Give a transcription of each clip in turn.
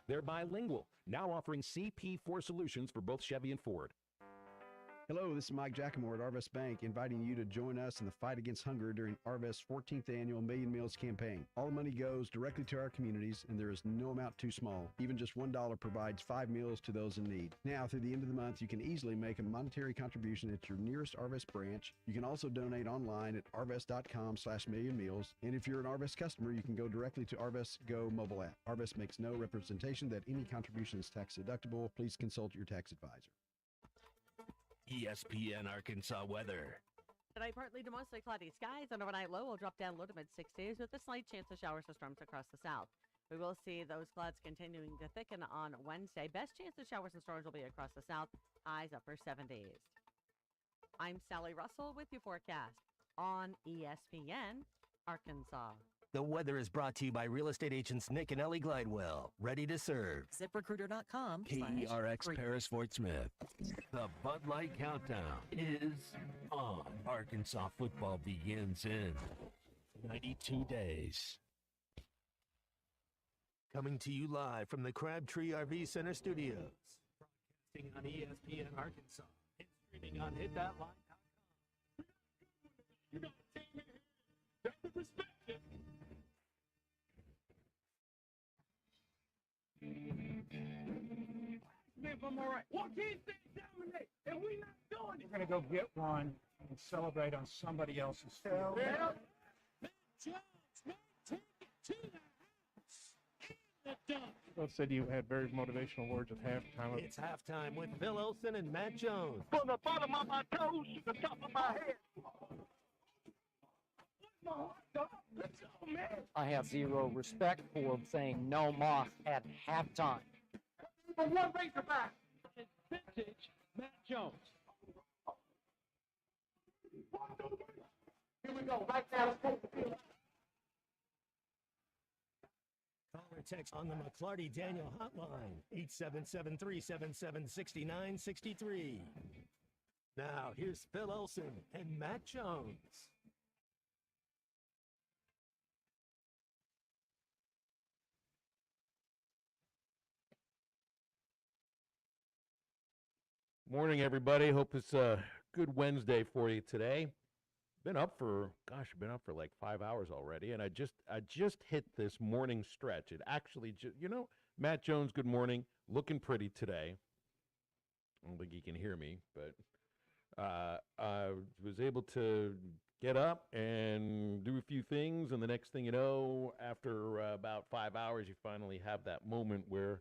They're bilingual, now offering CP4 solutions for both Chevy and Ford. Hello, this is Mike Giacomo at Arvest Bank, inviting you to join us in the fight against hunger during Arvest's 14th annual Million Meals campaign. All the money goes directly to our communities, and there is no amount too small. Even just $1 provides 5 meals to those in need. Now, through the end of the month, you can easily make a monetary contribution at your nearest Arvest branch. You can also donate online at arvest.com/millionmeals. And if you're an Arvest customer, you can go directly to Arvest Go mobile app. Arvest makes no representation that any contribution is tax deductible. Please consult your tax advisor. ESPN Arkansas weather. Tonight, partly to mostly cloudy skies. An overnight low will drop down low to mid-60s with a slight chance of showers or storms across the south. We will see those clouds continuing to thicken on Wednesday. Best chance of showers and storms will be across the south. Highs upper 70s. I'm Sally Russell with your forecast on ESPN Arkansas. The weather is brought to you by real estate agents Nick and Ellie Glidewell. Ready to serve. ZipRecruiter.com. KERX Paris Fort Smith. The Bud Light Countdown is on. Arkansas football begins in 92 days. Coming to you live from the Crabtree RV Center studios. Broadcasting on ESPN Arkansas. And streaming on hitthatline.com. You gotta take me. That's the perspective. If I'm all right. What can't they dominate? And we not doing it. We're going to go get one and celebrate on somebody else's field. Well, Matt Jones may take it to the house. And the dunk. Both said you had very motivational words at halftime. It's halftime with Phil Olsen and Matt Jones. From the bottom of my toes to the top of my head. My heart, dog. Let's go, man. I have zero respect for saying no moss at halftime. Number one Razorback is vintage Matt Jones. Here we go. Right now, let's take the field. Call or text on the McClarty Daniel hotline, 877-377-6963. Now, here's Phil Olsen and Matt Jones. Morning, everybody. Hope it's a good Wednesday for you today. Been up for like 5 hours already, and I just hit this morning stretch. It actually, Matt Jones, good morning. Looking pretty today. I don't think he can hear me, but I was able to get up and do a few things, and the next thing you know, after about 5 hours, you finally have that moment where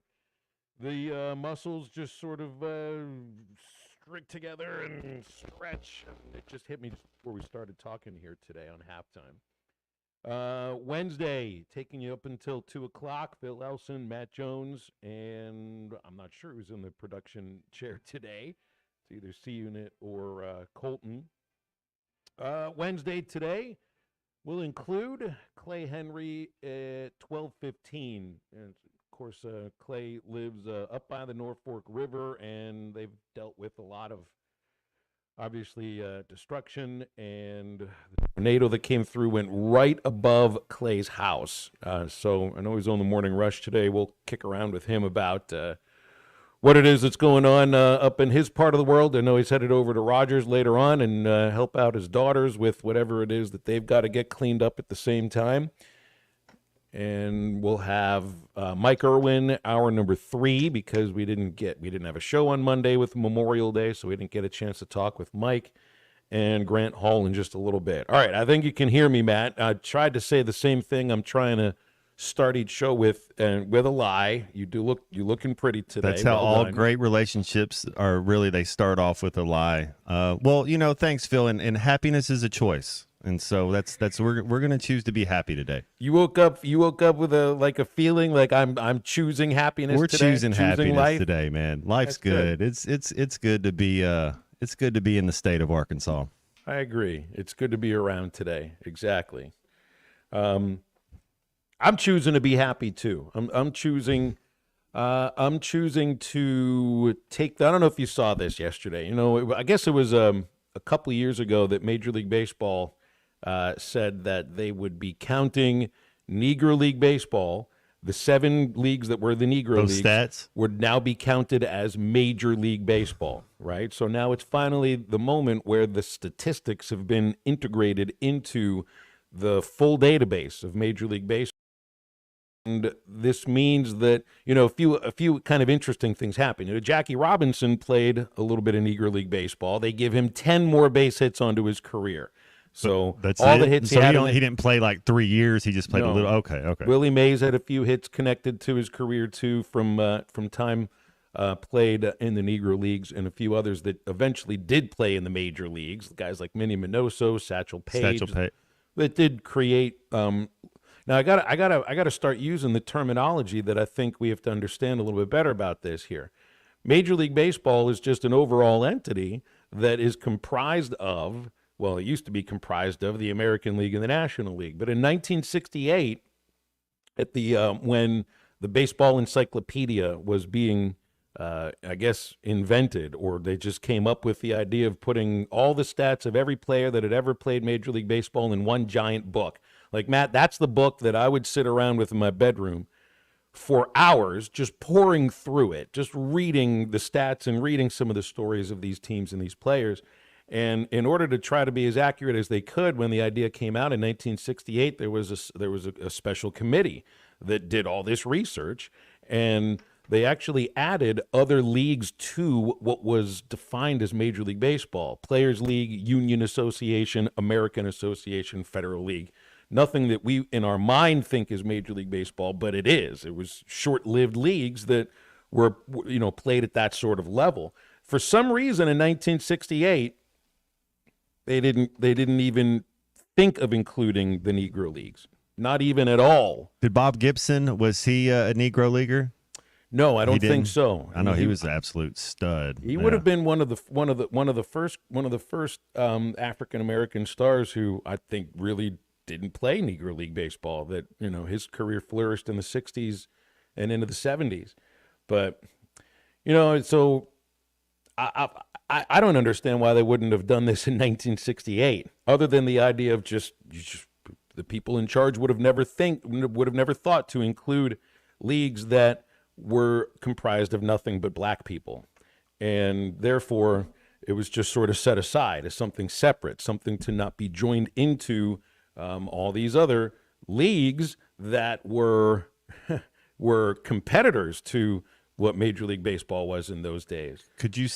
the muscles just sort of strict together and stretch. It just hit me just before we started talking here today on halftime. Wednesday, taking you up until 2 o'clock. Phil Elson, Matt Jones, and I'm not sure who's in the production chair today. It's either C-Unit or Colton. Wednesday today will include Clay Henry at 12:15. And of course, Clay lives up by the North Fork River, and they've dealt with a lot of, obviously, destruction. And the tornado that came through went right above Clay's house. So I know he's on the morning rush today. We'll kick around with him about what it is that's going on up in his part of the world. I know he's headed over to Rogers later on and help out his daughters with whatever it is that they've got to get cleaned up at the same time. And we'll have Mike Irwin, hour number 3, because we didn't have a show on Monday with Memorial Day, so we didn't get a chance to talk with Mike and Grant Hall in just a little bit. All right, I think you can hear me, Matt. I tried to say the same thing I'm trying to start each show with a lie. You're looking pretty today. That's how all great relationships are. Really, they start off with a lie. Well, thanks, Phil. And happiness is a choice. And so that's we're going to choose to be happy today. You woke up with a feeling like I'm choosing happiness. We're today, choosing happiness life. today, man. Life's good. It's good to be in the state of Arkansas. I agree. It's good to be around today. Exactly. I'm choosing to be happy too. I'm choosing to take. I don't know if you saw this yesterday. I guess it was a couple of years ago that Major League Baseball said that they would be counting Negro League Baseball the 7 leagues that were the Negro Those leagues stats. would now be counted as Major League Baseball, right? So now it's finally the moment where the statistics have been integrated into the full database of Major League Baseball. And this means that, a few kind of interesting things happen. Jackie Robinson played a little bit of Negro League Baseball. They give him 10 more base hits onto his career. So That's all it? the hits So he had. he didn't play like 3 years. He just played a No. little. Okay. Willie Mays had a few hits connected to his career too from time played in the Negro Leagues, and a few others that eventually did play in the major leagues. Guys like Minnie Minoso, Satchel Paige, that did create. Now I gotta start using the terminology that I think we have to understand a little bit better about this here. Major League Baseball is just an overall entity that is comprised of. Well, it used to be comprised of the American League and the National League, but in 1968, at the when the Baseball Encyclopedia was being, I guess, invented, or they just came up with the idea of putting all the stats of every player that had ever played Major League Baseball in one giant book. Like, Matt, that's the book that I would sit around with in my bedroom for hours, just pouring through it, just reading the stats and reading some of the stories of these teams and these players. And in order to try to be as accurate as they could, when the idea came out in 1968, there was a special committee that did all this research, and they actually added other leagues to what was defined as Major League Baseball: Players League, Union Association, American Association, Federal League. Nothing that we in our mind think is Major League Baseball, but it is. It was short-lived leagues that were, played at that sort of level. For some reason in 1968, they didn't even think of including the Negro Leagues. Not even at all. Did Bob Gibson, was he a Negro leaguer? No, I don't think so. I know he was an absolute stud. He would have been one of the first African American stars who I think really didn't play Negro League baseball. That his career flourished in the 60s and into the 70s. But so I don't understand why they wouldn't have done this in 1968, other than the idea of just the people in charge would have never thought to include leagues that were comprised of nothing but black people, and therefore it was just sort of set aside as something separate, something to not be joined into all these other leagues that were competitors to what Major League Baseball was in those days. Could you?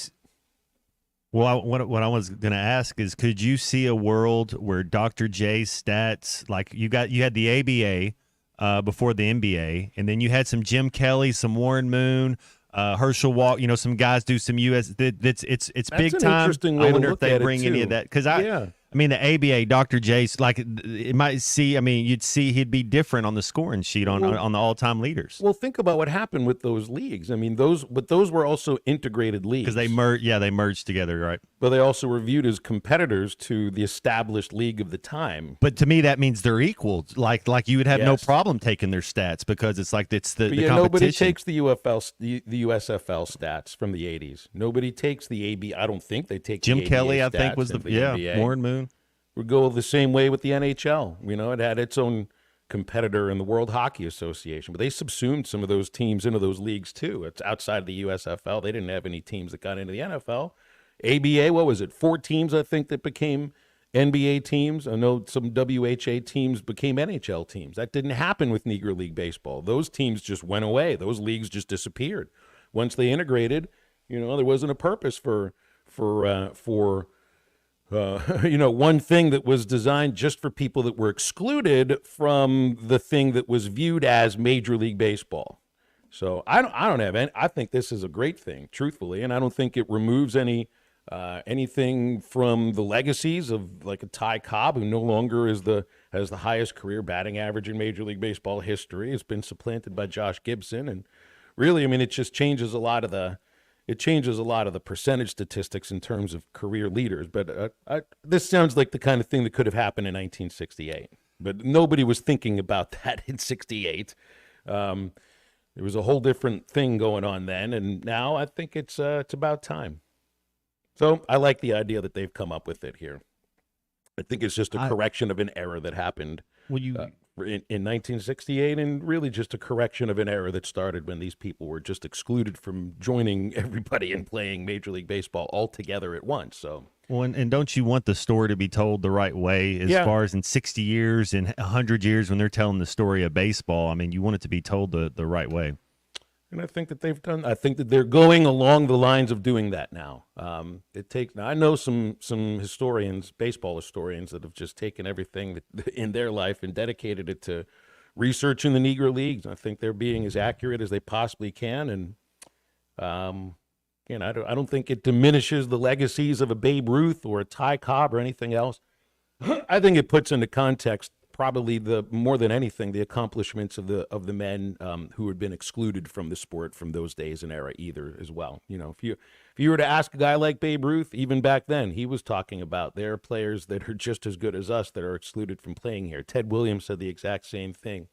Well, what I was going to ask is, could you see a world where Dr. J's stats, like you had the ABA before the NBA, and then you had some Jim Kelly, some Warren Moon, Herschel Walk, some guys do some US. It's That's big an time. interesting way I to wonder if look they at it, bring any too. of that, because Yeah. I mean, the ABA, Dr. J's, like it might see. I mean, you'd see he'd be different on the scoring sheet on the all-time leaders. Well, think about what happened with those leagues. I mean, those were also integrated leagues. Because they merged together, right? But they also were viewed as competitors to the established league of the time. But to me, that means they're equal. Like you would have no Yes. problem taking their stats, because it's like it's the But competition. nobody takes the USFL stats from the 80s. Nobody takes the AB. I don't think they take Jim the ABA Kelly, I think, stats was from the NBA. Warren Moon. Would go the same way with the NHL. It had its own competitor in the World Hockey Association, but they subsumed some of those teams into those leagues too. It's outside the USFL. They didn't have any teams that got into the NFL. ABA, what was it? 4 teams, I think, that became NBA teams. I know some WHA teams became NHL teams. That didn't happen with Negro League Baseball. Those teams just went away. Those leagues just disappeared. Once they integrated, there wasn't a purpose for one thing that was designed just for people that were excluded from the thing that was viewed as Major League Baseball. So I don't have any. I think this is a great thing, truthfully, and I don't think it removes anything from the legacies of like a Ty Cobb, who no longer has the highest career batting average in Major League Baseball history. It's been supplanted by Josh Gibson, and really, I mean, it just changes a lot of the. It changes a lot of the percentage statistics in terms of career leaders. But this sounds like the kind of thing that could have happened in 1968. But nobody was thinking about that in 68. There was a whole different thing going on then, and now I think it's about time. So I like the idea that they've come up with it here. I think it's just a correction of an error that happened in 1968, and really just a correction of an era that started when these people were just excluded from joining everybody and playing Major League Baseball all together at once. So, well, and don't you want the story to be told the right way as Yeah. far as in 60 years and 100 years when they're telling the story of baseball? I mean, you want it to be told the right way. and I think that I think that they're going along the lines of doing that now. Now I know some historians, baseball historians, that have just taken everything in their life and dedicated it to researching the Negro Leagues. I think they're being as accurate as they possibly can, and I don't think it diminishes the legacies of a Babe Ruth or a Ty Cobb or anything else. I think it puts into context probably more than anything the accomplishments of the men who had been excluded from the sport from those days and era either as well. If you were to ask a guy like Babe Ruth, even back then, he was talking about there are players that are just as good as us that are excluded from playing here. Ted Williams said the exact same thing.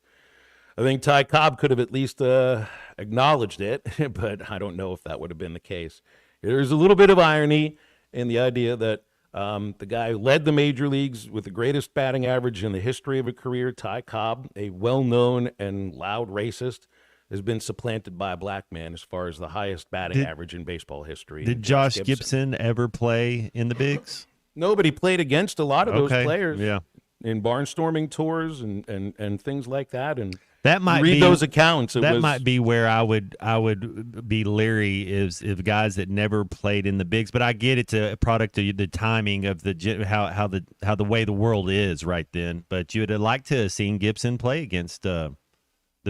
I think Ty Cobb could have at least acknowledged it, but I don't know if that would have been the case. There's a little bit of irony in the idea that the guy who led the major leagues with the greatest batting average in the history of a career, Ty Cobb, a well-known and loud racist, has been supplanted by a black man as far as the highest batting average in baseball history. Did Josh Gibson ever play in the bigs? Nobody played against a lot of those players. Yeah. In barnstorming tours and things like that, and that might read be those accounts. Might be where I would be leery if guys that never played in the bigs. But I get it's a product of the timing of how the way the world is right then. But you would have liked to have seen Gibson play against the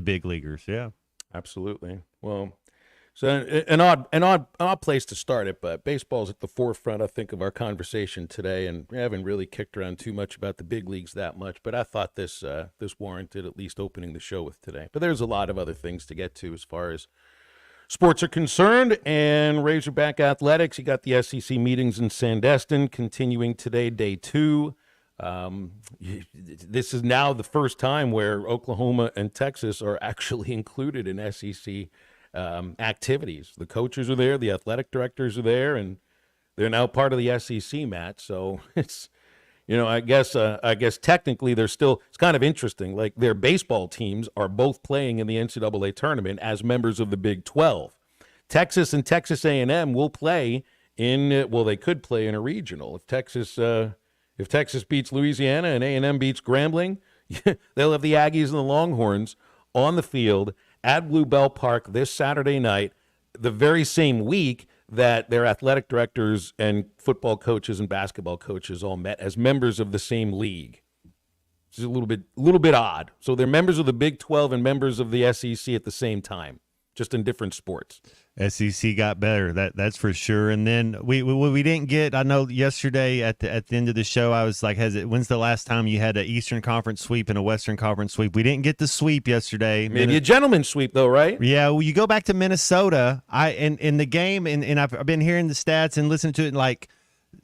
big leaguers. Yeah, absolutely. Well, so an odd place to start it, but baseball's at the forefront, I think, of our conversation today, and we haven't really kicked around too much about the big leagues that much. But I thought this warranted at least opening the show with today. But there's a lot of other things to get to as far as sports are concerned. And Razorback Athletics, you got the SEC meetings in Sandestin continuing today, day 2. This is now the first time where Oklahoma and Texas are actually included in SEC activities. The coaches are there, the athletic directors are there, and they're now part of the SEC, Matt. So it's, I guess technically they're still, it's kind of interesting. Like their baseball teams are both playing in the NCAA tournament as members of the Big 12. Texas and Texas A&M will play they could play in a regional. If Texas beats Louisiana and A&M beats Grambling, they'll have the Aggies and the Longhorns on the field at Blue Bell Park this Saturday night, the very same week that their athletic directors and football coaches and basketball coaches all met as members of the same league. It's a little bit odd. So they're members of the Big 12 and members of the SEC at the same time, just in different sports. SEC got better, that's for sure. And then we didn't get. I know yesterday at the end of the show, I was like, when's the last time you had an Eastern Conference sweep and a Western Conference sweep? We didn't get the sweep yesterday. Maybe a gentleman's sweep though, right? Yeah. Well, you go back to Minnesota. In the game, and I've been hearing the stats and listening to it. Like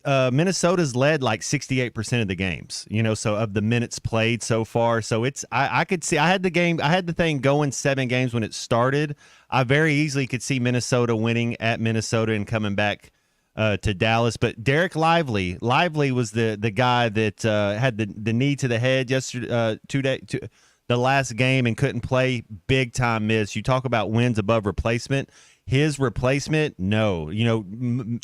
Minnesota's led like 68% of the games. So of the minutes played so far. So it's I could see. I had the thing going 7 games when it started. I very easily could see Minnesota winning at Minnesota and coming back to Dallas. But Derek Lively was the guy that had the knee to the head yesterday, the last game, and couldn't play. Big time miss. You talk about wins above replacement. His replacement, no.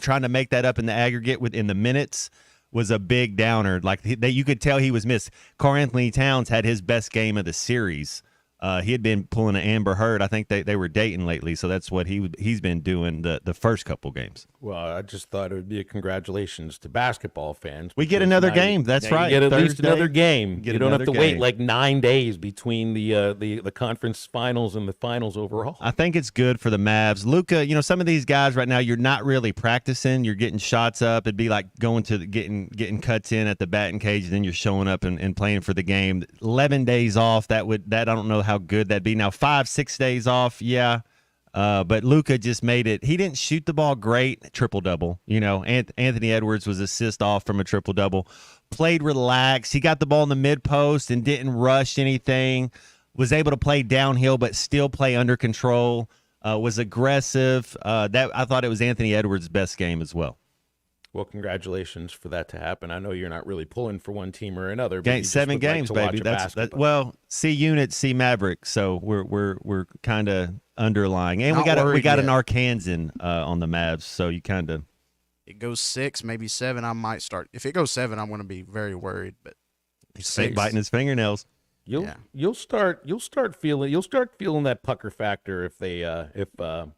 Trying to make that up in the aggregate within the minutes was a big downer. Like you could tell he was missed. Karl Anthony Towns had his best game of the series. He had been pulling an Amber Heard. I think they were dating lately, so that's what he's been doing the first couple games. Well, I just thought it would be a congratulations to basketball fans. We get another game. That's right. You get at Thursday, least another game. You don't have to wait game. like 9 days between the conference finals and the finals overall. I think it's good for the Mavs. Luka, some of these guys right now, you're not really practicing. You're getting shots up. It'd be like going to getting cuts in at the batting cage, and then you're showing up and playing for the game. 11 days off. That I don't know how good that'd be. Now 5-6 days off, yeah. But Luka just made it. He didn't shoot the ball great, triple-double. Anthony Edwards was assist off from a triple-double. Played relaxed. He got the ball in the mid-post and didn't rush anything. Was able to play downhill but still play under control. Was aggressive. I thought it was Anthony Edwards' best game as well. Well, congratulations for that to happen. I know you're not really pulling for one team or another. But Game, you just 7 would like games, to watch baby. a That's that. basketball. Well, C unit, C Maverick. So we're kind of underlying, and Not we worried got an yet. Arkansan on the Mavs. So you kind of It goes 6, maybe 7. I might start. If it goes 7, I'm going to be very worried. But fake biting his fingernails. You'll start feeling that pucker factor if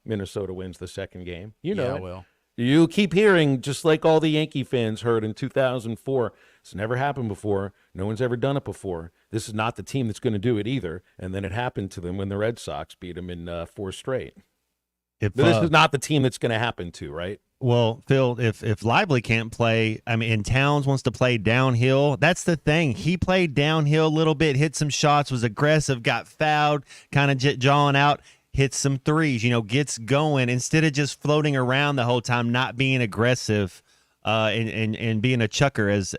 Minnesota wins the second game. You know, Yeah, I it. will. You keep hearing, just like all the Yankee fans heard in 2004. It's never happened before. No one's ever done it before. This is not the team that's going to do it either. And then it happened to them when the Red Sox beat them in 4 straight. If But this is not the team that's going to happen to, right? Well, Phil, if Lively can't play, I mean, and Towns wants to play downhill, that's the thing. He played downhill a little bit, hit some shots, was aggressive, got fouled, kind of jawing out, hits some threes, gets going instead of just floating around the whole time, not being aggressive and being a chucker, as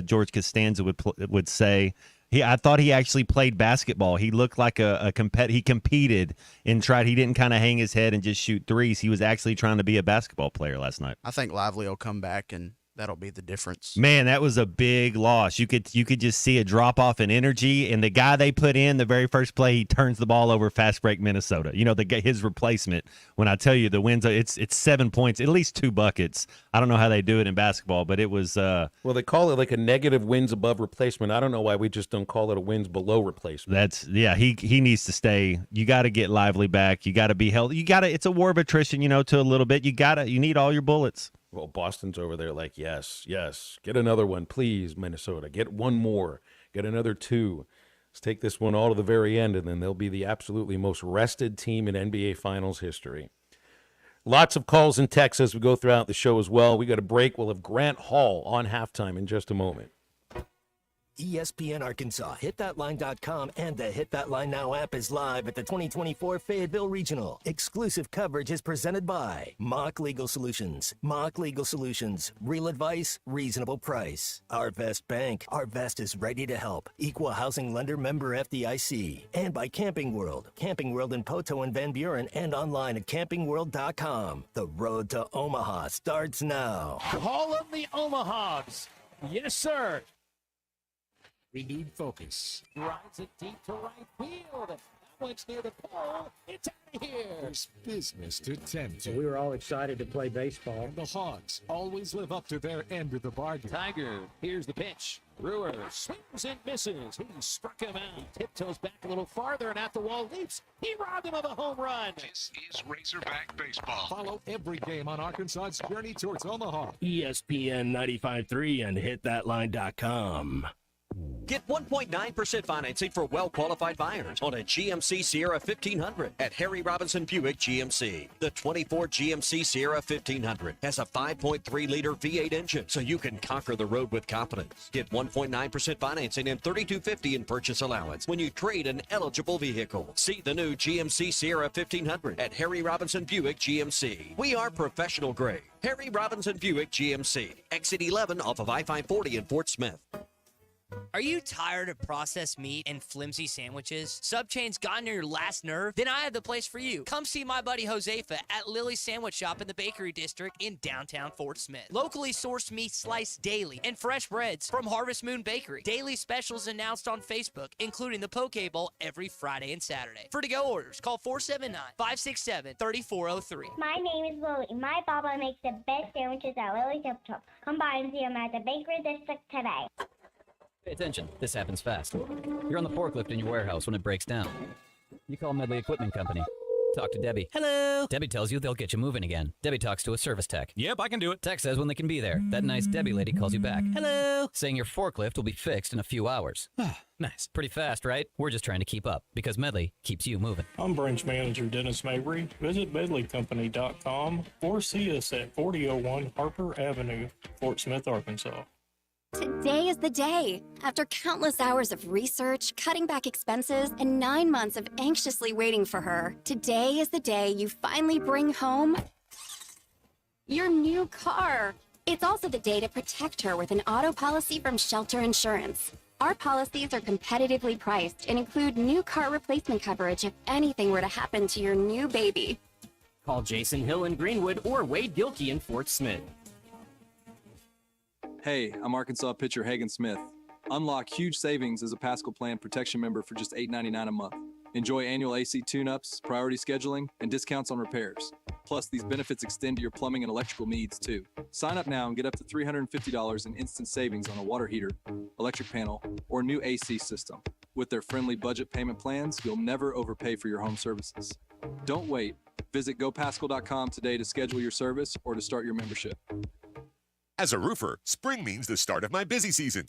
George Costanza would say. I thought he actually played basketball. He looked like he competed and tried. He didn't kind of hang his head and just shoot threes. He was actually trying to be a basketball player last night. I think Lively will come back, and that'll be the difference. Man, that was a big loss. You could just see a drop off in energy, and the guy they put in the very first play, he turns the ball over, fast break Minnesota. His replacement. When I tell you the wins, it's 7 points, at least 2 buckets. I don't know how they do it in basketball, but it was. Well, they call it like a negative wins above replacement. I don't know why we just don't call it a wins below replacement. He needs to stay. You got to get Lively back. You got to be healthy. It's a war of attrition, to a little bit. You need all your bullets. Well, Boston's over there like, yes, get another one, please, Minnesota. Get one more. Get another 2. Let's take this one all to the very end, and then they'll be the absolutely most rested team in NBA Finals history. Lots of calls and texts as we go throughout the show as well. We got a break. We'll have Grant Hall on halftime in just a moment. ESPN Arkansas, hitthatline.com, and the Hit That Line Now app is live at the 2024 Fayetteville Regional. Exclusive coverage is presented by Mock Legal Solutions. Mock Legal Solutions. Real advice, reasonable price. Arvest Bank. Arvest is ready to help. Equal housing lender, member FDIC. And by Camping World. Camping World in Poto and Van Buren, and online at campingworld.com. The road to Omaha starts now. Call them the Omahawks. Yes, sir. Renewed focus. Drives it deep to right field. That one's near the pole. It's out of here. There's business to tend to. We were all excited to play baseball. And the Hawks always live up to their end of the bargain. Tiger, here's the pitch. Brewer swings and misses. He struck him out. Tiptoes back a little farther and at the wall leaps. He robbed him of a home run. This is Razorback Baseball. Follow every game on Arkansas's journey towards Omaha. ESPN 95.3 and hitthatline.com. Get 1.9% financing for well-qualified buyers on a GMC Sierra 1500 at Harry Robinson Buick GMC. The 24 GMC Sierra 1500 has a 5.3-liter V8 engine, so you can conquer the road with confidence. Get 1.9% financing and $3,250 in purchase allowance when you trade an eligible vehicle. See the new GMC Sierra 1500 at Harry Robinson Buick GMC. We are professional grade. Harry Robinson Buick GMC. Exit 11 off of I-540 in Fort Smith. Are you tired of processed meat and flimsy sandwiches? Subchain's gotten to your last nerve? Then I have the place for you. Come see my buddy Josefa at Lily's Sandwich Shop in the Bakery District in downtown Fort Smith. Locally sourced meat sliced daily and fresh breads from Harvest Moon Bakery. Daily specials announced on Facebook, including the Poke Bowl every Friday and Saturday. For to-go orders, call 479-567-3403. My name is Lily. My Baba makes the best sandwiches at Lily's Sandwich Shop. Come by and see him at the Bakery District today. Pay attention. This happens fast. You're on the forklift in your warehouse when it breaks down. You call Medley Equipment Company. Talk to Debbie. Hello. Debbie tells you they'll get you moving again. Debbie talks to a service tech. Yep, I can do it. Tech says when they can be there. That nice Debbie lady calls you back. Hello. Saying your forklift will be fixed in a few hours. Nice. Pretty fast, right? We're just trying to keep up because Medley keeps you moving. I'm branch manager Dennis Mabry. Visit medleycompany.com or see us at 4001 Harper Avenue, Fort Smith, Arkansas. Today is the day. After countless hours of research, cutting back expenses, and 9 months of anxiously waiting for her, today is the day you finally bring home your new car. It's also the day to protect her with an auto policy from Shelter Insurance. Our policies are competitively priced and include new car replacement coverage if anything were to happen to your new baby. Call Jason Hill in Greenwood or Wade Gilkey in Fort Smith. Hey, I'm Arkansas pitcher Hagen Smith. Unlock huge savings as a Pascal Plan Protection member for just $8.99 a month. Enjoy annual AC tune-ups, priority scheduling, and discounts on repairs. Plus, these benefits extend to your plumbing and electrical needs, too. Sign up now and get up to $350 in instant savings on a water heater, electric panel, or new AC system. With their friendly budget payment plans, you'll never overpay for your home services. Don't wait. Visit gopascal.com today to schedule your service or to start your membership. As a roofer, spring means the start of my busy season,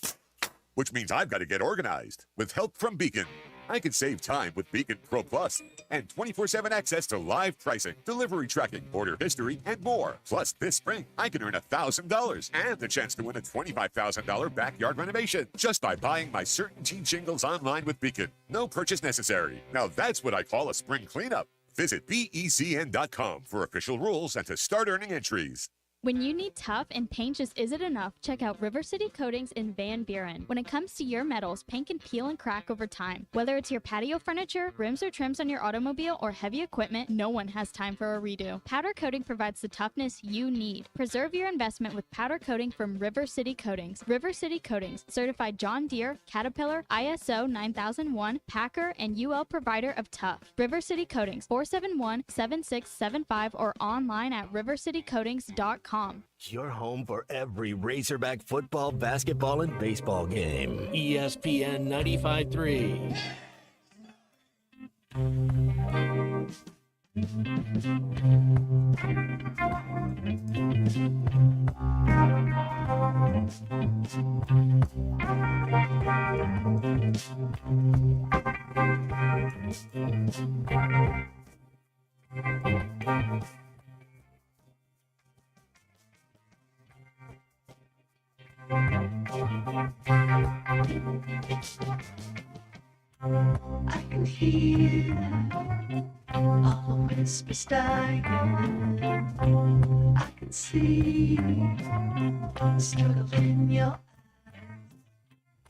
which means I've got to get organized with help from Beacon. I can save time with Beacon Pro Plus and 24/7 access to live pricing, delivery tracking, order history, and more. Plus, this spring, I can earn $1,000 and the chance to win a $25,000 backyard renovation just by buying my CertainTeed shingles online with Beacon. No purchase necessary. Now that's what I call a spring cleanup. Visit BECN.com for official rules and to start earning entries. When you need tough and paint just isn't enough, check out River City Coatings in Van Buren. When it comes to your metals, paint can peel and crack over time. Whether it's your patio furniture, rims or trims on your automobile, or heavy equipment, no one has time for a redo. Powder coating provides the toughness you need. Preserve your investment with powder coating from River City Coatings. River City Coatings, certified John Deere, Caterpillar, ISO 9001, Packer, and UL provider of tough. River City Coatings, 471-7675 or online at rivercitycoatings.com. Your home for every Razorback football, basketball, and baseball game. ESPN 95.3. I can hear all the whispers dying. I can see the struggle in your eyes.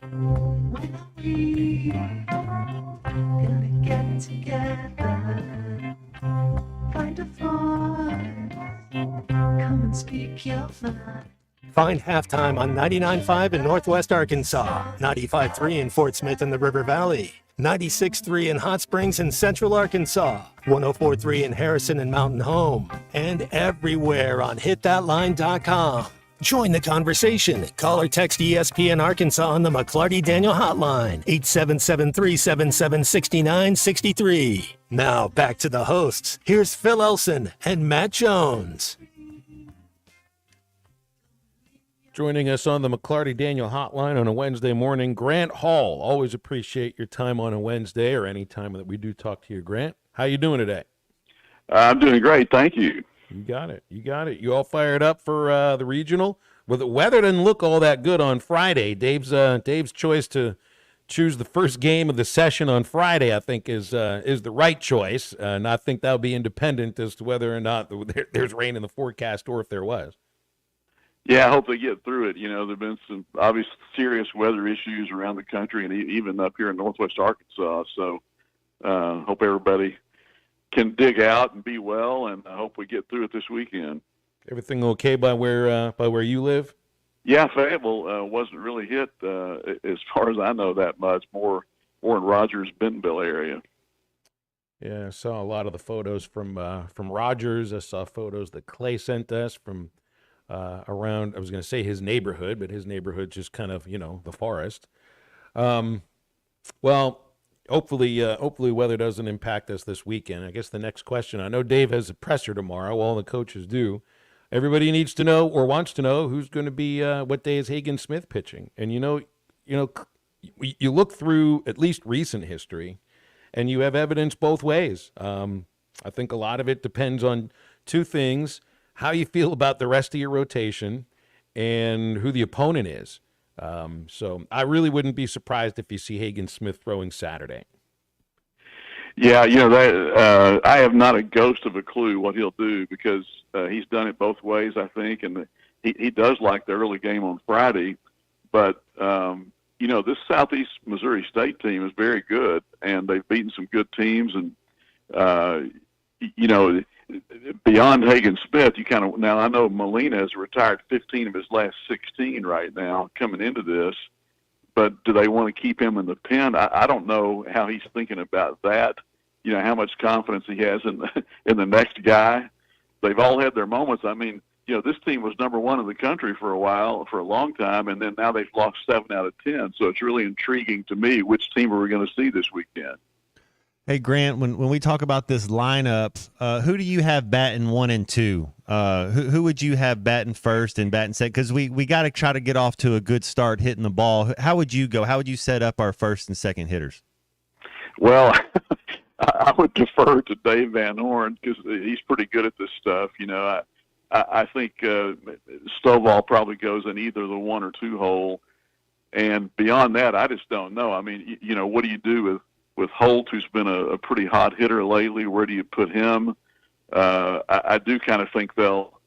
When are we gonna get together? Find a voice, come and speak your mind. Find Halftime on 99.5 in Northwest Arkansas, 95.3 in Fort Smith and the River Valley, 96.3 in Hot Springs and Central Arkansas, 104.3 in Harrison and Mountain Home, and everywhere on hitthatline.com. Join the conversation. Call or text ESPN Arkansas on the McClarty Daniel Hotline, 877-377-6963. Now back to the hosts. Here's Phil Elson and Matt Jones. Joining us on the McClarty Daniel Hotline on a Wednesday morning, Grant Hall. Always appreciate your time on a Wednesday or any time that we do talk to you, Grant. How you doing today? I'm doing great, thank you. You got it. You got it. You all fired up for the regional? Well, the weather didn't look all that good on Friday. Dave's choice to choose the first game of the session on Friday, I think, is the right choice. And I think that'll be independent as to whether or not there's rain in the forecast or if there was. Yeah, I hope they get through it. You know, there have been some obvious serious weather issues around the country and even up here in Northwest Arkansas. So hope everybody can dig out and be well, and I hope we get through it this weekend. Everything okay by where you live? Yeah, Fayetteville wasn't really hit as far as I know that much. More in Rogers, Bentonville area. Yeah, I saw a lot of the photos from Rogers. I saw photos that Clay sent us from around, I was going to say his neighborhood, but his neighborhood just kind of, the forest. Well, hopefully weather doesn't impact us this weekend. I guess the next question, I know Dave has a presser tomorrow. All the coaches do. Everybody needs to know or wants to know who's going to be, what day is Hagen Smith pitching. And, you look through at least recent history and you have evidence both ways. I think a lot of it depends on two things: how you feel about the rest of your rotation and who the opponent is. So I really wouldn't be surprised if you see Hagen Smith throwing Saturday. Yeah, I have not a ghost of a clue what he'll do because he's done it both ways, I think, and he does like the early game on Friday. But, this Southeast Missouri State team is very good, and they've beaten some good teams. And, beyond Hagen Smith, you kind of, now I know Molina has retired 15 of his last 16 right now coming into this, but do they want to keep him in the pen? I don't know how he's thinking about that. You know, how much confidence he has in the next guy. They've all had their moments. I mean, you know, this team was number one in the country for a long time, and then now they've lost 7 out of 10. So it's really intriguing to me which team are we going to see this weekend. Hey, Grant, when we talk about this lineup, who do you have batting 1 and 2? Who would you have batting first and batting second? Because we got to try to get off to a good start hitting the ball. How would you go? How would you set up our first and second hitters? Well, I would defer to Dave Van Horn because he's pretty good at this stuff. You know, I think Stovall probably goes in either the 1 or 2 hole. And beyond that, I just don't know. I mean, you know, what do you do with Holt, who's been a pretty hot hitter lately? Where do you put him? I do kind of think they'll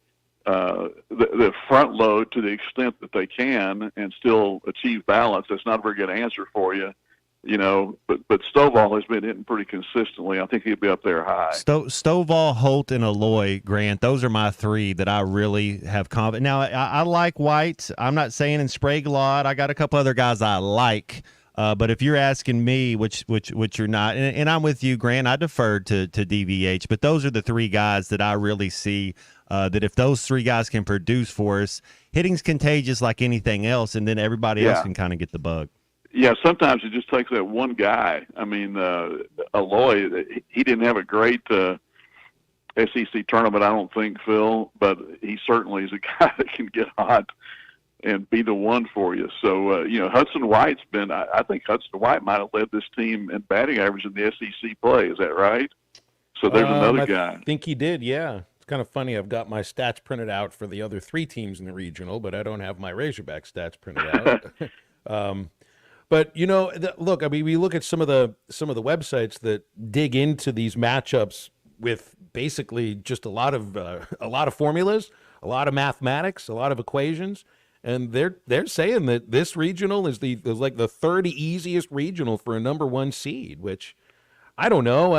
the front load to the extent that they can and still achieve balance. That's not a very good answer for you, you know. But Stovall has been hitting pretty consistently. I think he'll be up there high. Stovall, Holt, and Aloy, Grant. Those are my 3 that I really have confidence. Now I like White. I'm not saying in Sprague lot. I got a couple other guys I like. But if you're asking me, which you're not, and I'm with you, Grant, I deferred to DVH. But those are the 3 guys that I really see that if those 3 guys can produce for us, hitting's contagious like anything else, and then everybody else can kind of get the bug. Yeah, sometimes it just takes that one guy. I mean, Aloy, he didn't have a great SEC tournament, I don't think, Phil, but he certainly is a guy that can get hot and be the one for you. So, you know, Hudson White's been, I think Hudson White might have led this team in batting average in the SEC play. Is that right? So there's another guy. I think he did, yeah. It's kind of funny. I've got my stats printed out for the other 3 teams in the regional, but I don't have my Razorback stats printed out. But, you know, look, I mean, we look at some of the websites that dig into these matchups with basically just a lot of formulas, a lot of mathematics, a lot of equations. And they're saying that this regional is like the 3rd easiest regional for a number 1 seed, which I don't know.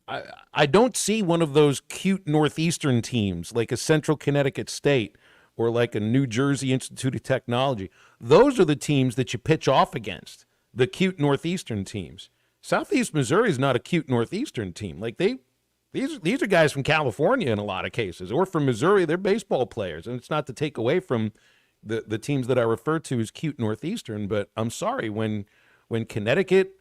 I don't see one of those cute Northeastern teams like a Central Connecticut State or like a New Jersey Institute of Technology. Those are the teams that you pitch off against, the cute Northeastern teams. Southeast Missouri is not a cute Northeastern team. Like These are guys from California in a lot of cases, or from Missouri. They're baseball players, and it's not to take away from the teams that I refer to as cute Northeastern. But I'm sorry, when Connecticut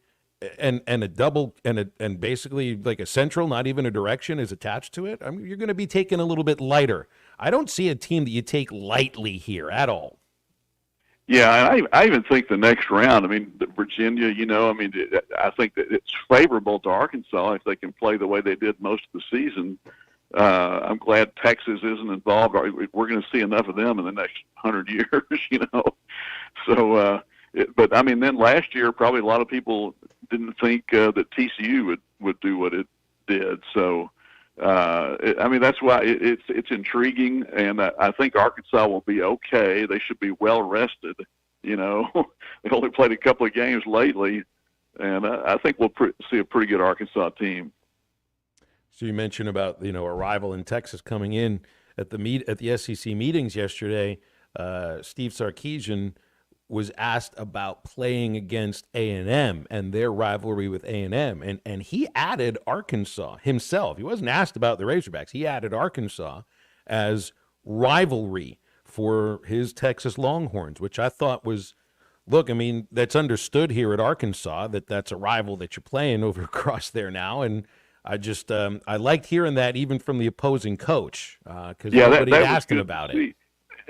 and a double and basically like a Central, not even a direction, is attached to it, I mean, you're going to be taken a little bit lighter. I don't see a team that you take lightly here at all. Yeah, and I even think the next round, I mean, Virginia, you know, I mean, I think that it's favorable to Arkansas if they can play the way they did most of the season. I'm glad Texas isn't involved. We're going to see enough of them in the next 100 years, you know. So, but, I mean, then last year probably a lot of people didn't think that TCU would do what it did. So, I mean, that's why it's intriguing, and I think Arkansas will be okay. They should be well rested. You know, they only played a couple of games lately, and I think we'll see a pretty good Arkansas team. So you mentioned about, you know, a rival in Texas coming in at the SEC meetings yesterday. Steve Sarkisian was asked about playing against A&M and their rivalry with A&M, and he added Arkansas himself. He wasn't asked about the Razorbacks. He added Arkansas as rivalry for his Texas Longhorns, which I thought was, look, I mean, that's understood here at Arkansas that that's a rival that you're playing over across there now, and I just I liked hearing that even from the opposing coach because nobody asked him about it.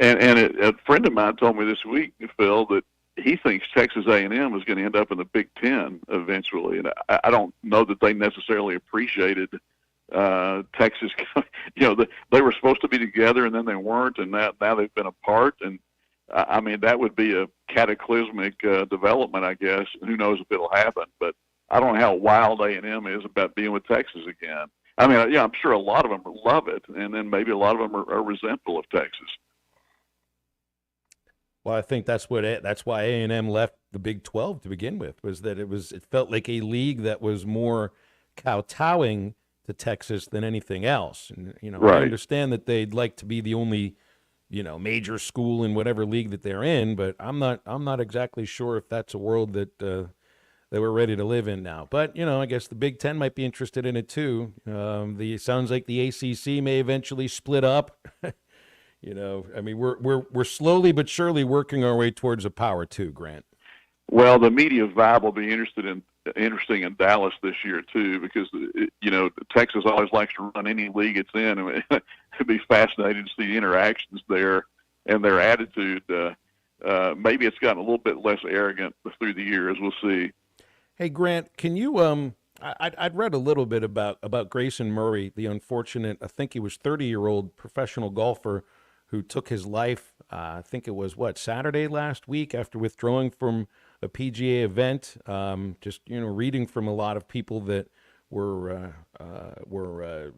And a friend of mine told me this week, Phil, that he thinks Texas A&M is going to end up in the Big Ten eventually. And I don't know that they necessarily appreciated Texas. You know, they were supposed to be together, and then they weren't, and now they've been apart. And, I mean, that would be a cataclysmic development, I guess. Who knows if it'll happen. But I don't know how wild A&M is about being with Texas again. I mean, yeah, I'm sure a lot of them love it, and then maybe a lot of them are resentful of Texas. Well, I think that's why A&M left the Big 12 to begin with, was that it felt like a league that was more kowtowing to Texas than anything else. And, I Right. understand that they'd like to be the only, major school in whatever league that they're in, but I'm not exactly sure if that's a world that we're ready to live in now. But, I guess the Big Ten might be interested in it too. Sounds like the ACC may eventually split up. We're slowly but surely working our way towards a Power 2, Grant. Well, the media vibe will be interesting in Dallas this year too, because Texas always likes to run any league it's in. I mean, it'd be fascinating to see interactions there and their attitude. Maybe it's gotten a little bit less arrogant through the years. We'll see. Hey, Grant, can you? I'd read a little bit about Grayson Murray, the unfortunate, I think he was 30-year-old professional golfer who took his life. I think it was Saturday last week after withdrawing from a PGA event. Just reading from a lot of people that were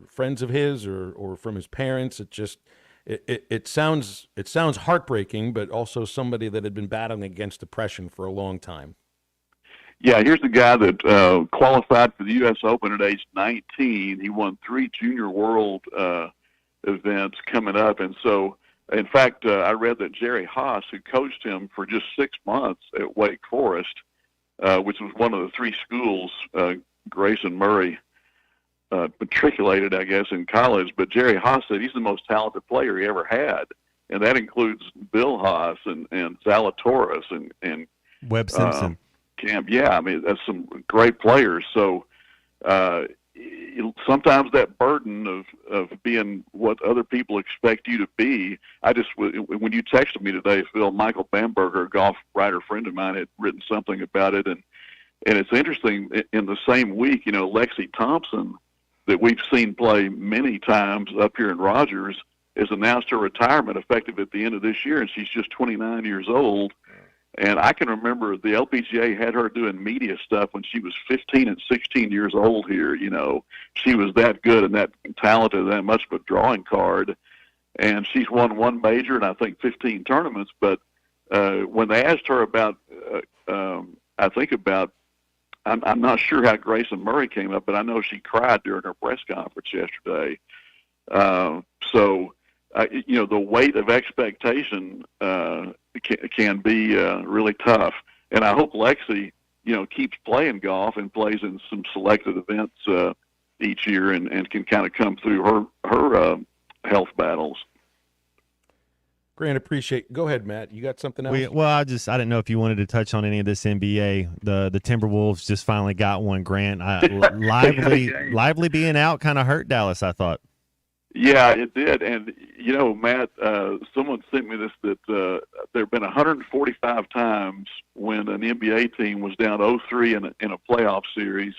friends of his or from his parents. It sounds heartbreaking, but also somebody that had been battling against depression for a long time. Yeah, here's the guy that qualified for the U.S. Open at age 19. He won 3 Junior World events coming up, and so. In fact, I read that Jerry Haas, who coached him for just 6 months at Wake Forest, which was one of the 3 schools Grayson Murray matriculated, I guess, in college. But Jerry Haas said he's the most talented player he ever had, and that includes Bill Haas and Zalatoris and Webb Simpson. Camp. Yeah, I mean, that's some great players. So sometimes that burden of being what other people expect you to be. When you texted me today, Phil, Michael Bamberger, a golf writer friend of mine, had written something about it, and it's interesting. In the same week, Lexi Thompson, that we've seen play many times up here in Rogers, has announced her retirement effective at the end of this year, and she's just 29 years old. And I can remember the LPGA had her doing media stuff when she was 15 and 16 years old here. She was that good and that talented, and that much of a drawing card. And she's won 1 major and I think 15 tournaments. But when they asked her about, I'm not sure how Grayson Murray came up, but I know she cried during her press conference yesterday. The weight of expectation can be really tough. And I hope Lexi, keeps playing golf and plays in some selected events each year and can kind of come through her health battles. Grant, appreciate. Go ahead, Matt. You got something else? I didn't know if you wanted to touch on any of this NBA. The Timberwolves just finally got one. Grant, lively being out kind of hurt Dallas, I thought. Yeah, it did. And, Matt, someone sent me this, that there have been 145 times when an NBA team was down 0-3 in a playoff series,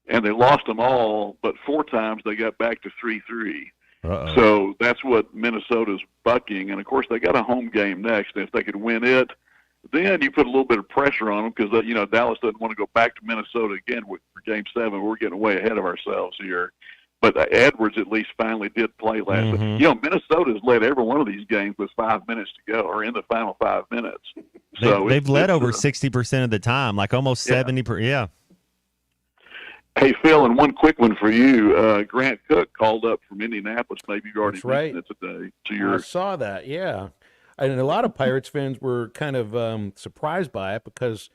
and they lost them all, but 4 times they got back to 3-3. Uh-oh. So that's what Minnesota's bucking. And, of course, they got a home game next. And if they could win it, then you put a little bit of pressure on them because, Dallas doesn't want to go back to Minnesota again for Game 7. We're getting way ahead of ourselves here. But Edwards at least finally did play last night. Minnesota's led every one of these games with 5 minutes to go, or in the final 5 minutes. So they've led over 60% of the time, like almost 70%. Yeah. Hey, Phil, and one quick one for you. Grant Cook called up from Indianapolis. Maybe you already mentioned it today. I saw that, yeah. And a lot of Pirates fans were kind of surprised by it because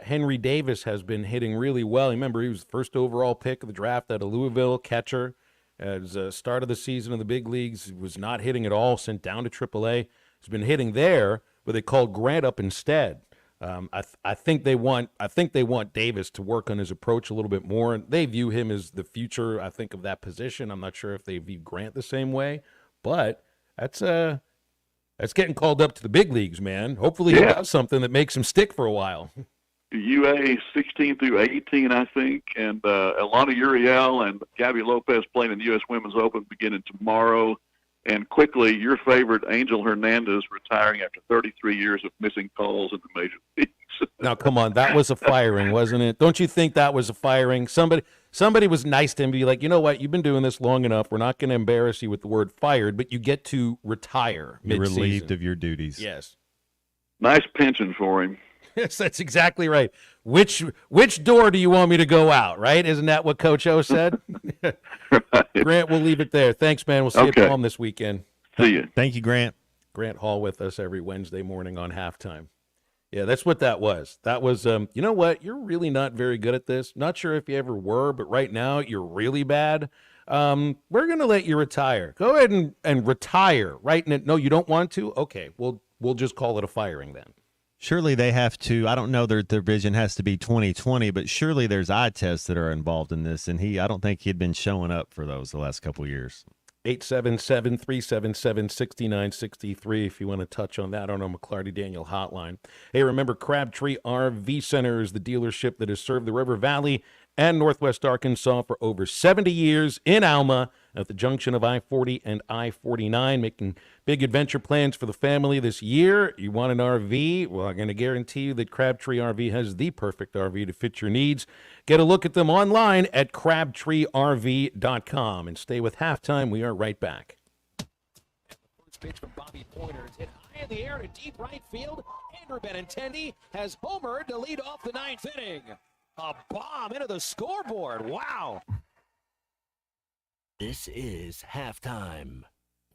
Henry Davis has been hitting really well. Remember, he was the first overall pick of the draft out of Louisville, catcher. At the start of the season in the big leagues, he was not hitting at all, sent down to AAA. He's been hitting there, but they called Grant up instead. I think they want Davis to work on his approach a little bit more, and they view him as the future, I think, of that position. I'm not sure if they view Grant the same way, but that's getting called up to the big leagues, man. Hopefully he does something that makes him stick for a while. UA 16 through 18, I think, and Alana Uriel and Gabby Lopez playing in the U.S. Women's Open beginning tomorrow. And quickly, your favorite Angel Hernandez retiring after 33 years of missing calls in the major leagues. Now, come on, that was a firing, wasn't it? Don't you think that was a firing? Somebody was nice to him, be like, you know what, you've been doing this long enough. We're not going to embarrass you with the word fired, but you get to retire You're mid-season. relieved of your duties. Yes. Nice pension for him. Yes, that's exactly right. Which door do you want me to go out, right? Isn't that what Coach O said? Grant, we'll leave it there. Thanks, man. We'll see you at home this weekend. See you. Thank you, Grant. Grant Hall with us every Wednesday morning on Halftime. Yeah, that's what that was. That was, you know what? You're really not very good at this. Not sure if you ever were, but right now you're really bad. We're going to let you retire. Go ahead and retire, right? No, you don't want to? Okay, we'll just call it a firing then. Surely they have to. I don't know their vision has to be 20/20, but surely there's eye tests that are involved in this, and I don't think he'd been showing up for those the last couple of years. 877-377-6963 if you want to touch on that on our McClarty Daniel hotline. Hey, remember Crabtree RV Center is the dealership that has served the River Valley and Northwest Arkansas for over 70 years in Alma at the junction of I-40 and I-49, making big adventure plans for the family this year. You want an RV? Well, I'm going to guarantee you that Crabtree RV has the perfect RV to fit your needs. Get a look at them online at crabtreerv.com. And stay with Halftime. We are right back. First pitch from Bobby Pointer. It's hit high in the air to deep right field. Andrew Benintendi has homered to lead off the ninth inning. A bomb into the scoreboard. Wow. This is Halftime.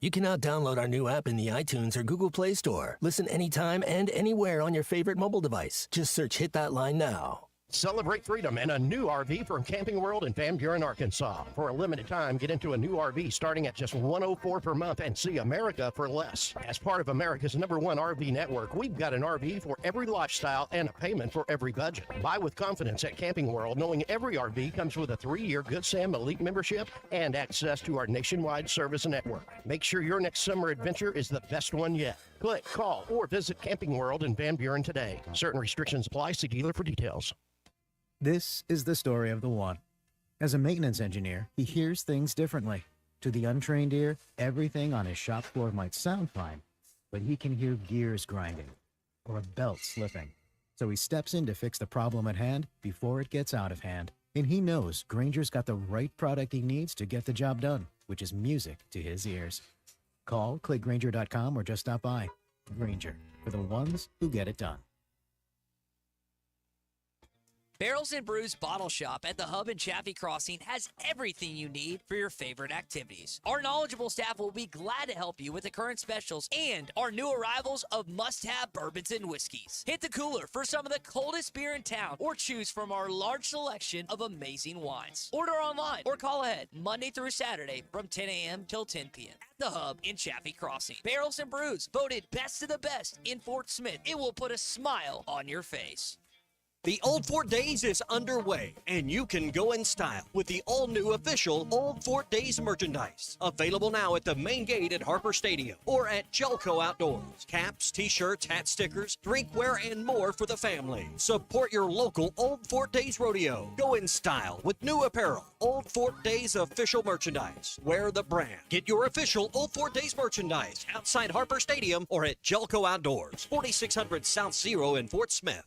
You can now download our new app in the iTunes or Google Play Store. Listen anytime and anywhere on your favorite mobile device. Just search Hit That Line Now. Celebrate freedom and a new RV from Camping World in Van Buren, Arkansas. For a limited time, get into a new RV starting at just $104 per month and see America for less. As part of America's #1 RV network, we've got an RV for every lifestyle and a payment for every budget. Buy with confidence at Camping World, knowing every RV comes with a 3-year Good Sam Elite membership and access to our nationwide service network. Make sure your next summer adventure is the best one yet. Click, call, or visit Camping World in Van Buren today. Certain restrictions apply. See dealer for details. This is the story of the one. As a maintenance engineer, he hears things differently. To the untrained ear, everything on his shop floor might sound fine, but he can hear gears grinding or a belt slipping. So he steps in to fix the problem at hand before it gets out of hand. And he knows Grainger's got the right product he needs to get the job done, which is music to his ears. Call, click Grainger.com, or just stop by. Grainger, for the ones who get it done. Barrels and Brews Bottle Shop at the Hub in Chaffee Crossing has everything you need for your favorite activities. Our knowledgeable staff will be glad to help you with the current specials and our new arrivals of must-have bourbons and whiskeys. Hit the cooler for some of the coldest beer in town or choose from our large selection of amazing wines. Order online or call ahead Monday through Saturday from 10 a.m. till 10 p.m. at the Hub in Chaffee Crossing. Barrels and Brews, voted best of the best in Fort Smith. It will put a smile on your face. The Old Fort Days is underway, and you can go in style with the all-new official Old Fort Days merchandise. Available now at the main gate at Harper Stadium or at Jelco Outdoors. Caps, t-shirts, hat stickers, drinkware, and more for the family. Support your local Old Fort Days rodeo. Go in style with new apparel. Old Fort Days official merchandise. Wear the brand. Get your official Old Fort Days merchandise outside Harper Stadium or at Jelco Outdoors, 4600 South Zero in Fort Smith.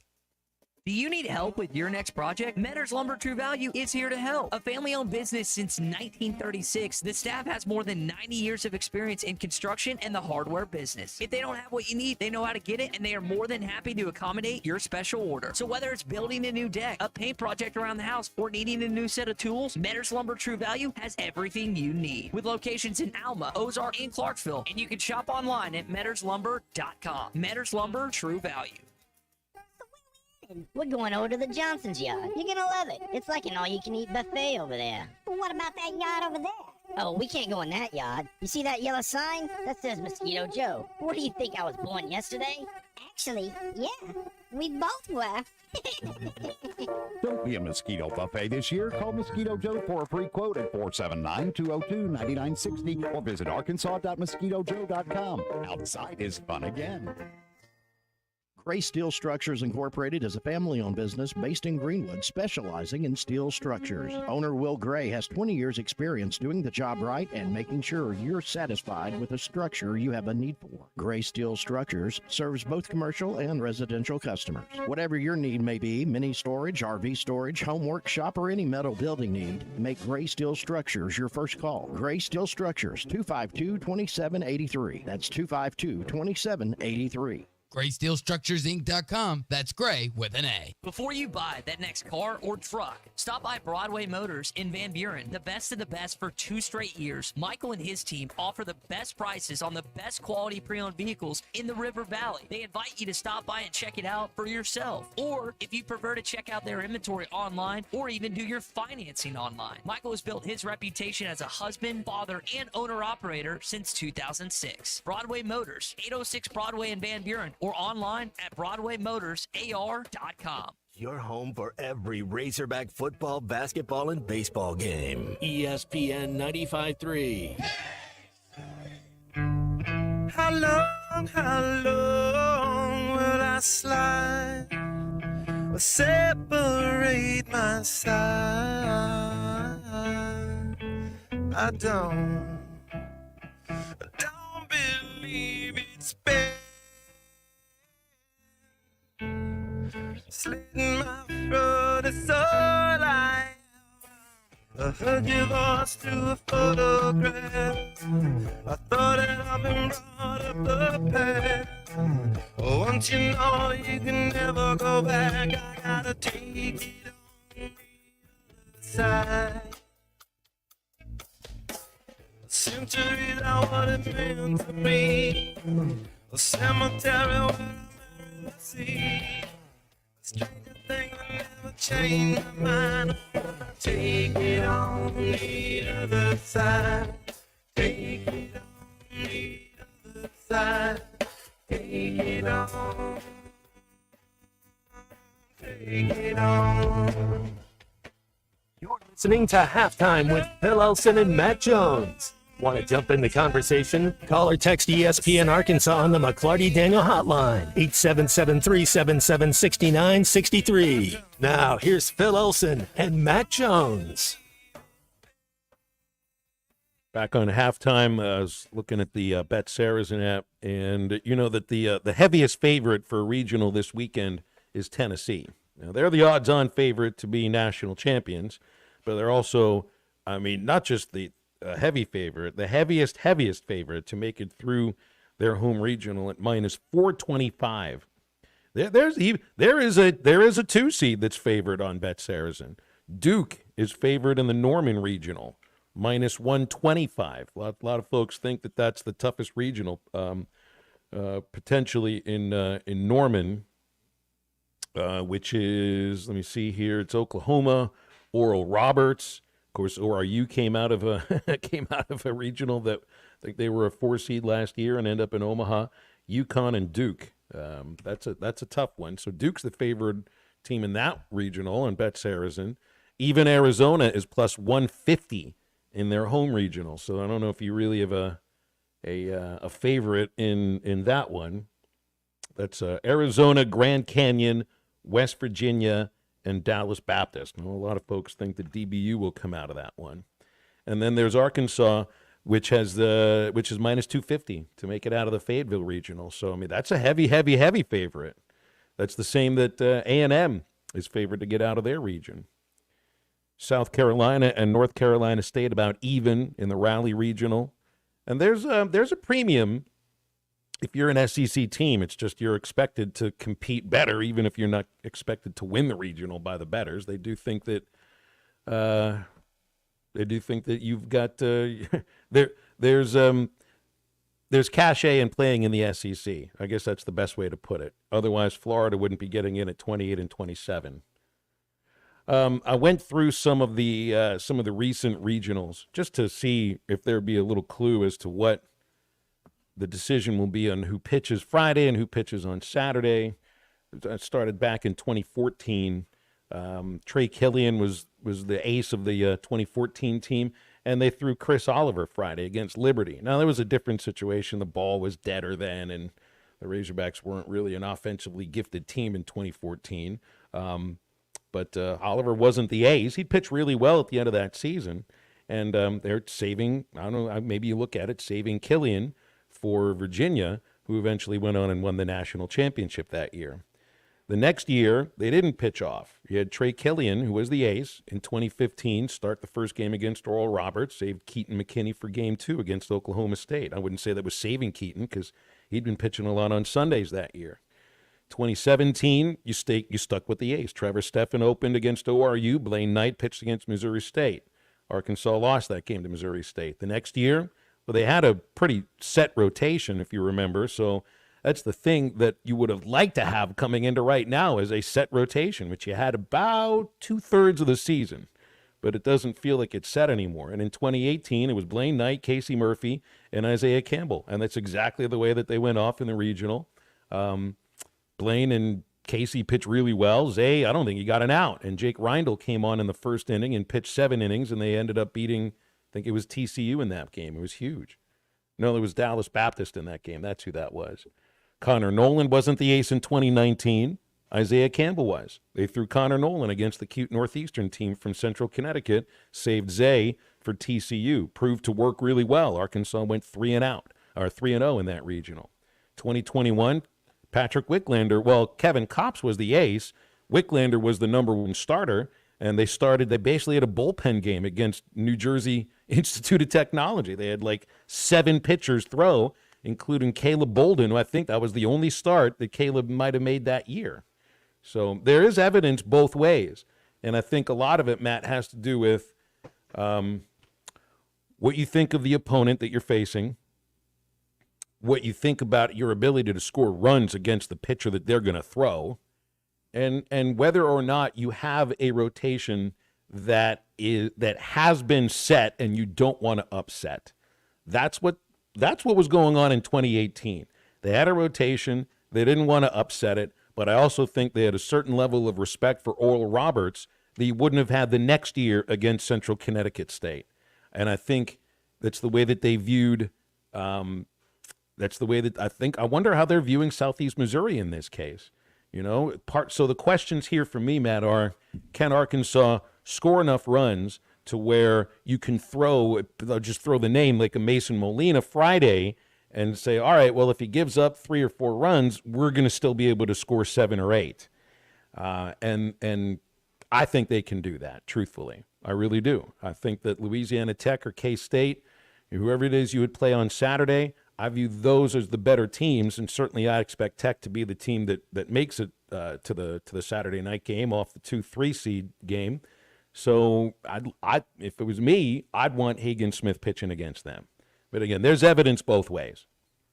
Do you need help with your next project? Metters Lumber True Value is here to help. A family-owned business since 1936, the staff has more than 90 years of experience in construction and the hardware business. If they don't have what you need, they know how to get it, and they are more than happy to accommodate your special order. So whether it's building a new deck, a paint project around the house, or needing a new set of tools, Metters Lumber True Value has everything you need. With locations in Alma, Ozark, and Clarksville, and you can shop online at metterslumber.com. Metters Lumber True Value. We're going over to the Johnson's yard. You're gonna love it. It's like an all-you-can-eat buffet over there. Well, what about that yard over there? Oh, we can't go in that yard. You see that yellow sign? That says Mosquito Joe. What do you think, I was born yesterday? Actually, yeah, we both were. Don't be a mosquito buffet this year. Call Mosquito Joe for a free quote at 479-202-9960 or visit arkansas.mosquitojoe.com. Outside is fun again. Gray Steel Structures Incorporated is a family-owned business based in Greenwood, specializing in steel structures. Owner Will Gray has 20 years' experience doing the job right and making sure you're satisfied with the structure you have a need for. Gray Steel Structures serves both commercial and residential customers. Whatever your need may be, mini storage, RV storage, home workshop, or any metal building need, make Gray Steel Structures your first call. Gray Steel Structures, 252-2783. That's 252-2783. GraySteelStructuresInc.com. That's gray with an A. Before you buy that next car or truck, stop by Broadway Motors in Van Buren. The best of the best for 2 straight years. Michael and his team offer the best prices on the best quality pre-owned vehicles in the River Valley. They invite you to stop by and check it out for yourself. Or if you prefer to check out their inventory online or even do your financing online. Michael has built his reputation as a husband, father, and owner-operator since 2006. Broadway Motors, 806 Broadway in Van Buren, or online at BroadwayMotorsAR.com. Your home for every Razorback football, basketball, and baseball game. ESPN 95.3. How long will I slide or separate my side? I don't believe it's been slitting my throat is all I heard your voice through a photograph. I thought that I've been brought up the path. Once you know you can never go back, I gotta take it on the other side. A century that what it meant to me. A cemetery where I'm in the sea. Stranger thing that never changed my mind. Take it on the other side. Take it on the other side. Take it on. Take it on. You're listening to Halftime with Phil Elson and Matt Jones. Want to jump in the conversation? Call or text ESPN Arkansas on the McClarty Daniel hotline, 877-377-6963. Now, here's Phil Elson and Matt Jones. Back on halftime, I was looking at the Bet Saracen app, and you know that the heaviest favorite for regional this weekend is Tennessee. Now, they're the odds-on favorite to be national champions, but they're also, I mean, not just the heavy favorite, the heaviest favorite to make it through their home regional at minus 425. There is a 2 seed that's favored on Bet Saracen. Duke is favored in the Norman regional, minus 125. A lot of folks think that that's the toughest regional, potentially in Norman, which is, let me see here, it's Oklahoma, Oral Roberts. Of course, ORU came out of a regional that I think they were a 4 seed last year and end up in Omaha. UConn and Duke. That's a tough one. So Duke's the favored team in that regional on Bet Saracen. Even Arizona is plus 150 in their home regional. So I don't know if you really have a favorite in that one. That's Arizona, Grand Canyon, West Virginia, and Dallas Baptist. Now, a lot of folks think that DBU will come out of that one. And then there's Arkansas, which is minus 250 to make it out of the Fayetteville regional. So, I mean, that's a heavy favorite. That's the same that A&M is favored to get out of their region. South Carolina and North Carolina State about even in the Raleigh regional. And there's a premium. If you're an SEC team, it's just you're expected to compete better, even if you're not expected to win the regional by the bettors. They do think that you've got there's cachet in playing in the SEC. I guess that's the best way to put it. Otherwise, Florida wouldn't be getting in at 28 and 27. I went through some of the recent regionals just to see if there'd be a little clue as to what the decision will be on who pitches Friday and who pitches on Saturday. It started back in 2014. Trey Killian was the ace of the 2014 team, and they threw Chris Oliver Friday against Liberty. Now, there was a different situation. The ball was deader then, and the Razorbacks weren't really an offensively gifted team in 2014. But Oliver wasn't the ace. He pitched really well at the end of that season, and they're saving, I don't know, maybe you look at it, saving Killian for Virginia, who eventually went on and won the national championship that year. The next year, they didn't pitch off. You had Trey Killian, who was the ace, in 2015, start the first game against Oral Roberts, saved Keaton McKinney for game 2 against Oklahoma State. I wouldn't say that was saving Keaton because he'd been pitching a lot on Sundays that year. 2017, you stuck with the ace. Trevor Stephan opened against ORU. Blaine Knight pitched against Missouri State. Arkansas lost that game to Missouri State. The next year, well, they had a pretty set rotation, if you remember, so that's the thing that you would have liked to have coming into right now is a set rotation, which you had about 2/3 of the season. But it doesn't feel like it's set anymore. And in 2018, it was Blaine Knight, Casey Murphy, and Isaiah Campbell. And that's exactly the way that they went off in the regional. Blaine and Casey pitched really well. Zay, I don't think he got an out. And Jake Reindl came on in the first inning and pitched 7 innings, and they ended up beating, I think it was TCU in that game. It was huge. No, it was Dallas Baptist in that game. That's who that was. Connor Nolan wasn't the ace in 2019. Isaiah Campbell was. They threw Connor Nolan against the cute Northeastern team from Central Connecticut, saved Zay for TCU. Proved to work really well. Arkansas went 3-0 in that regional. 2021, Patrick Wicklander, well, Kevin Kopps was the ace. Wicklander was the number 1 starter, and they basically had a bullpen game against New Jersey Institute of Technology. They had like 7 pitchers throw, including Caleb Bolden, who I think that was the only start that Caleb might have made that year. So there is evidence both ways. And I think a lot of it, Matt, has to do with what you think of the opponent that you're facing, what you think about your ability to score runs against the pitcher that they're going to throw, and whether or not you have a rotation that has been set and you don't want to upset. That's what was going on in 2018. They had a rotation. They didn't want to upset it, but I also think they had a certain level of respect for Oral Roberts that you wouldn't have had the next year against Central Connecticut State. And I think that's the way that they viewed that's the way that I wonder how they're viewing Southeast Missouri in this case. So the questions here for me, Matt, are can Arkansas score enough runs to where you can just throw the name like a Mason Molina Friday and say, all right, well, if he gives up 3 or 4 runs, we're going to still be able to score 7 or 8. And I think they can do that, truthfully. I really do. I think that Louisiana Tech or K-State, whoever it is you would play on Saturday, I view those as the better teams, and certainly I expect Tech to be the team that makes it to the Saturday night game off the 2-3 seed game. So if it was me, I'd want Hagen Smith pitching against them. But again, there's evidence both ways.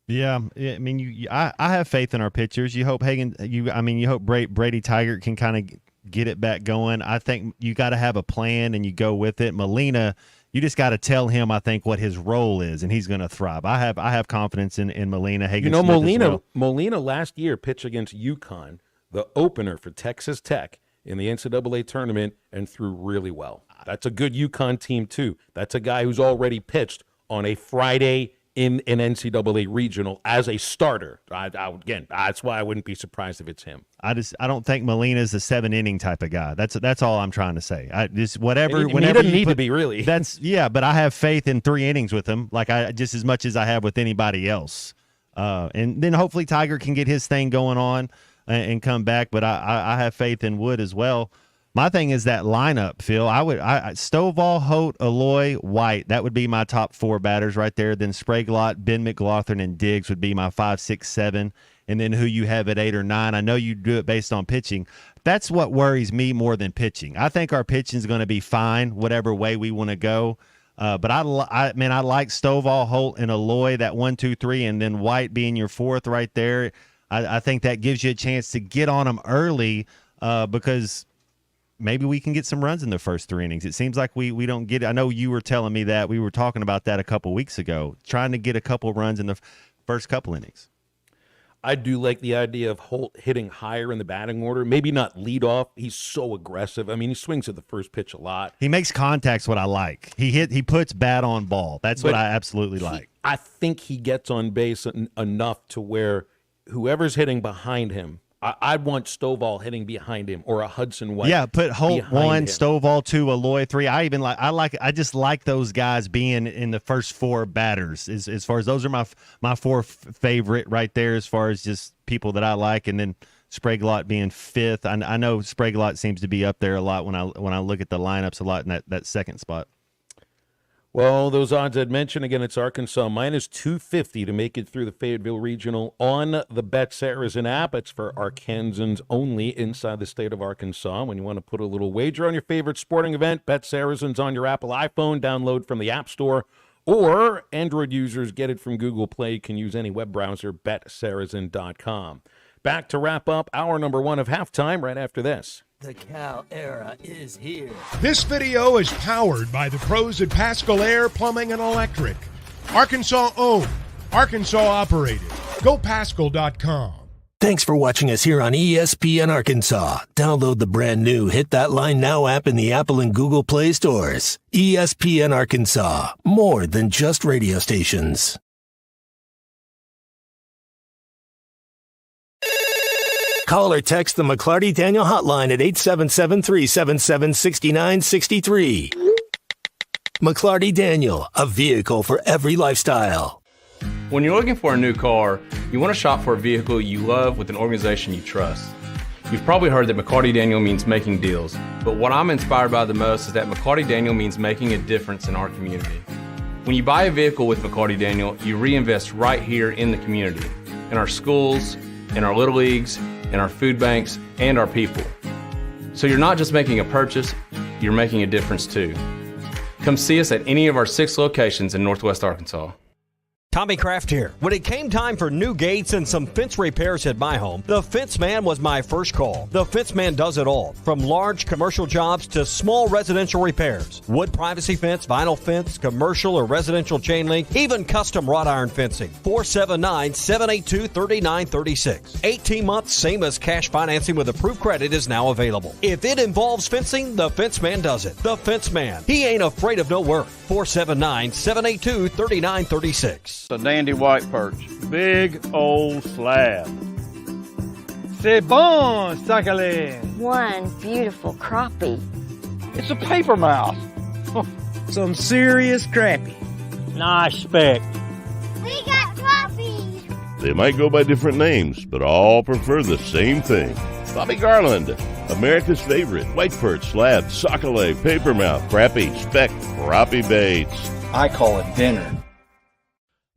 Yeah, I mean, I have faith in our pitchers. You hope you hope Brady Tigert can kind of get it back going. I think you got to have a plan and you go with it. Molina, you just got to tell him, I think, what his role is, and he's going to thrive. I have confidence in Molina. Hagen Smith Molina last year pitched against UConn, the opener for Texas Tech in the NCAA tournament, and threw really well. That's a good UConn team, too. That's a guy who's already pitched on a Friday in an NCAA regional as a starter. Again, that's why I wouldn't be surprised if it's him. I don't think Molina's a 7-inning type of guy. That's all I'm trying to say. He doesn't need to be, really. But I have faith in 3 innings with him, just as much as I have with anybody else. And then hopefully Tiger can get his thing going on and come back. But I have faith in Wood as well. My thing is that lineup, Phil. Stovall, Holt, Aloy, White. That would be my top 4 batters right there. Then Spraglott, Ben McLaughlin, and Diggs would be my 5, 6, 7. And then who you have at 8 or 9. I know you do it based on pitching. That's what worries me more than pitching. I think our pitching is going to be fine, whatever way we want to go. But I like Stovall, Holt, and Aloy, that 1, 2, 3, and then White being your 4th right there. I think that gives you a chance to get on them early because maybe we can get some runs in the first 3 innings. It seems like we don't get it. I know you were telling me that. We were talking about that a couple weeks ago, trying to get a couple runs in the first couple innings. I do like the idea of Holt hitting higher in the batting order. Maybe not lead off. He's so aggressive. I mean, he swings at the first pitch a lot. He makes contacts, what I like. He puts bat on ball. That's what I absolutely like. I think he gets on base enough to where whoever's hitting behind him, I'd want Stovall hitting behind him or a Hudson White. Yeah, put Holt 1, Stovall 2, Aloy 3. I just like those guys being in the first 4 batters. As far as those are my 4 favorite right there as far as just people that I like, and then Sprague-Lott being 5th. I know Sprague-Lott seems to be up there a lot when I look at the lineups a lot in that second spot. Well, those odds I'd mentioned, again, it's Arkansas minus 250 to make it through the Fayetteville Regional on the Bet Saracen app. It's for Arkansans only inside the state of Arkansas. When you want to put a little wager on your favorite sporting event, Bet Saracen's on your Apple iPhone. Download from the App Store. Or Android users get it from Google Play. You can use any web browser, betsaracen.com. Back to wrap up hour number 1 of halftime right after this. The Cal era is here. This video is powered by the pros at Pascal Air Plumbing and Electric. Arkansas owned, Arkansas operated. GoPascal.com. Thanks for watching us here on ESPN Arkansas. Download the brand new Hit That Line Now app in the Apple and Google Play stores. ESPN Arkansas, more than just radio stations. Call or text the McClarty Daniel hotline at 877-377-6963. McClarty Daniel, a vehicle for every lifestyle. When you're looking for a new car, you want to shop for a vehicle you love with an organization you trust. You've probably heard that McClarty Daniel means making deals, but what I'm inspired by the most is that McClarty Daniel means making a difference in our community. When you buy a vehicle with McClarty Daniel, you reinvest right here in the community, in our schools, in our little leagues, in our food banks, and our people. So you're not just making a purchase, you're making a difference too. Come see us at any of our 6 locations in Northwest Arkansas. Tommy Kraft here. When it came time for new gates and some fence repairs at my home, the Fence Man was my first call. The Fence Man does it all, from large commercial jobs to small residential repairs. Wood privacy fence, vinyl fence, commercial or residential chain link, even custom wrought iron fencing. 479-782-3936. 18 months, same as cash financing with approved credit is now available. If it involves fencing, the Fence Man does it. The Fence Man. He ain't afraid of no work. 479-782-3936. A dandy white perch. Big old slab. C'est bon, sacalé. One beautiful crappie. It's a paper mouth. Some serious crappie. Nice speck. We got crappies. They might go by different names, but all prefer the same thing. Bobby Garland, America's favorite white perch, slab, sockeye, papermouth, crappie, speck, crappie baits. I call it dinner.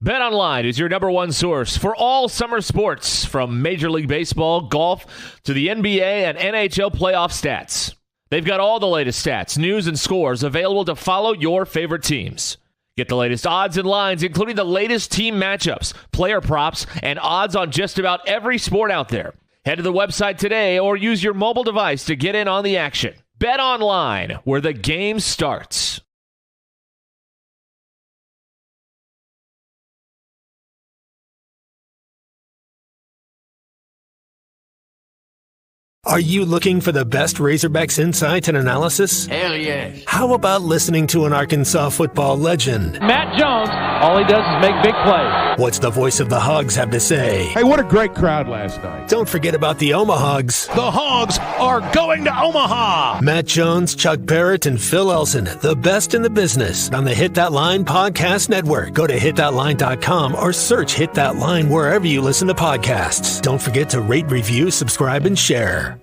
BetOnline is your number one source for all summer sports, from Major League Baseball, golf, to the NBA and NHL playoff stats. They've got all the latest stats, news, and scores available to follow your favorite teams. Get the latest odds and lines, including the latest team matchups, player props, and odds on just about every sport out there. Head to the website today or use your mobile device to get in on the action. BetOnline, where the game starts. Are you looking for the best Razorbacks insight and analysis? Hell yes. How about listening to an Arkansas football legend? Matt Jones, all he does is make big plays. What's the voice of the Hogs have to say? Hey, what a great crowd last night. Don't forget about the Omahogs. The Hogs are going to Omaha. Matt Jones, Chuck Barrett, and Phil Elson, the best in the business on the Hit That Line Podcast Network. Go to hitthatline.com or search Hit That Line wherever you listen to podcasts. Don't forget to rate, review, subscribe, and share.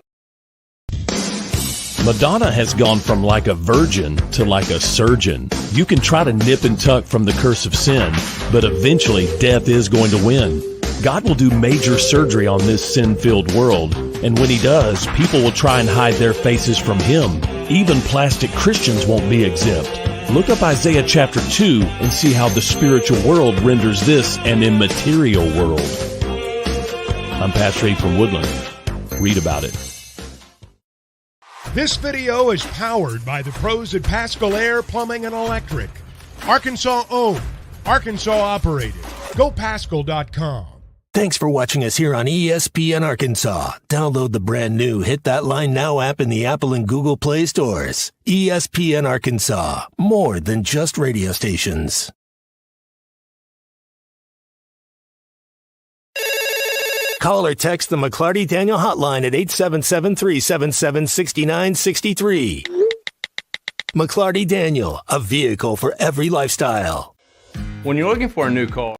Madonna has gone from like a virgin to like a surgeon. You can try to nip and tuck from the curse of sin, but eventually death is going to win. God will do major surgery on this sin-filled world, and when he does, people will try and hide their faces from him. Even plastic Christians won't be exempt. Look up Isaiah chapter 2 and see how the spiritual world renders this an immaterial world. I'm Pastor A from Woodland. Read about it. This video is powered by the pros at Pascal Air Plumbing and Electric. Arkansas owned, Arkansas operated. GoPascal.com. Thanks for watching us here on ESPN Arkansas. Download the brand new Hit That Line Now app in the Apple and Google Play stores. ESPN Arkansas, more than just radio stations. Call or text the McClarty Daniel hotline at 877-377-6963. McClarty Daniel, a vehicle for every lifestyle. When you're looking for a new car,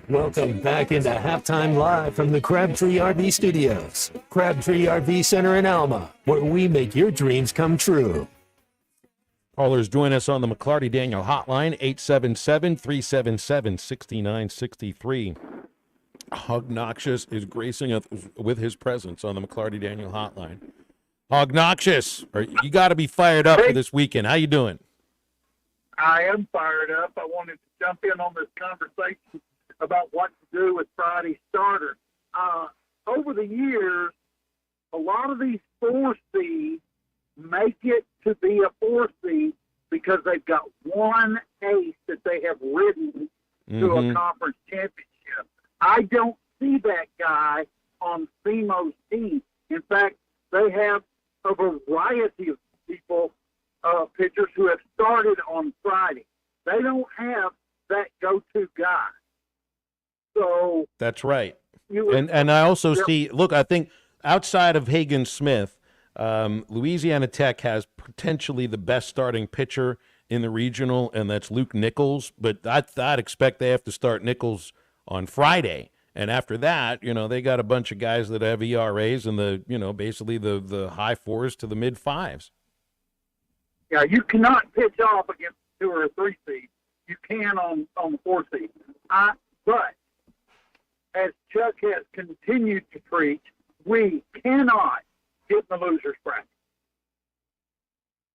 Welcome back into Halftime Live from the Crabtree RV Studios. Crabtree RV Center in Alma, where we make your dreams come true. Callers join us on the McClarty Daniel hotline, 877-377-6963. Hog Noxious is gracing us with his presence on the McClarty Daniel hotline. Hog Noxious, you got to be fired up for this weekend. How you doing? I am fired up. I wanted to jump in on this conversation about what to do with Friday starters. Over the years, a lot of these 4 seeds make it to be a 4 seed because they've got one ace that they have ridden to a conference championship. I don't see that guy on SEMO's team. In fact, they have a variety of people, pitchers who have started on Friday. They don't have that go-to guy. So that's right. And I also see, look, I think outside of Hagen Smith, Louisiana Tech has potentially the best starting pitcher in the regional, and that's Luke Nichols. But I'd expect they have to start Nichols on Friday. And after that, they got a bunch of guys that have ERAs in the, basically the high 4s to the mid 5s. Yeah, you cannot pitch off against 2 or 3 seed. You can on the 4 seed. But as Chuck has continued to preach, we cannot get in the loser's bracket.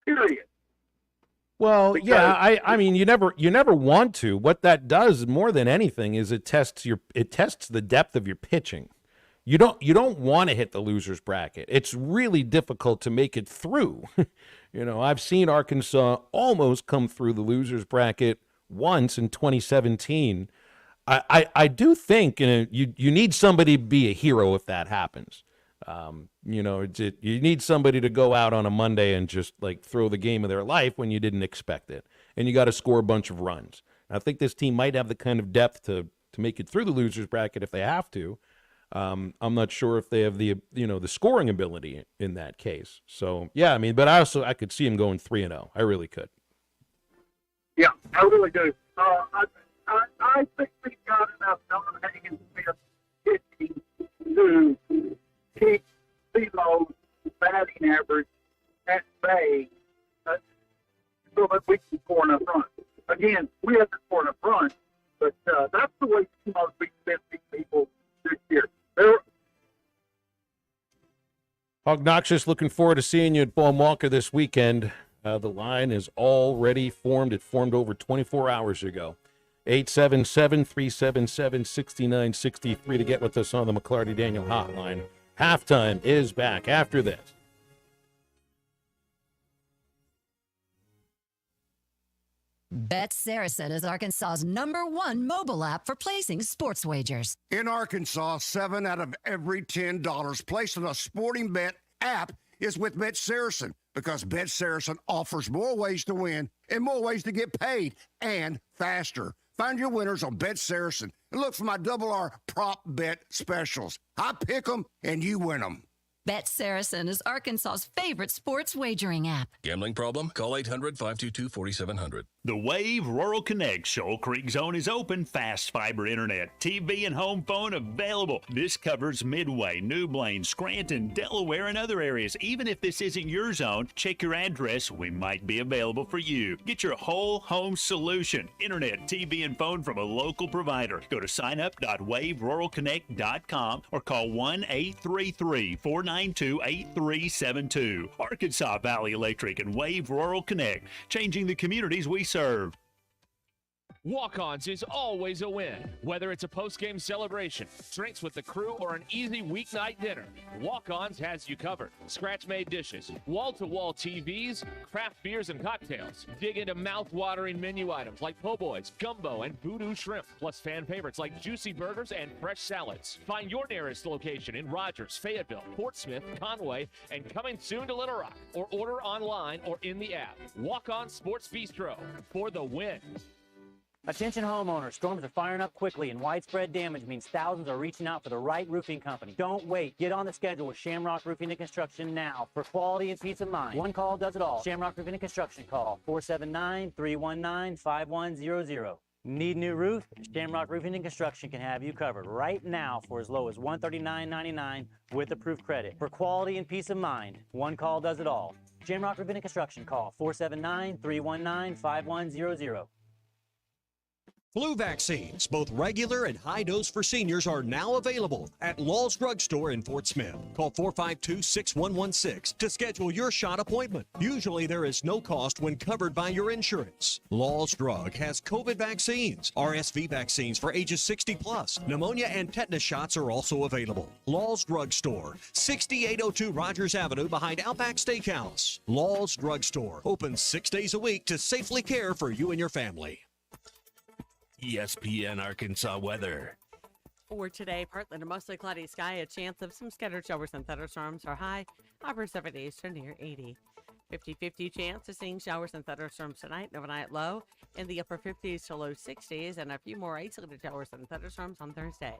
Period. Well, Because I mean, you never want to. What that does more than anything is it tests the depth of your pitching. You don't want to hit the loser's bracket. It's really difficult to make it through. I've seen Arkansas almost come through the loser's bracket once in 2017. I do think you need somebody to be a hero if that happens. You need somebody to go out on a Monday and just like throw the game of their life when you didn't expect it, and you got to score a bunch of runs. I think this team might have the kind of depth to make it through the losers bracket if they have to. I'm not sure if they have the scoring ability in that case. So yeah, I mean, but I could see him going 3-0. I really could. Yeah, I really do. I think we got enough non-Hagen Smith pitching to keep CeeLo's batting average at bay so that we can score enough runs. Again, we have to score enough runs, but that's the way CeeLo's beat 50 people this year. Hog Noxious, looking forward to seeing you at Paul Walker this weekend. The line is already formed. It formed over 24 hours ago. 877-377-6963 to get with us on the McClarty Daniel hotline. Halftime is back after this. Bet Saracen is Arkansas's #1 mobile app for placing sports wagers. In Arkansas, 7 out of every $10 placed on a sporting bet app is with Bet Saracen, because Bet Saracen offers more ways to win and more ways to get paid, and faster. Find your winners on Bet Saracen and look for my R prop bet specials. I pick them and you win them. Bet Saracen is Arkansas's favorite sports wagering app. Gambling problem? Call 800-522-4700. The Wave Rural Connect Shoal Creek Zone is open. Fast fiber internet, TV, and home phone available. This covers Midway, New Blaine, Scranton, Delaware, and other areas. Even if this isn't your zone, check your address. We might be available for you. Get your whole home solution. Internet, TV, and phone from a local provider. Go to signup.waveruralconnect.com or call 1-833-492-8372. Arkansas Valley Electric and Wave Rural Connect, changing the communities we serve. Walk-Ons is always a win. Whether it's a post-game celebration, drinks with the crew, or an easy weeknight dinner, Walk-Ons has you covered. Scratch-made dishes, wall-to-wall TVs, craft beers and cocktails. Dig into mouth-watering menu items like po' boys, gumbo, and voodoo shrimp, plus fan favorites like juicy burgers and fresh salads. Find your nearest location in Rogers, Fayetteville, Portsmouth, Conway, and coming soon to Little Rock, or order online or in the app. Walk-On Sports Bistro for the win. Attention homeowners, storms are firing up quickly and widespread damage means thousands are reaching out for the right roofing company. Don't wait. Get on the schedule with Shamrock Roofing and Construction now for quality and peace of mind. One call does it all. Shamrock Roofing and Construction. Call 479-319-5100. Need new roof? Shamrock Roofing and Construction can have you covered right now for as low as $139.99 with approved credit. For quality and peace of mind, one call does it all. Shamrock Roofing and Construction. Call 479-319-5100. Flu vaccines, both regular and high dose for seniors, are now available at Law's Drug Store in Fort Smith. Call 452-6116 to schedule your shot appointment. Usually there is no cost when covered by your insurance. Law's Drug has COVID vaccines, RSV vaccines for ages 60 plus. Pneumonia and tetanus shots are also available. Law's Drug Store, 6802 Rogers Avenue behind Outback Steakhouse. Law's Drug Store, open 6 days a week to safely care for you and your family. ESPN Arkansas weather. For today, partly to mostly cloudy sky, a chance of some scattered showers and thunderstorms are high, upper 70s to near 80. 50-50 chance of seeing showers and thunderstorms tonight, overnight low in the upper 50s to low 60s, and a few more isolated showers and thunderstorms on Thursday.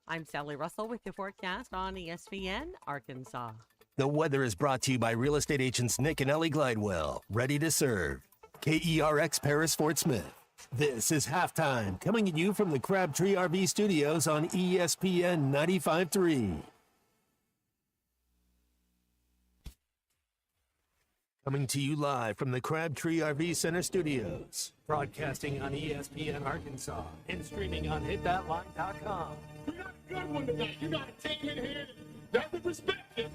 I'm Sally Russell with the forecast on ESPN Arkansas. The weather is brought to you by real estate agents Nick and Ellie Glidewell. Ready to serve. KERX Paris Fort Smith. This is Halftime, coming at you from the Crabtree RV Studios on ESPN 95.3. Coming to you live from the Crabtree RV Center Studios. Broadcasting on ESPN Arkansas and streaming on hitthatline.com. We got a good one tonight. You got a team in here that doesn't respect it.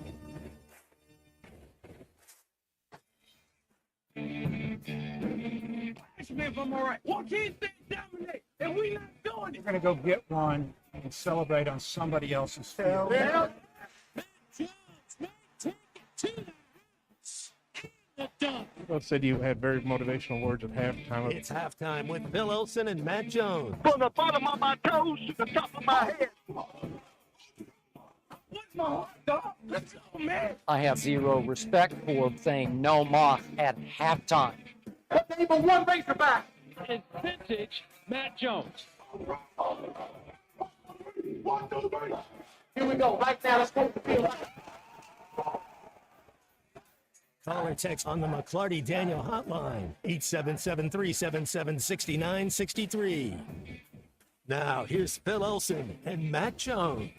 If I'm all right. Why can't they dominate? And we not doing it. We're going to go get one and celebrate on somebody else's field. Yeah. Both said you had very motivational words at halftime. It's halftime with Bill Olson and Matt Jones. From the bottom of my toes to the top of my head. What's my heart, dog? Let's go, man. I have zero respect for saying no moth at halftime. But name of one Razorback. And vintage Matt Jones. Here we go. Right now, let's go to the field. Call or text on the McClarty Daniel hotline, 877-377-6963. Now, here's Phil Olson and Matt Jones.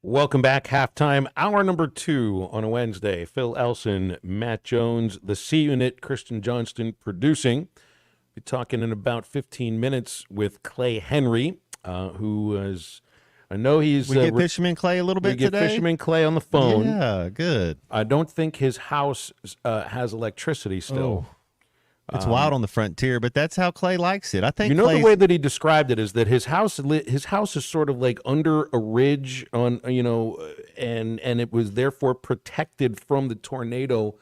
Welcome back. Halftime, hour number 2 on a Wednesday. Phil Elson, Matt Jones, the C Unit, Kristen Johnston producing. We'll be talking in about 15 minutes with Clay Henry, who is, I know he's... We get Fisherman Clay a little bit today? We get Fisherman Clay on the phone. Yeah, good. I don't think his house has electricity still. Oh. It's wild on the frontier, but that's how Clay likes it. I think the way that he described it is that his house is sort of like under a ridge on, and it was therefore protected from the tornado,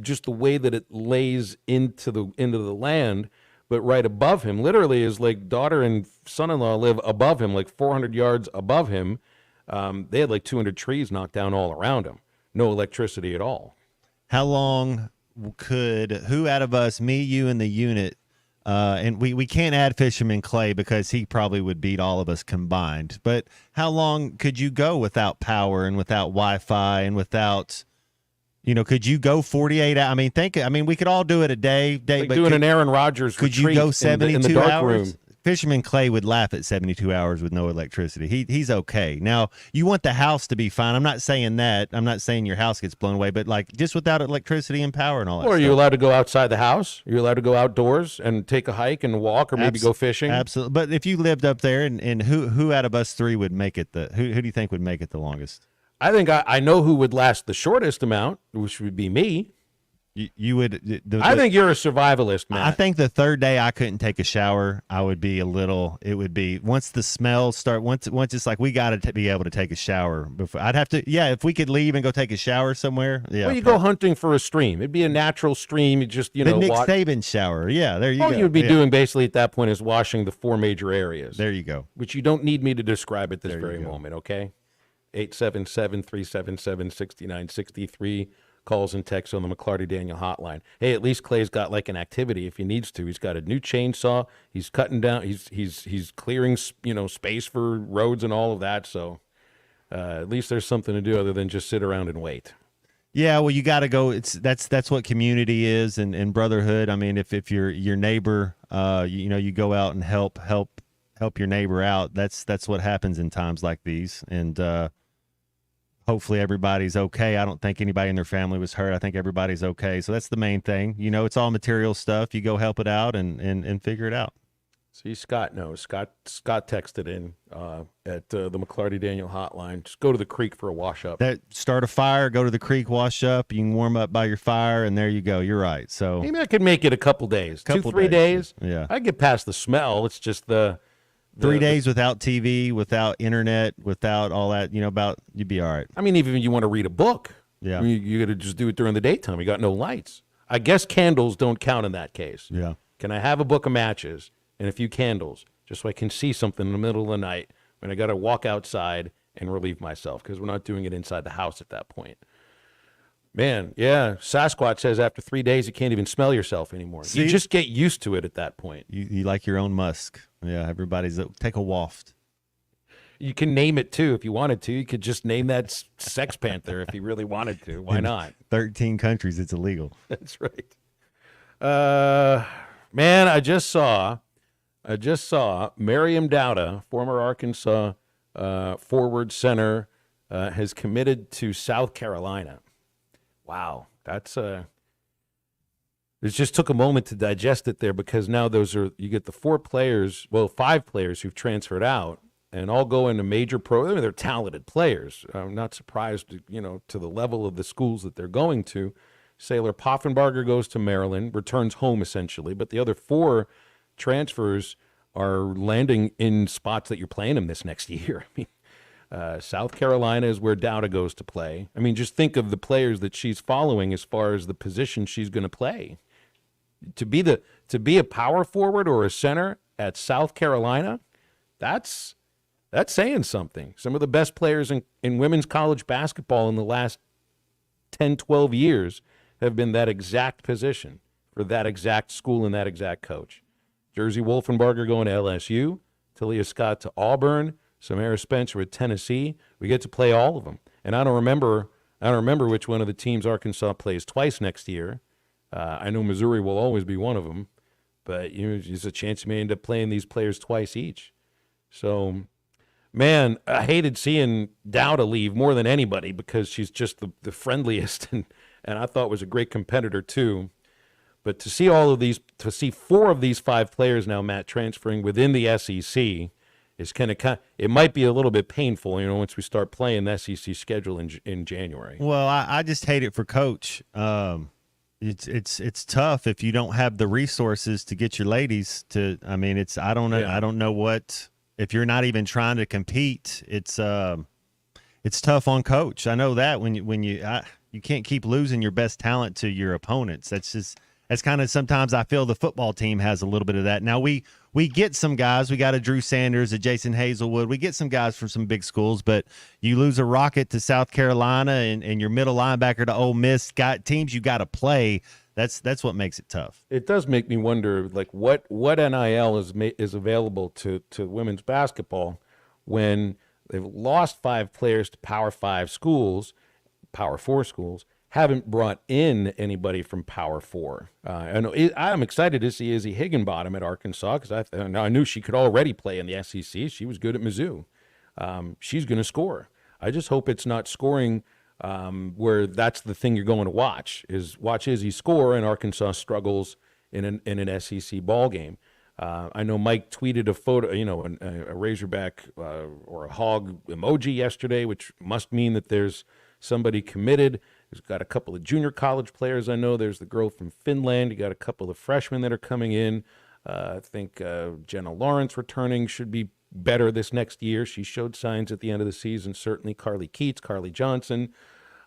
just the way that it lays into the land. But right above him, literally, his like daughter and son-in-law live above him, like 400 yards above him. They had like 200 trees knocked down all around him. No electricity at all. How long who out of us, me, you, and the unit, and we can't add Fisherman Clay because he probably would beat all of us combined, but how long could you go without power and without Wi-Fi and without, could you go 48 hours? I mean, we could all do it a day, like but doing an Aaron Rodgers could you go 72 in the dark hours? room. Fisherman Clay would laugh at 72 hours with no electricity. He's okay. Now, you want the house to be fine. I'm not saying that. I'm not saying your house gets blown away, but like just without electricity and power and all that Or are stuff. you allowed to go outside the house? Are you allowed to go outdoors and take a hike and walk or maybe go fishing? Absolutely. But if you lived up there, and who out of us three would make it who do you think would make it the longest? I think I know who would last the shortest amount, which would be me. You would. I think you're a survivalist, man. I think the third day I couldn't take a shower. I would be a little. It would be once the smells start. Once it's like we got to be able to take a shower before. I'd have to. Yeah, if we could leave and go take a shower somewhere. Yeah. Well, you go hunting for a stream. It'd be a natural stream. You just the Nick Saban shower. Yeah, there you go. All you would be doing basically at that point is washing the 4 major areas. There you go. Which you don't need me to describe at this very moment. Okay. 877-377-6963. Calls and texts on the McLarty Daniel hotline. Hey, at least Clay's got like an activity if he needs to. He's got a new chainsaw. He's cutting down. He's clearing space for roads and all of that. So at least there's something to do other than just sit around and wait. Yeah, well, you got to go. That's what community is and brotherhood. I mean, if you're your neighbor, you go out and help your neighbor out. That's what happens in times like these. And hopefully everybody's okay. I don't think anybody in their family was hurt. I think everybody's okay. So that's the main thing. It's all material stuff. You go help it out and figure it out. See, Scott knows. Scott texted in at the McLarty Daniel hotline. Just go to the creek for a wash up. Start a fire, go to the creek, wash up. You can warm up by your fire, and there you go. You're right. So maybe I could make it a couple days, 2-3 days. Yeah, I get past the smell. It's just the 3 days without TV, without internet, without all that. You'd be all right. I mean, even if you want to read a book, yeah, you got to just do it during the daytime. You got no lights. I guess candles don't count in that case. Yeah. Can I have a book of matches and a few candles just so I can see something in the middle of the night when I got to walk outside and relieve myself, because we're not doing it inside the house at that point. Man, yeah, Sasquatch says after 3 days you can't even smell yourself anymore. See? You just get used to it at that point. You like your own musk. Yeah, everybody's take a waft. You can name it too if you wanted to. You could just name that Sex Panther if you really wanted to. Why not? 13 countries it's illegal. That's right. Man, I just saw Miriam Dowda, former Arkansas forward center, has committed to South Carolina. Wow, that's it just took a moment to digest it there, because now you get the 5 players who've transferred out and all go into major pro. I mean, they're talented players. I'm not surprised, to the level of the schools that they're going to. Sailor Poffenbarger goes to Maryland, returns home essentially, but the other 4 transfers are landing in spots that you're playing them this next year. I mean, South Carolina is where Dowda goes to play. I mean, just think of the players that she's following as far as the position she's going to play. To be a power forward or a center at South Carolina, that's saying something. Some of the best players in women's college basketball in the last 10, 12 years have been that exact position for that exact school and that exact coach. Jersey Wolfenbarger going to LSU, Talia Scott to Auburn, Samara Spencer at Tennessee. We get to play all of them. And I don't remember which one of the teams Arkansas plays twice next year. I know Missouri will always be one of them, but there's a chance you may end up playing these players twice each. So, man, I hated seeing Dowda leave more than anybody, because she's just the friendliest and I thought was a great competitor too. But to see 4 of these 5 players now, Matt, transferring within the SEC is it might be a little bit painful, once we start playing the SEC schedule in January. Well, I just hate it for Coach. It's tough if you don't have the resources to get your ladies to. I mean, I don't know. Yeah. I don't know what, if you're not even trying to compete. It's tough on Coach. I know that when you can't keep losing your best talent to your opponents. That's kind of, sometimes I feel the football team has a little bit of that. Now we get some guys. We got a Drew Sanders, a Jason Hazelwood. We get some guys from some big schools, but you lose a Rocket to South Carolina and your middle linebacker to Ole Miss. Got teams you got to play. That's what makes it tough. It does make me wonder, like what NIL is available to women's basketball when they've lost 5 players to Power 5 schools, Power 4 schools. Haven't brought in anybody from Power 4. I'm excited to see Izzy Higginbottom at Arkansas, because I knew she could already play in the SEC. She was good at Mizzou. She's going to score. I just hope it's not scoring where that's the thing you're going to watch Izzy score and Arkansas struggles in an SEC ball game. I know Mike tweeted a photo, a Razorback or a hog emoji yesterday, which must mean that there's somebody committed. He's got a couple of junior college players I know. There's the girl from Finland. You got a couple of freshmen that are coming in. I think Jenna Lawrence returning should be better this next year. She showed signs at the end of the season. Certainly Carly Keats, Carly Johnson.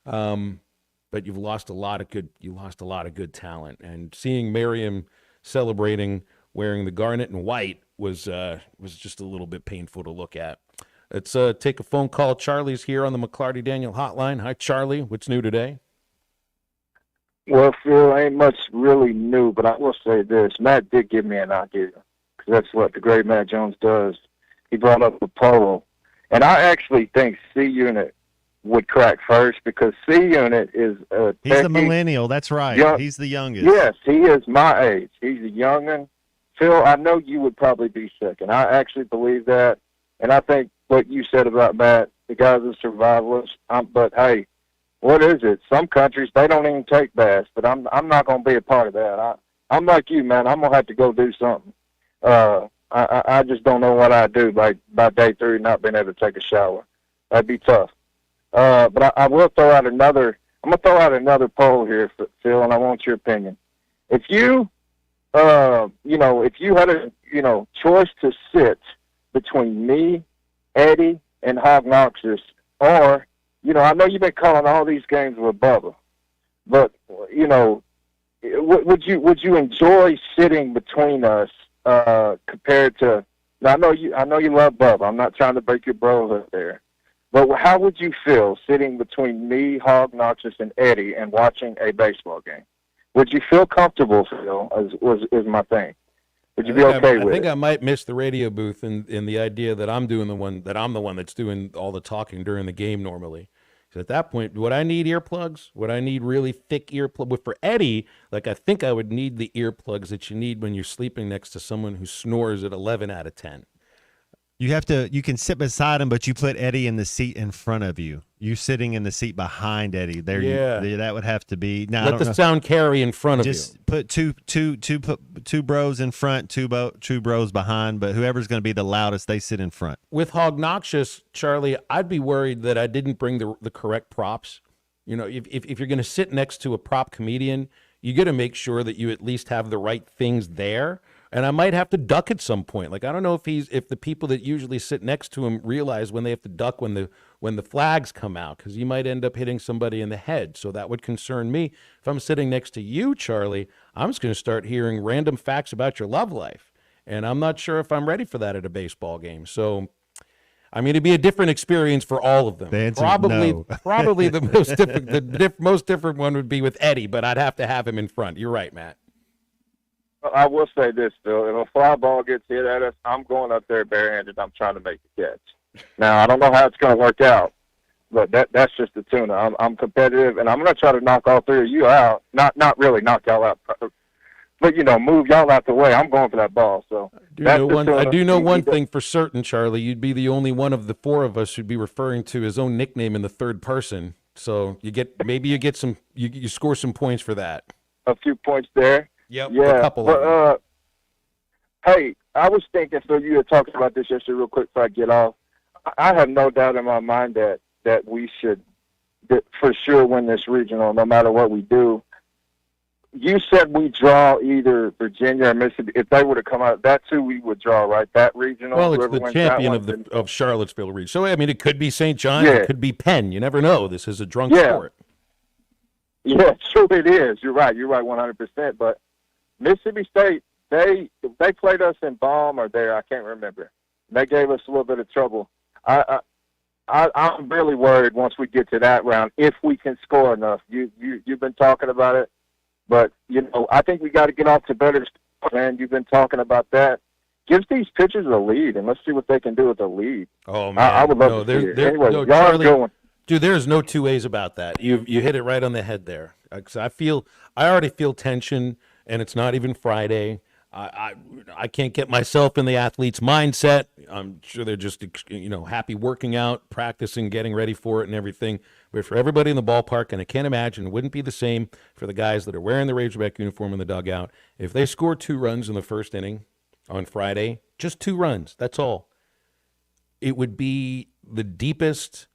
But you lost a lot of good talent. And seeing Miriam celebrating wearing the garnet and white was just a little bit painful to look at. Let's take a phone call. Charlie's here on the McClarty Daniel hotline. Hi, Charlie. What's new today? Well, Phil, ain't much really new, but I will say this. Matt did give me an idea, because that's what the great Matt Jones does. He brought up the polo. And I actually think C-Unit would crack first, because C-Unit is He's the millennial. That's right. He's the youngest. Yes, he is my age. He's a youngin'. Phil, I know you would probably be second. I actually believe that. And I think what you said about Matt, the guy's a survivalist. But, hey, what is it? Some countries, they don't even take baths, but I'm not going to be a part of that. I'm like you, man. I'm going to have to go do something. I just don't know what I'd do by day 3 not being able to take a shower. That'd be tough. But I will throw out another – I'm going to throw out another poll here, Phil, and I want your opinion. If you if you had a, choice to sit between me, Eddie, and Hog Noxus, or, I know you've been calling all these games with Bubba, but, would you enjoy sitting between us compared to? Now, I know you love Bubba. I'm not trying to break your brotherhood there, but how would you feel sitting between me, Hog Noxus, and Eddie and watching a baseball game? Would you feel comfortable, Phil? Is my thing. Would you be okay with it? I think I might miss the radio booth in the idea that I'm the one that's doing all the talking during the game normally. So at that point, would I need earplugs? Would I need really thick earplugs? But for Eddie, I think I would need the earplugs that you need when you're sleeping next to someone who snores at 11 out of 10. You can sit beside him, but you put Eddie in the seat in front of you. You sitting in the seat behind Eddie. That would have to be. Now, let the sound carry in front of you. Just put two bros in front, two bros behind, but whoever's going to be the loudest, they sit in front. With Hog Noxus, Charlie, I'd be worried that I didn't bring the correct props. If you're going to sit next to a prop comedian, you got to make sure that you at least have the right things there. And I might have to duck at some point. I don't know if the people that usually sit next to him realize when they have to duck when the flags come out, because you might end up hitting somebody in the head. So that would concern me. If I'm sitting next to you, Charlie, I'm just going to start hearing random facts about your love life. And I'm not sure if I'm ready for that at a baseball game. So, it'd be a different experience for all of them. The answer probably, is no. Probably the most different one would be with Eddie, but I'd have to have him in front. You're right, Matt. I will say this, Phil. If a fly ball gets hit at us, I'm going up there barehanded. I'm trying to make the catch. Now, I don't know how it's going to work out, but that's just the tuna. I'm competitive, and I'm going to try to knock all 3 of you out. Not really knock y'all out, but, move y'all out the way. I'm going for that ball. So I do know one thing for certain, Charlie. You'd be the only one of the 4 of us who'd be referring to his own nickname in the third person. So you score some points for that. A few points there. Yep, yeah, a couple of them. Hey, I was thinking, so you had talked about this yesterday real quick before I get off. I have no doubt in my mind that we should for sure win this regional no matter what we do. You said we draw either Virginia or Mississippi. If they were to come out, that's who we would draw, right? That regional. Well, it's the champion of Charlottesville region. So, it could be St. John's. It could be Penn. You never know. This is a drunk sport. Yeah, true it is. You're right 100%. But Mississippi State, they played us in Baum or there, I can't remember. They gave us a little bit of trouble. I'm really worried once we get to that round if we can score enough. You've been talking about it, but I think we got to get off to better start, man. You've been talking about that. Give these pitchers a lead and let's see what they can do with the lead. Oh man, I would love to see it. Anyway, y'all Charlie, going. Dude, there's no two ways about that. You hit it right on the head there. I already feel tension, and it's not even Friday. I can't get myself in the athlete's mindset. I'm sure they're just happy working out, practicing, getting ready for it, and everything. But for everybody in the ballpark, and I can't imagine it wouldn't be the same for the guys that are wearing the Razorback uniform in the dugout. If they score 2 runs in the first inning on Friday, just 2 runs, that's all. It would be the deepest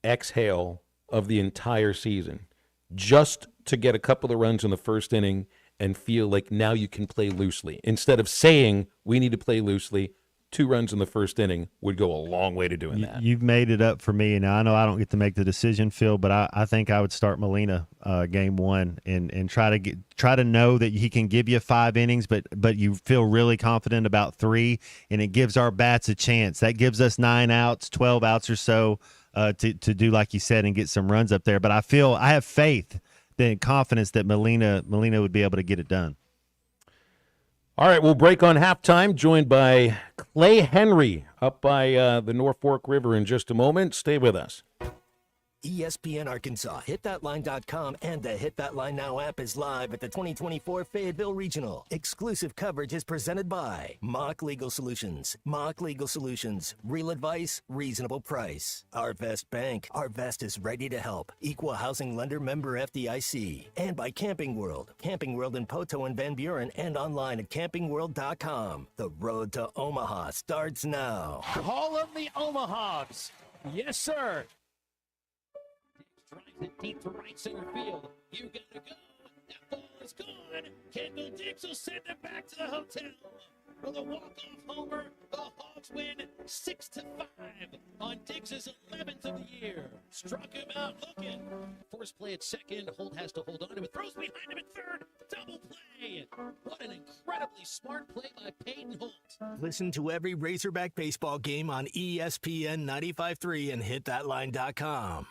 exhale of the entire season, just to get a couple of runs in the first inning and feel like now you can play loosely. Instead of saying we need to play loosely, 2 runs in the first inning would go a long way to doing that. You've made it up for me, and I know I don't get to make the decision, Phil, but I think I would start Molina game 1 and try to know that he can give you 5 innings, but you feel really confident about 3, and it gives our bats a chance. That gives us 9 outs, 12 outs or so to do like you said and get some runs up there. But I have faith and confidence that Molina would be able to get it done. All right, we'll break on halftime, joined by Clay Henry up by the Norfolk River in just a moment. Stay with us. ESPN Arkansas, hitthatline.com, and the Hit That Line Now app is live at the 2024 Fayetteville Regional. Exclusive coverage is presented by Mock Legal Solutions. Mock Legal Solutions. Real advice, reasonable price. Arvest Bank. Arvest is ready to help. Equal housing lender, member FDIC. And by Camping World. Camping World in Poto and Van Buren, and online at campingworld.com. The road to Omaha starts now. Call them the Omahawks. Yes, sir. Drives it deep to right center field. You gotta go. That ball is gone. Kendall Dix will send it back to the hotel. For the walk-off homer, the Hawks win 6-5 on Dix's 11th of the year. Struck him out looking. Force play at second. Holt has to hold on to it. Throws behind him at third. Double play. What an incredibly smart play by Peyton Holt. Listen to every Razorback baseball game on ESPN 95.3 and hitthatline.com.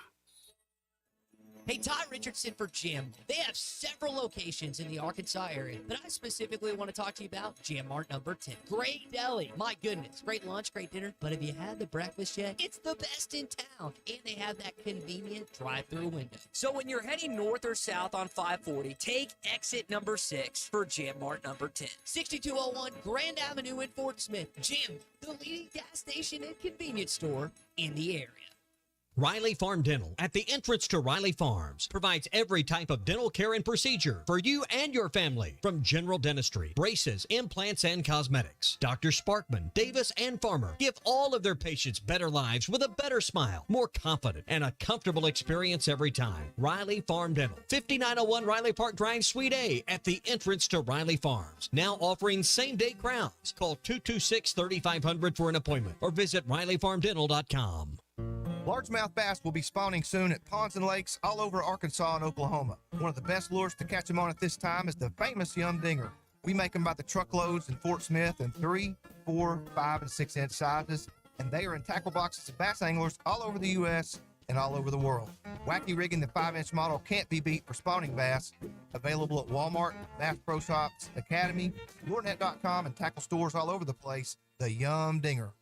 Hey, Ty Richardson for Jim. They have several locations in the Arkansas area, but I specifically want to talk to you about Jim Mart number 10. Great deli. My goodness. Great lunch, great dinner. But have you had the breakfast yet? It's the best in town. And they have that convenient drive-through window. So when you're heading north or south on 540, take exit number 6 for Jim Mart number 10. 6201 Grand Avenue in Fort Smith. Jim, the leading gas station and convenience store in the area. Riley Farm Dental, at the entrance to Riley Farms, provides every type of dental care and procedure for you and your family, from general dentistry, braces, implants, and cosmetics. Dr. Sparkman, Davis, and Farmer give all of their patients better lives with a better smile, more confident, and a comfortable experience every time. Riley Farm Dental, 5901 Riley Park Drive, Suite A, at the entrance to Riley Farms. Now offering same-day crowns. Call 226-3500 for an appointment or visit RileyFarmDental.com. Largemouth bass will be spawning soon at ponds and lakes all over Arkansas and Oklahoma. One of the best lures to catch them on at this time is the famous Yum Dinger. We make them by the truckloads in Fort Smith in 3, 4, 5, and 6 inch sizes, and they are in tackle boxes of bass anglers all over the U.S. and all over the world. Wacky rigging the 5-inch model can't be beat for spawning bass. Available at Walmart, Bass Pro Shops, Academy, LureNet.com, and tackle stores all over the place. The Yum Dinger.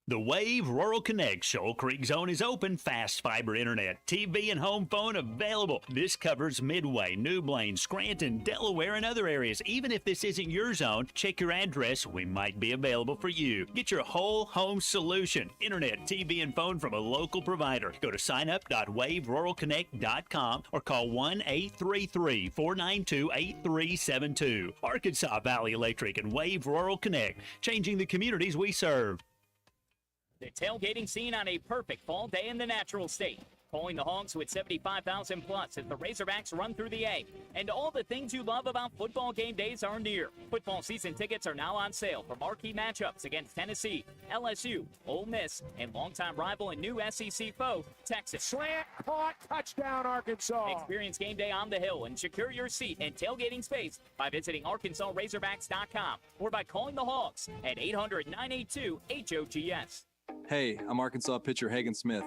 The Wave Rural Connect Shoal Creek Zone is open. Fast fiber internet, TV, and home phone available. This covers Midway, New Blaine, Scranton, Delaware, and other areas. Even if this isn't your zone, check your address. We might be available for you. Get your whole home solution. Internet, TV, and phone from a local provider. Go to signup.waveruralconnect.com or call 1-833-492-8372. Arkansas Valley Electric and Wave Rural Connect, changing the communities we serve. The tailgating scene on a perfect fall day in the natural state. Calling the Hogs with 75,000 plus as the Razorbacks run through the A. And all the things you love about football game days are near. Football season tickets are now on sale for marquee matchups against Tennessee, LSU, Ole Miss, and longtime rival and new SEC foe, Texas. Slant, caught, touchdown, Arkansas. Experience game day on the Hill and secure your seat and tailgating space by visiting ArkansasRazorbacks.com or by calling the Hogs at 800-982-HOGS. Hey, I'm Arkansas pitcher Hagen Smith.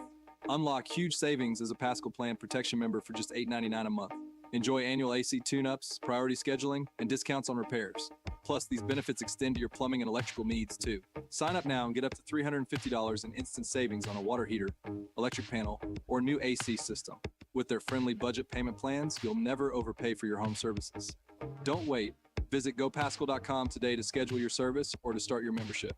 Unlock huge savings as a Pascal Plan Protection member for just $8.99 a month. Enjoy annual AC tune-ups, priority scheduling, and discounts on repairs. Plus, these benefits extend to your plumbing and electrical needs, too. Sign up now and get up to $350 in instant savings on a water heater, electric panel, or new AC system. With their friendly budget payment plans, you'll never overpay for your home services. Don't wait. Visit GoPascal.com today to schedule your service or to start your membership.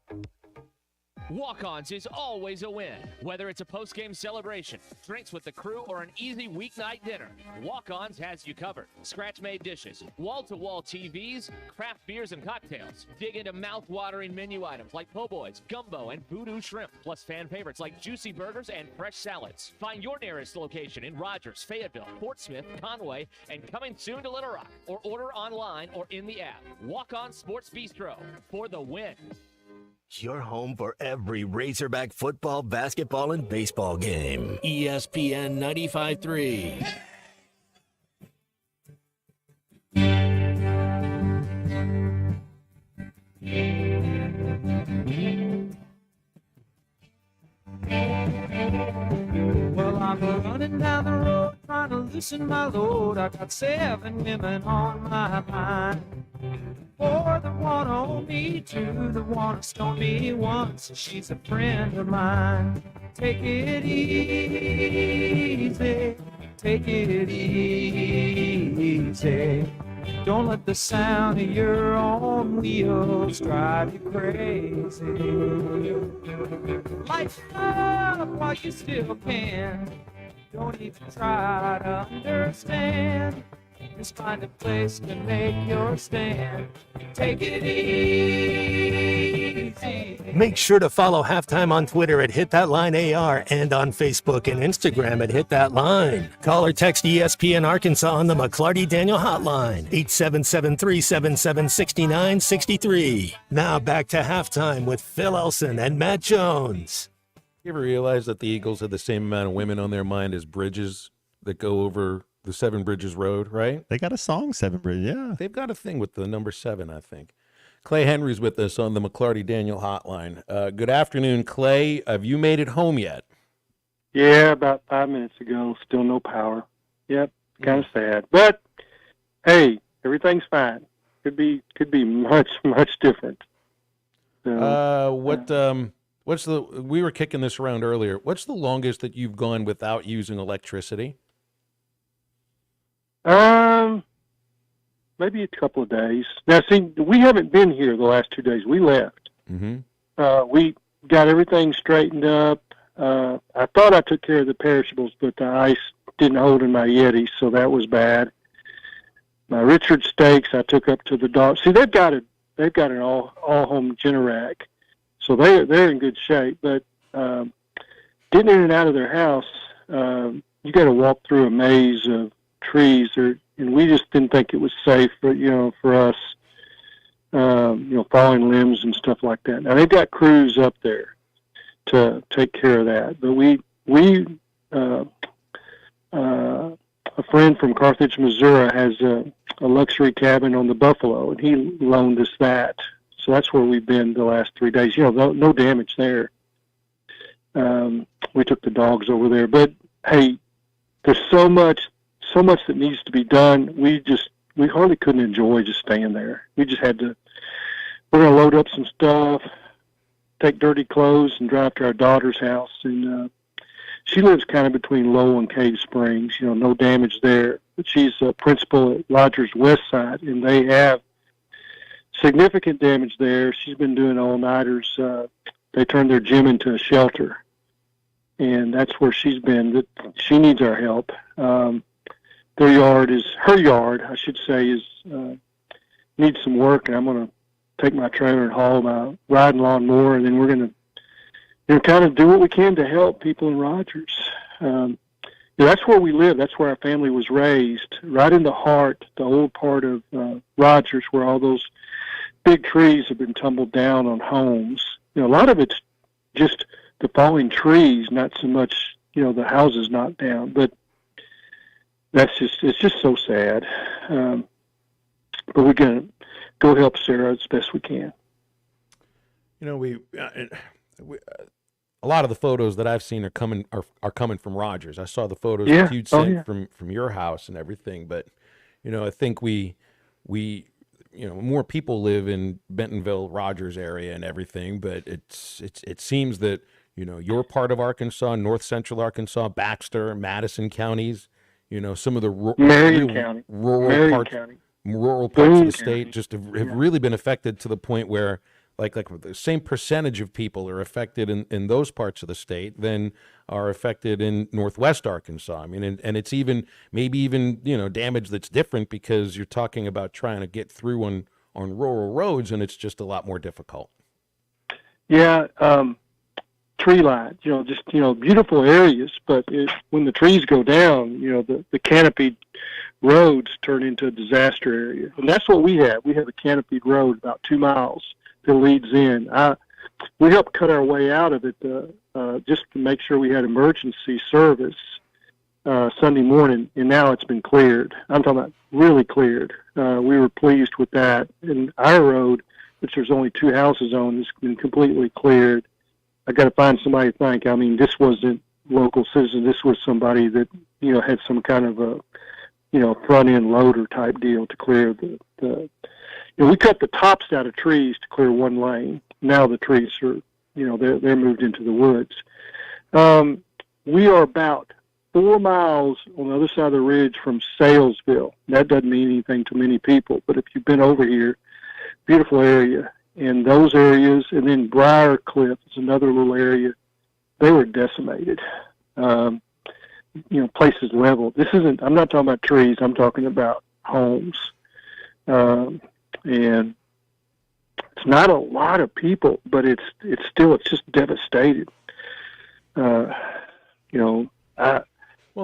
Walk-Ons is always a win. Whether it's a post-game celebration, drinks with the crew, or an easy weeknight dinner, Walk-Ons has you covered. Scratch-made dishes, wall-to-wall TVs, craft beers and cocktails. Dig into mouth-watering menu items like po' boys, gumbo, and voodoo shrimp, plus fan favorites like juicy burgers and fresh salads. Find your nearest location in Rogers, Fayetteville, Fort Smith, Conway, and coming soon to Little Rock, or order online or in the app. Walk-On Sports Bistro for the win. Your home for every Razorback football, basketball, and baseball game. ESPN 95.3. Well, I'm running down the road trying to loosen my load. I got 7 women on my mind. 4 that wanna own me, 2 that wanna stone me once. She's a friend of mine. Take it easy, take it easy. Don't let the sound of your own wheels drive you crazy. Lighten up while you still can. Don't even try to understand. Just find a place to make your stand. Take it easy. Make sure to follow Halftime on Twitter at HitThatLineAR and on Facebook and Instagram at HitThatLine. Call or text ESPN Arkansas on the McClarty Daniel Hotline, 877-377-6963. Now back to Halftime with Phil Elson and Matt Jones. You ever realize that the Eagles had the same amount of women on their mind as bridges that go over the Seven Bridges Road, right? They got a song, Seven Bridges, yeah. They've got a thing with the number 7, I think. Clay Henry's with us on the McClarty Daniel Hotline. Good afternoon, Clay. Have you made it home yet? Yeah, about 5 minutes ago. Still no power. Yep, kind of sad. But, hey, everything's fine. Could be much, much different. So, we were kicking this around earlier. What's the longest that you've gone without using electricity? Maybe a couple of days. Now, see, we haven't been here the last 2 days. We left. Mm-hmm. We got everything straightened up. I thought I took care of the perishables, but the ice didn't hold in my Yeti, so that was bad. My Richard steaks I took up to the dog. See, they've got an all home Generac, so they're in good shape. But getting in and out of their house, you got to walk through a maze of trees, and we just didn't think it was safe for us, falling limbs and stuff like that. Now they've got crews up there to take care of that, but we a friend from Carthage, Missouri has a luxury cabin on the Buffalo, and he loaned us that. So that's where we've been the last 3 days. No damage there. We took the dogs over there, but hey, there's so much that needs to be done. We hardly couldn't enjoy just staying there. We just had to. We're gonna load up some stuff, take dirty clothes, and drive to our daughter's house. And she lives kind of between Lowell and Cave Springs. No damage there. But she's a principal at Rogers West Side, and they have significant damage there. She's been doing all-nighters. They turned their gym into a shelter, and that's where she's been. But she needs our help. Her yard, I should say, needs some work, and I'm going to take my trailer and haul my riding lawnmower, and then we're going to kind of do what we can to help people in Rogers. That's where we live. That's where our family was raised, right in the old part of Rogers, where all those big trees have been tumbled down on homes. A lot of it's just the falling trees, not so much, the houses knocked down, but it's just so sad. But we're going to go help Sarah as best we can. A lot of the photos that I've seen are coming from Rogers. I saw the photos that you'd sent from your house and everything, but I think we more people live in Bentonville, Rogers area and everything, but it seems that your part of Arkansas, north central Arkansas, Baxter, Madison counties, some of the rural parts of the state just have really been affected to the point where like the same percentage of people are affected in those parts of the state than are affected in northwest Arkansas. I mean, and it's maybe even damage that's different because you're talking about trying to get through on rural roads, and it's just a lot more difficult. Yeah, tree lines, beautiful areas, but when the trees go down, the canopied roads turn into a disaster area, and that's what we have. We have a canopied road about 2 miles that leads in. we helped cut our way out of it just to make sure we had emergency service Sunday morning, and now it's been cleared. I'm talking about really cleared. We were pleased with that. And our road, which there's only 2 houses on, has been completely cleared. I got to find somebody to thank. I mean, this wasn't local citizen. This was somebody that, had some kind of a, front end loader type deal to clear the we cut the tops out of trees to clear one lane. Now the trees are, they're moved into the woods. We are about 4 miles on the other side of the ridge from Salesville. That doesn't mean anything to many people, but if you've been over here, beautiful area. And those areas, and then Briar Cliff is another little area, they were decimated. Places leveled. I'm not talking about trees, I'm talking about homes. And it's not a lot of people, but it's just devastated. Well,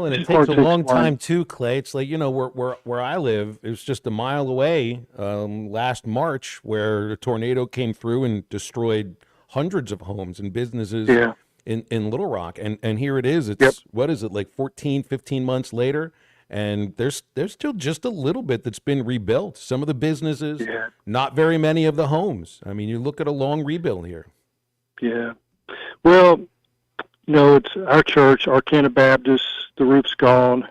and it takes a long time too, Clay. It's like, where I live, it was just a mile away last March where a tornado came through and destroyed hundreds of homes and businesses in Little Rock. And here it is. It's, what is it, like 14, 15 months later? And there's still just a little bit that's been rebuilt. Some of the businesses, not very many of the homes. I mean, you look at a long rebuild here. Yeah. Well, it's our church, Arcana Baptist, the roof's gone.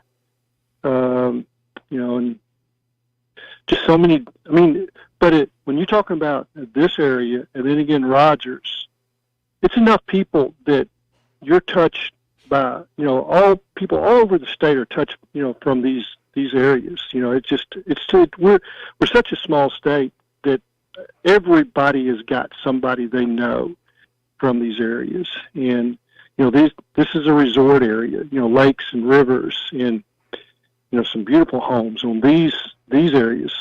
And just so many, but when you're talking about this area, and then again, Rogers, it's enough people that you're touched by, all people all over the state are touched, from these areas. We're such a small state that everybody has got somebody they know from these areas. And, this is a resort area, lakes and rivers and, some beautiful homes on these areas,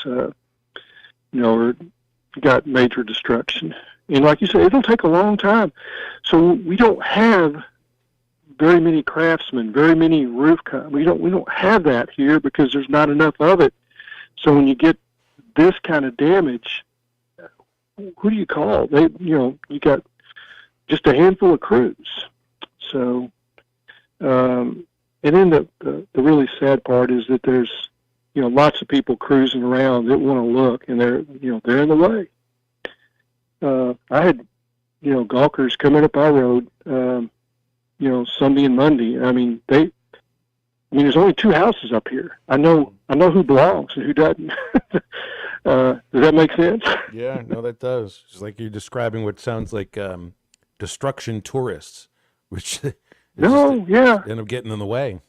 got major destruction. And like you said, it'll take a long time. So we don't have very many craftsmen, very many roof we don't have that here because there's not enough of it. So when you get this kind of damage, who do you call? You got just a handful of crews. So, and then the really sad part is that there's, lots of people cruising around that want to look, and they're in the way. I had, gawkers coming up our road, Sunday and Monday. There's only 2 houses up here. I know who belongs and who doesn't. Does that make sense? Yeah, no, that does. It's like you're describing what sounds like destruction tourists, which end up getting in the way.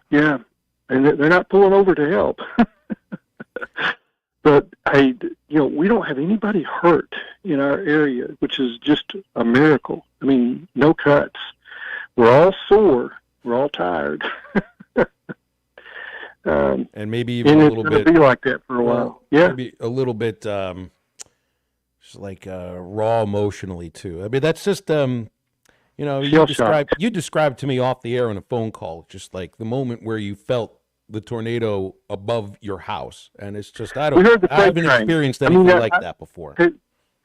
Yeah, and they're not pulling over to help. But hey, we don't have anybody hurt in our area, which is just a miracle. No cuts. We're all sore. We're all tired. And maybe even a little bit. It's going to be like that for a while. Yeah. Maybe a little bit just like raw emotionally, too. That's just, you described to me off the air on a phone call, just like the moment where you felt the tornado above your house. And it's just, I haven't experienced anything like that before.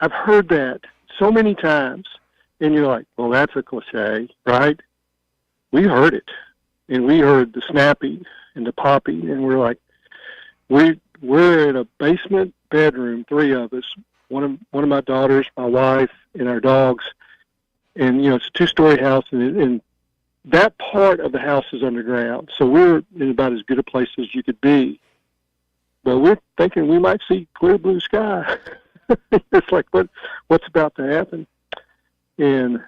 I've heard that so many times. And you're like, well, that's a cliche, right? We heard it. And we heard the snapping and the popping. And we're like, we're in a basement bedroom, 3 of us. One of my daughters, my wife, and our dogs. And, it's a 2-story house. And that part of the house is underground. So we're in about as good a place as you could be. But we're thinking we might see clear blue sky. It's like, what's about to happen? And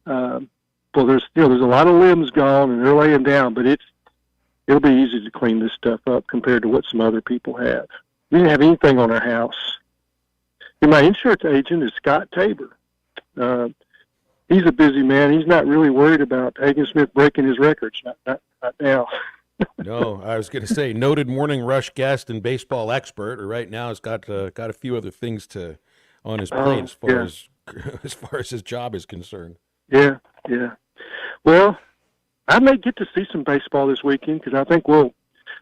there's a lot of limbs gone and they're laying down, but it'll be easy to clean this stuff up compared to what some other people have. We didn't have anything on our house. And my insurance agent is Scott Tabor. He's a busy man. He's not really worried about Hagen Smith breaking his records. Not now. No, I was going to say noted morning rush guest and baseball expert. Right now, has got a few other things on his plate as far as his job is concerned. Yeah. Well, I may get to see some baseball this weekend because I think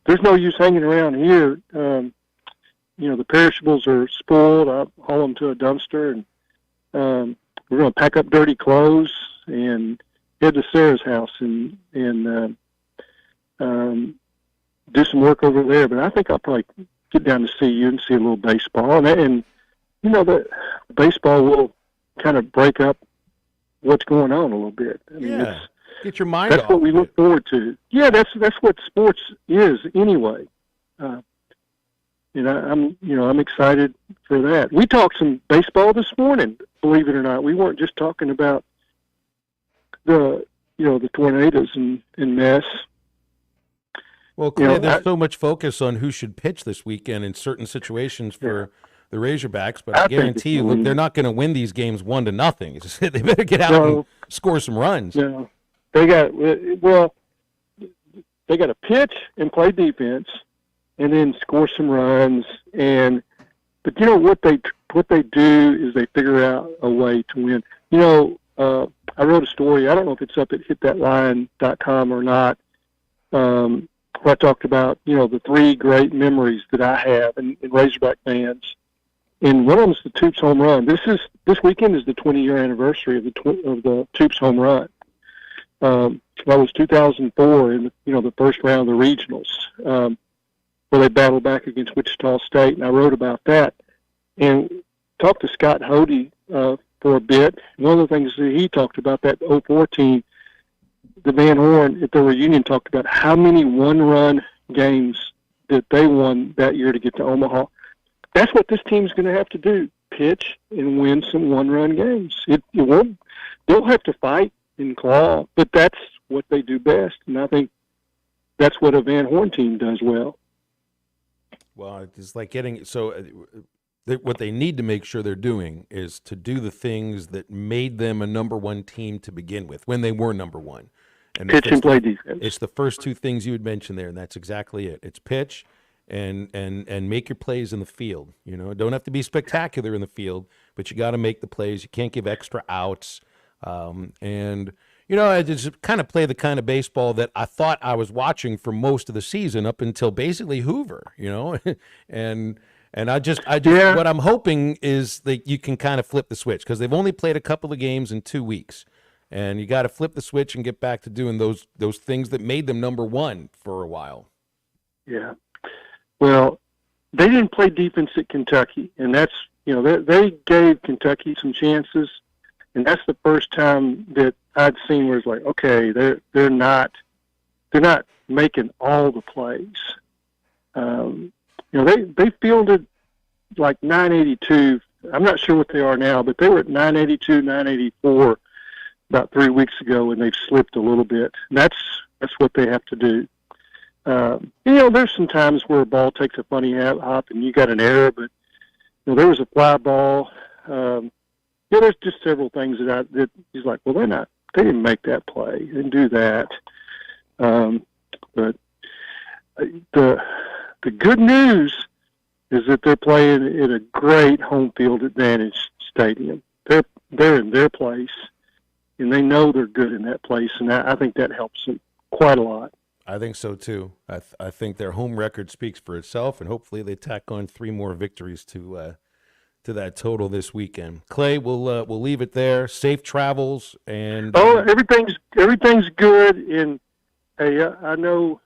there's no use hanging around here. The perishables are spoiled. I'll haul them to a dumpster, and we're going to pack up dirty clothes and head to Sarah's house and do some work over there. But I think I'll probably get down to see you and see a little baseball. And you know, the baseball will kind of break up what's going on a little bit. I mean, Yeah. Get your mind that's off what we of look it. forward to. Yeah, that's what sports is anyway. And I'm excited for that. We talked some baseball this morning, believe it or not. We weren't just talking about the tornadoes and mess. Well, Clay, there's so much focus on who should pitch this weekend in certain situations for the Razorbacks, but I I think guarantee you, look, they're not going to win these games 1-0. It's just, they better get out and score some runs. No, they got to pitch and play defense, and then score some runs. But you know what they do is they figure out a way to win. You know, I wrote a story. I don't know if it's up at hitthatline.com or not. Where I talked about, you know, the 3 great memories that I have in Razorback fans. And one of them is the Toops home run. This weekend is the 20-year anniversary of the Toops home run. That was 2004 in the first round of the regionals, where they battled back against Wichita State, and I wrote about that and talked to Scott Hody for a bit. One of the things that he talked about, that 04 team, the Van Horn at the reunion talked about how many one-run games that they won that year to get to Omaha. That's what this team's going to have to do: pitch and win some one-run games. They'll have to fight and claw, but that's what they do best, and I think that's what a Van Horn team does well. Well, it's like what they need to make sure they're doing is to do the things that made them a number 1 team to begin with when they were number 1. And pitch and play defense. It's the first 2 things you had mentioned there, and that's exactly it. It's pitch and make your plays in the field. You know, it don't have to be spectacular in the field, but you got to make the plays. You can't give extra outs. And you know, I just kind of play the kind of baseball that I thought I was watching for most of the season up until basically Hoover. You know, and I just what I'm hoping is that you can kind of flip the switch, because they've only played a couple of games in 2 weeks. And you got to flip the switch and get back to doing those things that made them number 1 for a while. Yeah. Well, they didn't play defense at Kentucky, and that's, you know, they gave Kentucky some chances, and that's the first time that I'd seen where it's like, okay, they're not making all the plays. You know, they fielded like 982. I'm not sure what they are now, but they were at 982, 984 about 3 weeks ago, and they've slipped a little bit. And that's what they have to do. You know, there's some times where a ball takes a funny hop and you got an error, but you know, there was a fly ball. Yeah, there's just several things that he's like, well, they didn't make that play, they didn't do that. But the good news is that they're playing in a great home field advantage stadium. They're in their place, and they know they're good in that place, and I think that helps them quite a lot. I think so too. I think their home record speaks for itself, and hopefully they tack on 3 more victories to that total this weekend. Clay, we'll leave it there. Safe travels, and everything's good. And hey, I know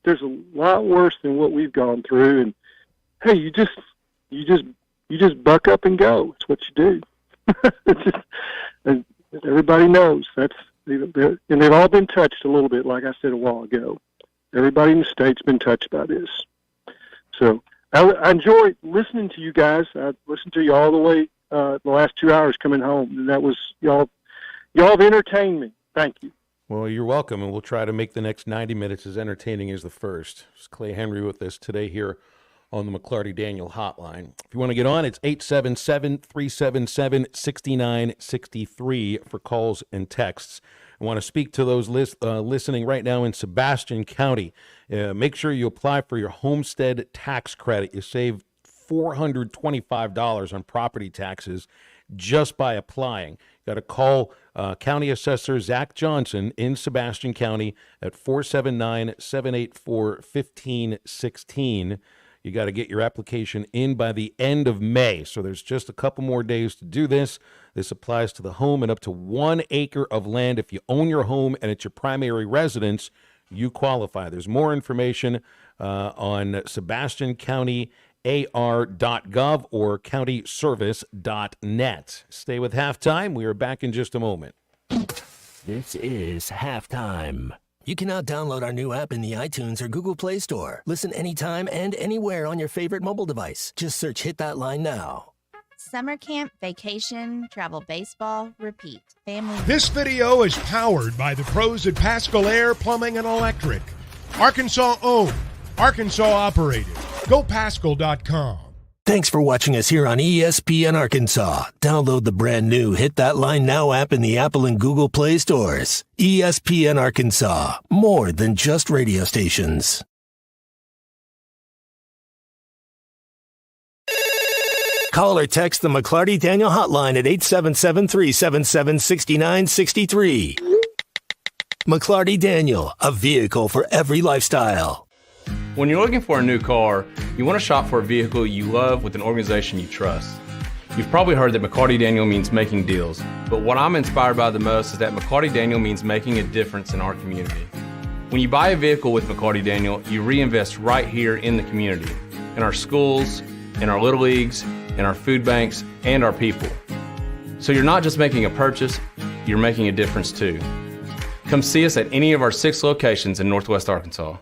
there's a lot worse than what we've gone through, and hey, you just buck up and go. It's what you do. And everybody knows and they've all been touched a little bit, like I said a while ago. Everybody in the state's been touched by this. So I enjoy listening to you guys. I listened to you all the way the last 2 hours coming home, and that was y'all have entertained me. Thank you. Well, you're welcome, and we'll try to make the next 90 minutes as entertaining as the first. It's Clay Henry with us today here on the McClarty Daniel Hotline. If you want to get on, it's 877-377-6963 for calls and texts. I want to speak to those listening right now in Sebastian County. Make sure you apply for your homestead tax credit. You save $425 on property taxes just by applying. You got to call County Assessor Zach Johnson in Sebastian County at 479-784-1516. You got to get your application in by the end of May. So there's just a couple more days to do this. This applies to the home and up to 1 acre of land. If you own your home and it's your primary residence, you qualify. There's more information on SebastianCountyAR.gov or countyservice.net. Stay with Halftime. We are back in just a moment. This is Halftime. You can now download our new app in the iTunes or Google Play Store. Listen anytime and anywhere on your favorite mobile device. Just search Hit That Line now. Summer camp, vacation, travel baseball, repeat. Family. This video is powered by the pros at Pascal Air Plumbing and Electric. Arkansas owned, Arkansas operated. GoPascal.com. Thanks for watching us here on ESPN Arkansas. Download the brand new Hit That Line Now app in the Apple and Google Play stores. ESPN Arkansas, more than just radio stations. Call or text the McClarty Daniel hotline at 877-377-6963. McClarty Daniel, a vehicle for every lifestyle. When you're looking for a new car, you want to shop for a vehicle you love with an organization you trust. You've probably heard that McCarty Daniel means making deals, but what I'm inspired by the most is that McCarty Daniel means making a difference in our community. When you buy a vehicle with McCarty Daniel, you reinvest right here in the community, in our schools, in our little leagues, in our food banks, and our people. So you're not just making a purchase, you're making a difference too. Come see us at any of our 6 locations in Northwest Arkansas.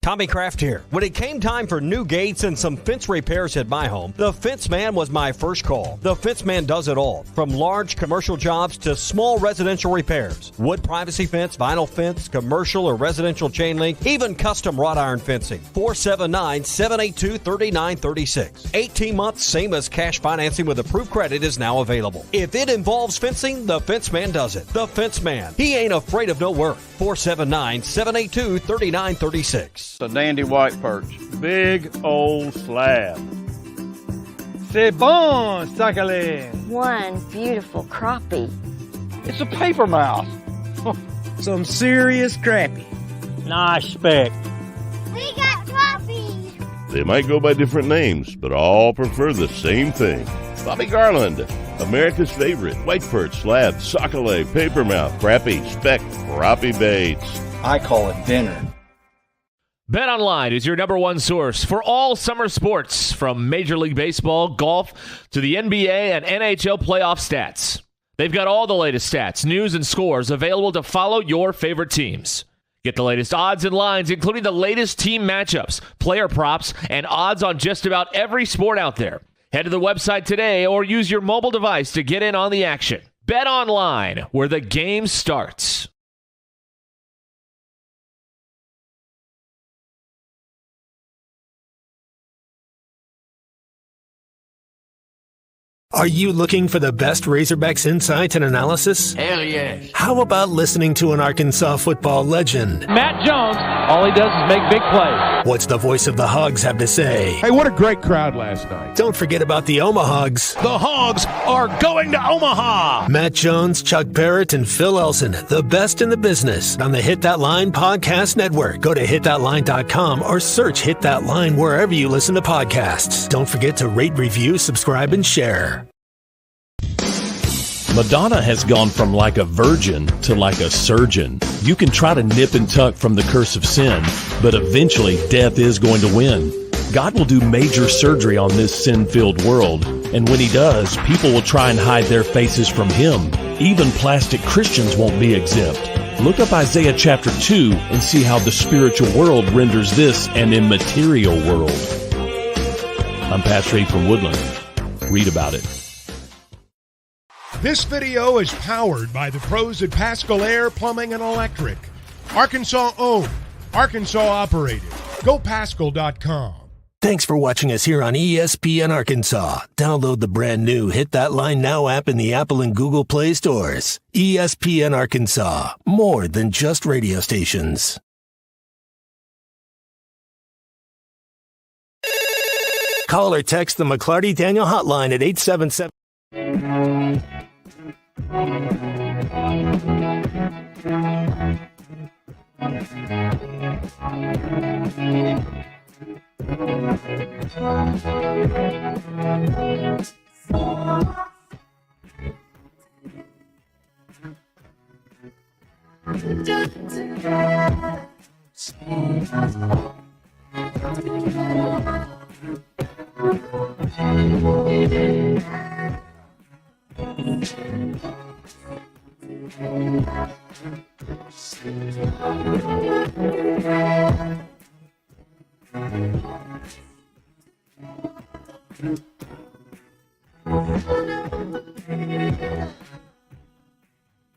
Tommy Kraft here. When it came time for new gates and some fence repairs at my home, the Fence Man was my first call. The Fence Man does it all, from large commercial jobs to small residential repairs. Wood privacy fence, vinyl fence, commercial or residential chain link, even custom wrought iron fencing. 479-782-3936. 18 months, same as cash financing with approved credit is now available. If it involves fencing, the Fence Man does it. The Fence Man. He ain't afraid of no work. 479-782-3936. A dandy white perch. Big old slab. C'est bon, sacalé. One beautiful crappie. It's a paper mouse. Some serious crappie. Nice speck. We got crappies. They might go by different names, but all prefer the same thing. Bobby Garland, America's favorite white perch, slab, sockeye, papermouth, crappie, speck, crappie baits. I call it dinner. BetOnline is your number one source for all summer sports, from Major League Baseball, golf, to the NBA and NHL playoff stats. They've got all the latest stats, news, and scores available to follow your favorite teams. Get the latest odds and lines, including the latest team matchups, player props, and odds on just about every sport out there. Head to the website today or use your mobile device to get in on the action. BetOnline, where the game starts. Are you looking for the best Razorbacks insight and analysis? Hell yes. How about listening to an Arkansas football legend? Matt Jones, all he does is make big plays. What's the voice of the Hogs have to say? Hey, what a great crowd last night. Don't forget about the Omahogs. The Hogs are going to Omaha. Matt Jones, Chuck Barrett, and Phil Elson, the best in the business, on the Hit That Line Podcast Network. Go to hitthatline.com or search Hit That Line wherever you listen to podcasts. Don't forget to rate, review, subscribe, and share. Madonna has gone from like a virgin to like a surgeon. You can try to nip and tuck from the curse of sin, but eventually death is going to win. God will do major surgery on this sin-filled world, and when he does, people will try and hide their faces from him. Even plastic Christians won't be exempt. Look up Isaiah chapter 2 and see how the spiritual world renders this an immaterial world. I'm Pastor Abe from Woodland. Read about it. This video is powered by the pros at Pascal Air Plumbing and Electric. Arkansas owned, Arkansas operated. GoPascal.com. Thanks for watching us here on ESPN Arkansas. Download the brand new Hit That Line Now app in the Apple and Google Play stores. ESPN Arkansas, more than just radio stations. Call or text the McClarty Daniel hotline at 877.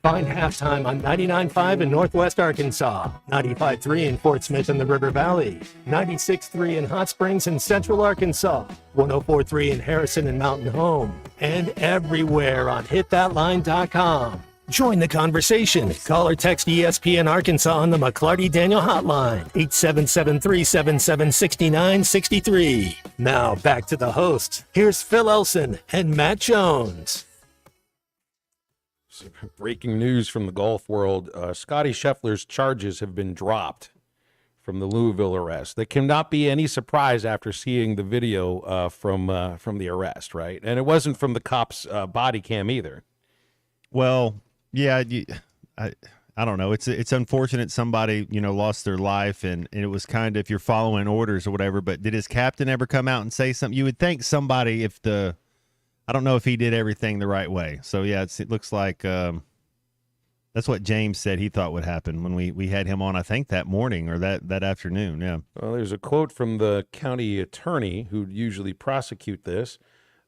Find halftime on 99.5 in Northwest Arkansas, 95.3 in Fort Smith and the River Valley, 96.3 in Hot Springs and Central Arkansas, 104.3 in Harrison and Mountain Home, and everywhere on hitthatline.com. Join the conversation. Call or text ESPN Arkansas on the McClarty Daniel hotline, 877-377-6963. Now back to the hosts. Here's Phil Elson and Matt Jones. Breaking news from the golf world. Scotty Scheffler's charges have been dropped from the Louisville arrest. There cannot be any surprise after seeing the video from the arrest, right? And it wasn't from the cop's body cam either. Well, yeah, I don't know. It's unfortunate somebody, lost their life, and it was kind of, if you're following orders or whatever, but did his captain ever come out and say something? You would think somebody, I don't know if he did everything the right way. So, yeah, it looks like that's what James said he thought would happen when we had him on, I think, that morning or that afternoon, yeah. Well, there's a quote from the county attorney who usually prosecute this.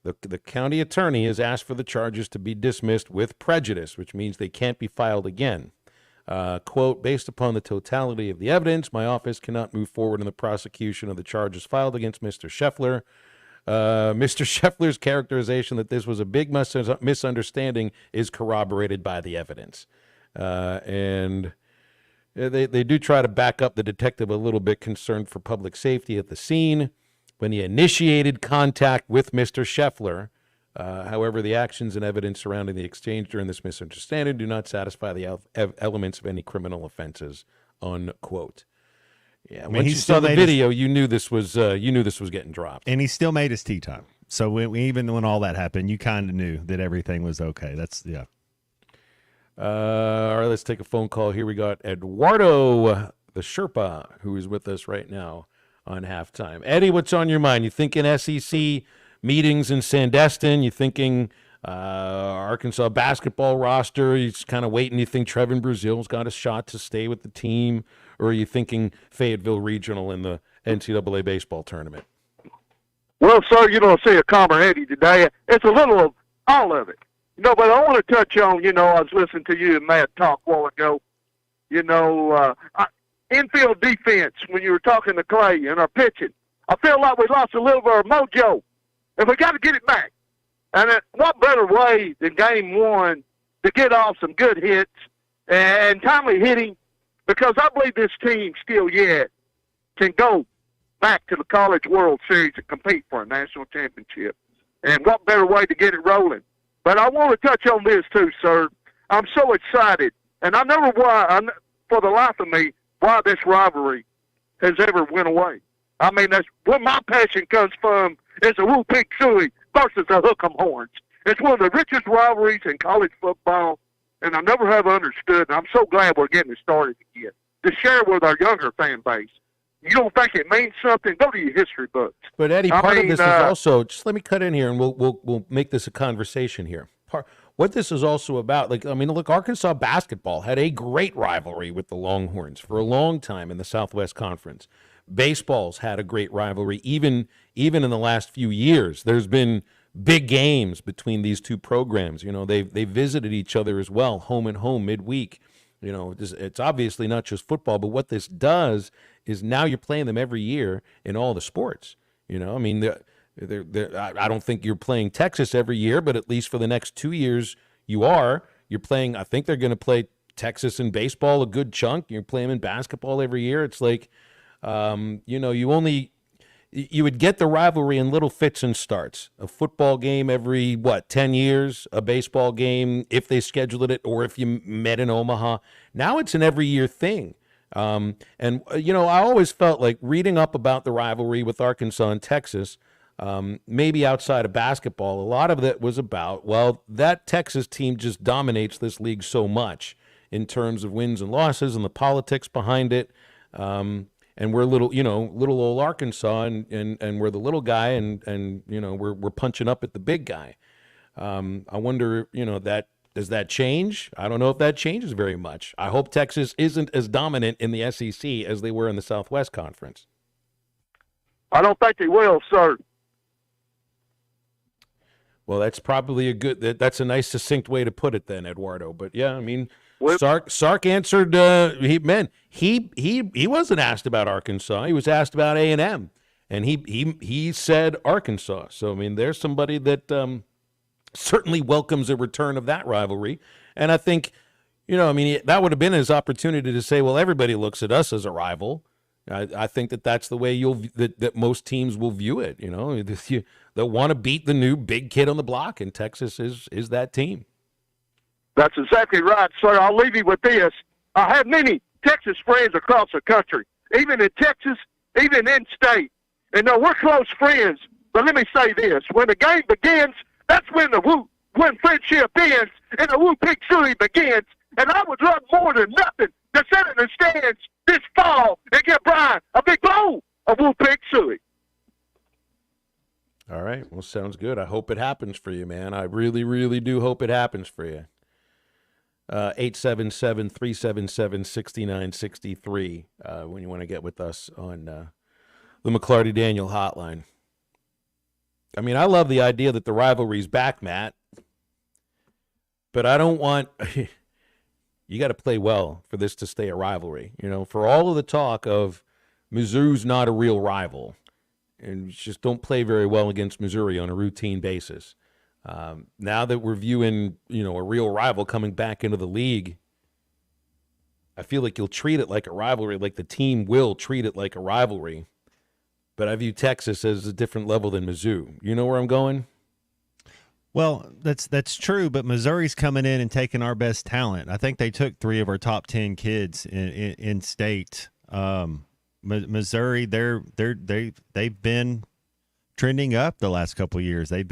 The county attorney has asked for the charges to be dismissed with prejudice, which means they can't be filed again. Quote, based upon the totality of the evidence, my office cannot move forward in the prosecution of the charges filed against Mr. Scheffler. Mr. Scheffler's characterization that this was a big misunderstanding is corroborated by the evidence. And they do try to back up the detective a little bit, concerned for public safety at the scene when he initiated contact with Mr. Scheffler. However, the actions and evidence surrounding the exchange during this misunderstanding do not satisfy the elements of any criminal offenses, unquote. Yeah, when you saw the video, you knew this was getting dropped, and he still made his tee time. So even when all that happened, you kind of knew that everything was okay. That's yeah. All right, let's take a phone call here. We got Eduardo, the Sherpa, who is with us right now on halftime. Eddie, what's on your mind? You thinking SEC meetings in Sandestin? You thinking Arkansas basketball roster? You just kind of waiting. You think Trevin Brazil's got a shot to stay with the team? Or are you thinking Fayetteville Regional in the NCAA baseball tournament? Well, sir, you don't see a calmer Eddie today. It's a little of all of it. But I want to touch on, I was listening to you and Matt talk a while ago. Infield defense, when you were talking to Clay and our pitching, I feel like we lost a little of our mojo, and we got to get it back. And what better way than game one to get off some good hits and timely hitting, because I believe this team still yet can go back to the College World Series and compete for a national championship. And what better way to get it rolling? But I want to touch on this too, sir. I'm so excited, and I never for the life of me, why this rivalry has ever went away. I mean, that's where my passion comes from, is the Woo Pig Suey versus the Hook'em Horns. It's one of the richest rivalries in college football, and I never have understood, and I'm so glad we're getting it started again, to share with our younger fan base. You don't think it means something? Go to your history books. But Eddie, part of this is also, just let me cut in here, and we'll make this a conversation here. What this is also about, look, Arkansas basketball had a great rivalry with the Longhorns for a long time in the Southwest Conference. Baseball's had a great rivalry, even in the last few years. There's been big games between these two programs. They visited each other as well, home and home, midweek. It's obviously not just football, but what this does is now you're playing them every year in all the sports. I don't think you're playing Texas every year, but at least for the next 2 years you're playing. I think they're going to play Texas in baseball a good chunk. You're playing them in basketball every year. It's like, you would get the rivalry in little fits and starts. A football game every, 10 years, a baseball game if they scheduled it, or if you met in Omaha. Now it's an every year thing. I always felt like reading up about the rivalry with Arkansas and Texas, maybe outside of basketball, a lot of that was about, that Texas team just dominates this league so much. in terms of wins and losses and the politics behind it. And we're little old Arkansas, and we're the little guy, and we're punching up at the big guy. I wonder, does that change? I don't know if that changes very much. I hope Texas isn't as dominant in the SEC as they were in the Southwest Conference. I don't think they will, sir. Well, that's probably that's a nice succinct way to put it then, Eduardo. But yeah, I mean, Sark answered, he wasn't asked about Arkansas. He was asked about A&M, and he said Arkansas. So, I mean, there's somebody that certainly welcomes a return of that rivalry. And I think, that would have been his opportunity to say, well, everybody looks at us as a rival. I think that's the way that most teams will view it. They'll want to beat the new big kid on the block, and Texas is that team. That's exactly right, sir. I'll leave you with this. I have many Texas friends across the country, even in Texas, even in state. And we're close friends. But let me say this: when the game begins, that's when when friendship ends and the Woo Pig Suey begins. And I would love more than nothing to sit in the stands this fall and give Brian a big bowl of Woo Pig Suey. All right. Well, sounds good. I hope it happens for you, man. I really, really do hope it happens for you. 877-377-6963 when you want to get with us on the McLarty Daniel hotline. I mean, I love the idea that the rivalry's back, Matt. But I don't want... You got to play well for this to stay a rivalry. For all of the talk of Mizzou's not a real rival, and just don't play very well against Missouri on a routine basis. Now that we're viewing, a real rival coming back into the league, I feel like you'll treat it like a rivalry, like the team will treat it like a rivalry. But I view Texas as a different level than Mizzou. You know where I'm going? Well, that's true, but Missouri's coming in and taking our best talent. I think they took 3 of our top 10 kids in state. Missouri, they've been trending up the last couple of years. I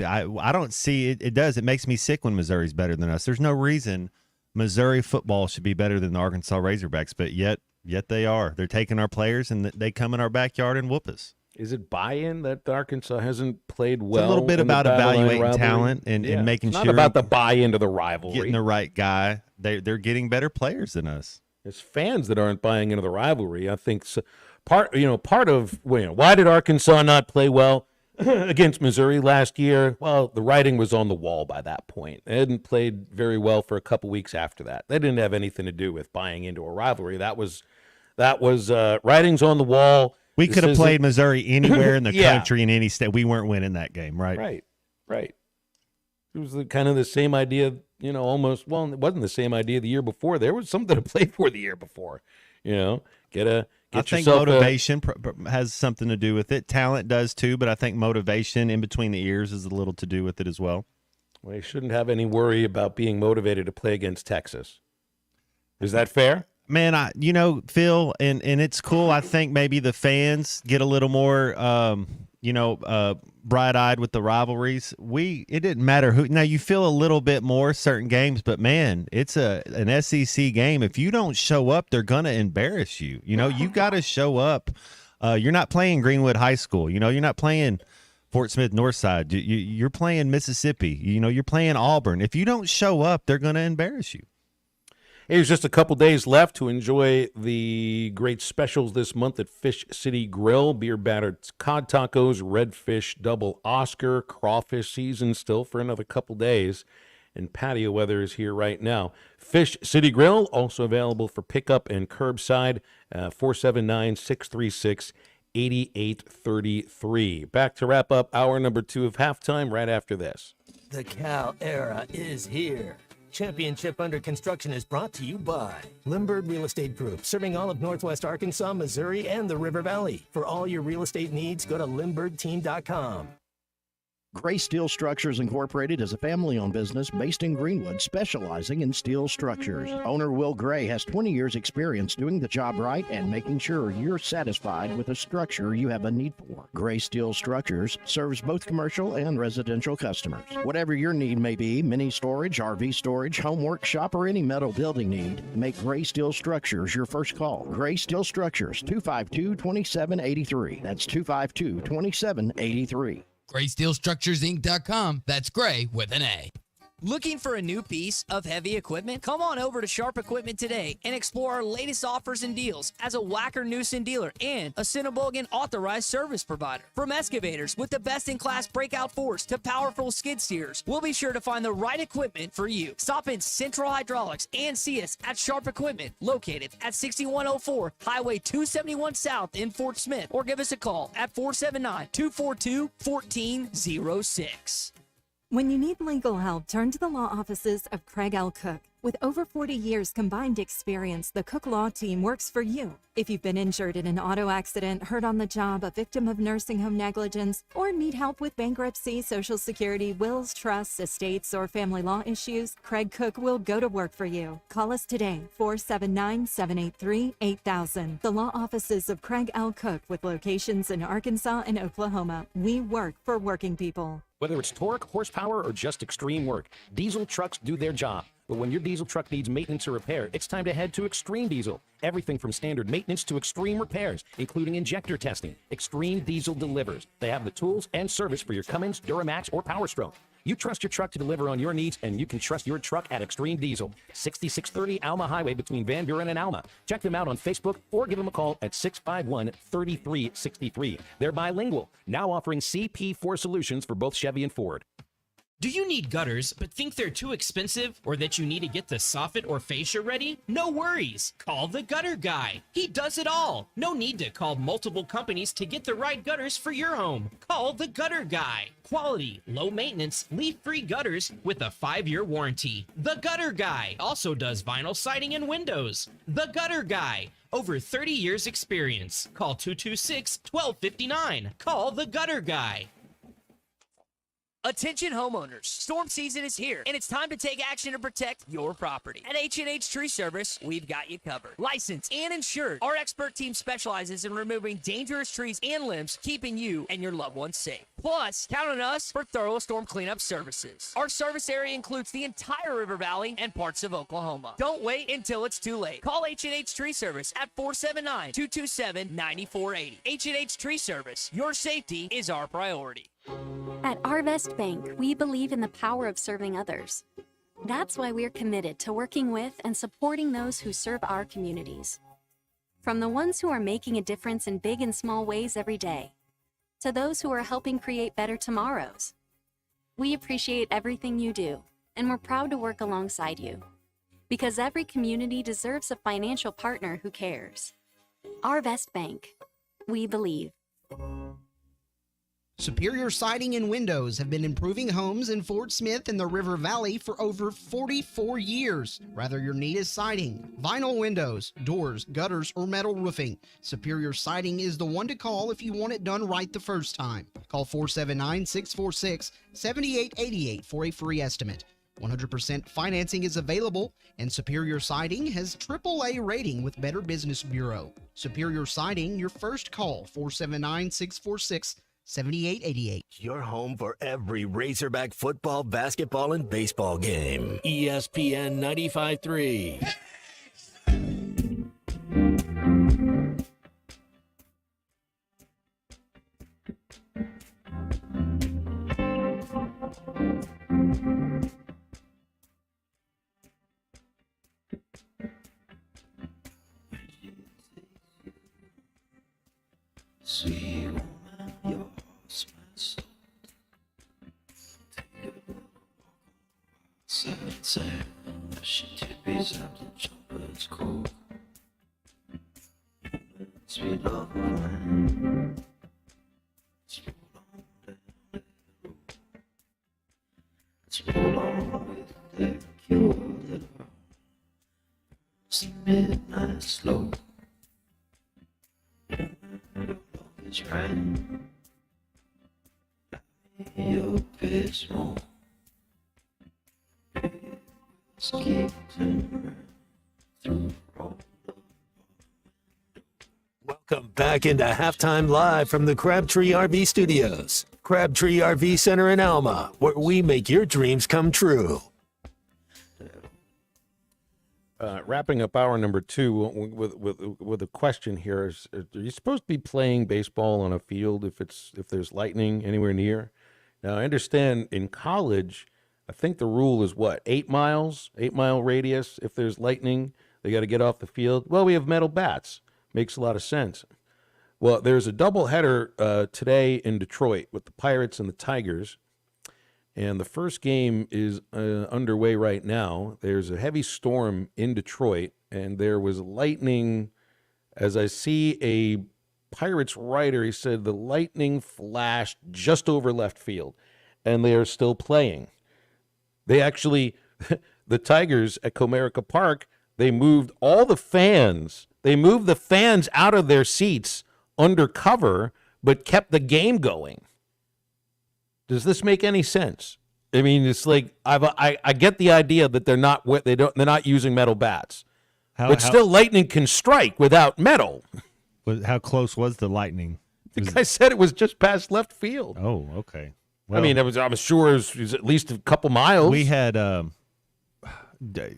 don't see it. It makes me sick when Missouri's better than us. There's no reason Missouri football should be better than the Arkansas Razorbacks, but yet they are. They're taking our players and they come in our backyard and whoop us. Is it buy-in that Arkansas hasn't played well? It's a little bit about evaluating talent and making sure. Not about the buy-in to the rivalry. Getting the right guy. They're getting better players than us. It's fans that aren't buying into the rivalry. I think part of why did Arkansas not play well against Missouri last year? Well, the writing was on the wall by that point. They hadn't played very well for a couple weeks after that. They didn't have anything to do with buying into a rivalry. That was writings on the wall. We could have played Missouri anywhere in the country in any state. We weren't winning that game, right? Right. It was kind of the same idea, almost. Well, it wasn't the same idea the year before. There was something to play for the year before. I think motivation has something to do with it. Talent does too, but I think motivation in between the ears is a little to do with it as well. Well, you shouldn't have any worry about being motivated to play against Texas. Is that fair? Man, Phil, and it's cool. I think maybe the fans get a little more, bright-eyed with the rivalries. It didn't matter who. Now, you feel a little bit more certain games, but, man, it's an SEC game. If you don't show up, they're going to embarrass you. You got to show up. You're not playing Greenwood High School. You're not playing Fort Smith Northside. You're playing Mississippi. You're playing Auburn. If you don't show up, they're going to embarrass you. There's just a couple days left to enjoy the great specials this month at Fish City Grill. Beer battered cod tacos, redfish double Oscar, crawfish season still for another couple days. And patio weather is here right now. Fish City Grill, also available for pickup and curbside, 479-636-8833. Back to wrap up hour number 2 of halftime right after this. The Cal era is here. Championship Under Construction is brought to you by Limbird Real Estate Group, serving all of Northwest Arkansas, Missouri, and the River Valley. For all your real estate needs, go to LimbirdTeam.com. Gray Steel Structures Incorporated is a family-owned business based in Greenwood specializing in steel structures. Owner Will Gray has 20 years experience doing the job right and making sure you're satisfied with a structure you have a need for. Gray Steel Structures serves both commercial and residential customers. Whatever your need may be, mini storage, RV storage, home workshop, or any metal building need, make Gray Steel Structures your first call. Gray Steel Structures, 252-2783. That's 252-2783. GraySteelStructuresInc.com. That's Gray with an A. Looking for a new piece of heavy equipment? Come on over to Sharp Equipment today and explore our latest offers and deals as a Wacker Newson dealer and a Cinnabogan authorized service provider. From excavators with the best-in-class breakout force to powerful skid steers, we'll be sure to find the right equipment for you. Stop in Central Hydraulics and see us at Sharp Equipment, located at 6104 Highway 271 South in Fort Smith, or give us a call at 479-242-1406. When you need legal help, turn to the law offices of Craig L. Cook. With over 40 years combined experience, the Cook Law Team works for you. If you've been injured in an auto accident, hurt on the job, a victim of nursing home negligence, or need help with bankruptcy, Social Security, wills, trusts, estates, or family law issues, Craig Cook will go to work for you. Call us today, 479-783-8000. The law offices of Craig L. Cook with locations in Arkansas and Oklahoma. We work for working people. Whether it's torque, horsepower, or just extreme work, diesel trucks do their job. But when your diesel truck needs maintenance or repair, it's time to head to Extreme Diesel. Everything from standard maintenance to extreme repairs, including injector testing. Extreme Diesel delivers. They have the tools and service for your Cummins, Duramax, or Power Stroke. You trust your truck to deliver on your needs, and you can trust your truck at Extreme Diesel, 6630 Alma Highway between Van Buren and Alma. Check them out on Facebook or give them a call at 651-3363. They're bilingual, now offering CP4 solutions for both Chevy and Ford. Do you need gutters but think they're too expensive, or that you need to get the soffit or fascia ready? No worries. Call the Gutter Guy. He does it all. No need to call multiple companies to get the right gutters for your home. Call the Gutter Guy. Quality, low maintenance, leak-free gutters with a 5-year warranty. The Gutter Guy also does vinyl siding and windows. The Gutter Guy. Over 30 years experience. Call 226-1259. Call the Gutter Guy. Attention homeowners, storm season is here, and it's time to take action to protect your property. At H&H Tree Service, we've got you covered. Licensed and insured, our expert team specializes in removing dangerous trees and limbs, keeping you and your loved ones safe. Plus, count on us for thorough storm cleanup services. Our service area includes the entire River Valley and parts of Oklahoma. Don't wait until it's too late. Call H&H Tree Service at 479-227-9480. H&H Tree Service, your safety is our priority. At Arvest Bank, we believe in the power of serving others. That's why we're committed to working with and supporting those who serve our communities. From the ones who are making a difference in big and small ways every day, to those who are helping create better tomorrows. We appreciate everything you do, and we're proud to work alongside you. Because every community deserves a financial partner who cares. Arvest Bank. We believe. Superior Siding and Windows have been improving homes in Fort Smith and the River Valley for over 44 years. Whether your need is siding, vinyl windows, doors, gutters, or metal roofing, Superior Siding is the one to call if you want it done right the first time. Call 479-646-7888 for a free estimate. 100% financing is available, and Superior Siding has AAA rating with Better Business Bureau. Superior Siding, your first call, 479-646-7888. Your home for every Razorback football, basketball, and baseball game. ESPN 95.3. Sweet woman, your smells sunset, she tippies up the trumpet's cold. Sweet love of mine, let's roll on down the road. Let's roll on with the cure that it's the midnight slow. It's right. Your pitch more. Keep turning through. Welcome back into Halftime Live from the Crabtree RV Studios. Crabtree RV Center in Alma, where we make your dreams come true. Wrapping up hour number 2 with a question here: are you supposed to be playing baseball on a field if there's lightning anywhere near? Now I understand in college, I think the rule is what, 8 miles, 8-mile radius. If there's lightning, they got to get off the field. Well, we have metal bats. Makes a lot of sense. Well, there's a doubleheader today in Detroit with the Pirates and the Tigers. And the first game is underway right now. There's a heavy storm in Detroit, and there was lightning. As I see a Pirates writer, he said the lightning flashed just over left field, and they are still playing. They actually, the Tigers at Comerica Park, they moved all the fans. They moved the fans out of their seats under cover, but kept the game going. Does this make any sense? I mean, it's like I get the idea that they're not using metal bats, but still lightning can strike without metal. How close was the lightning? The guy said it was just past left field. Oh, okay. Well, I mean, I'm sure it was at least a couple miles. We had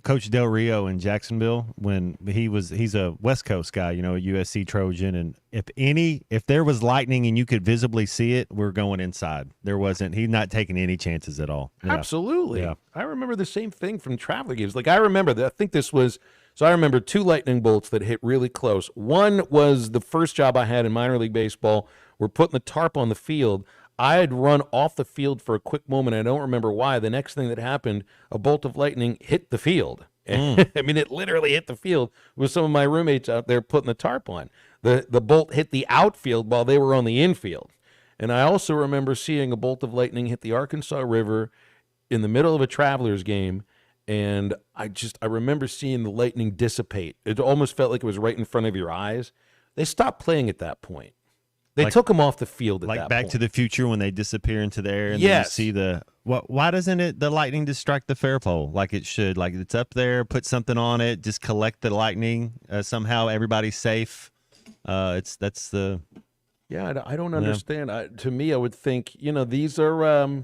Coach Del Rio in Jacksonville when he's a West Coast guy, a USC Trojan, and if there was lightning and you could visibly see it, we're going inside. He's not taking any chances at all. Yeah. Absolutely. Yeah. I remember the same thing from traveling games. Like I remember that. I think this was I remember 2 lightning bolts that hit really close. One was the first job I had in minor league baseball. We're putting the tarp on the field. I had run off the field for a quick moment. I don't remember why. The next thing that happened, a bolt of lightning hit the field. I mean, it literally hit the field with some of my roommates out there putting the tarp on. The bolt hit the outfield while they were on the infield. And I also remember seeing a bolt of lightning hit the Arkansas River in the middle of a Travelers game. And I remember seeing the lightning dissipate. It almost felt like it was right in front of your eyes. They stopped playing at that point. They took them off the field at that point. Like Back to the Future when they disappear into the air and then you see why doesn't the lightning just strike the fair pole like it should? Like it's up there, put something on it, just collect the lightning. Somehow everybody's safe. I don't understand. To me, I would think, these are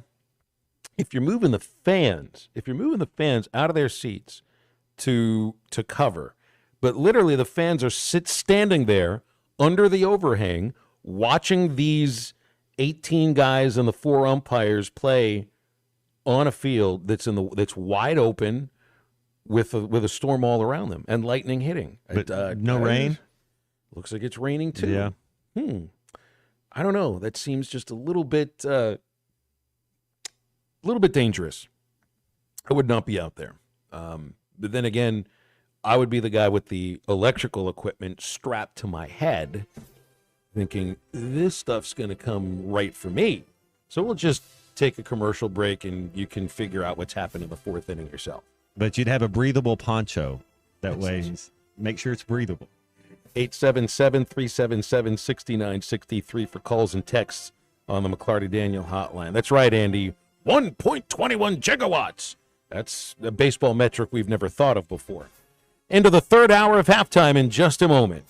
if you're moving the fans out of their seats to cover, but literally the fans are standing there under the overhang, watching these 18 guys and the 4 umpires play on a field that's wide open with a storm all around them and lightning hitting. But no rain? Looks like it's raining too. Yeah. I don't know. That seems just a little bit dangerous. I would not be out there. But then again, I would be the guy with the electrical equipment strapped to my head, thinking, this stuff's going to come right for me. So we'll just take a commercial break and you can figure out what's happened in the 4th inning yourself. But you'd have a breathable poncho. That way, make sure it's breathable. 877-377-6963 for calls and texts on the McLarty Daniel hotline. That's right, Andy. 1.21 gigawatts. That's a baseball metric we've never thought of before. Into the 3rd hour of halftime in just a moment.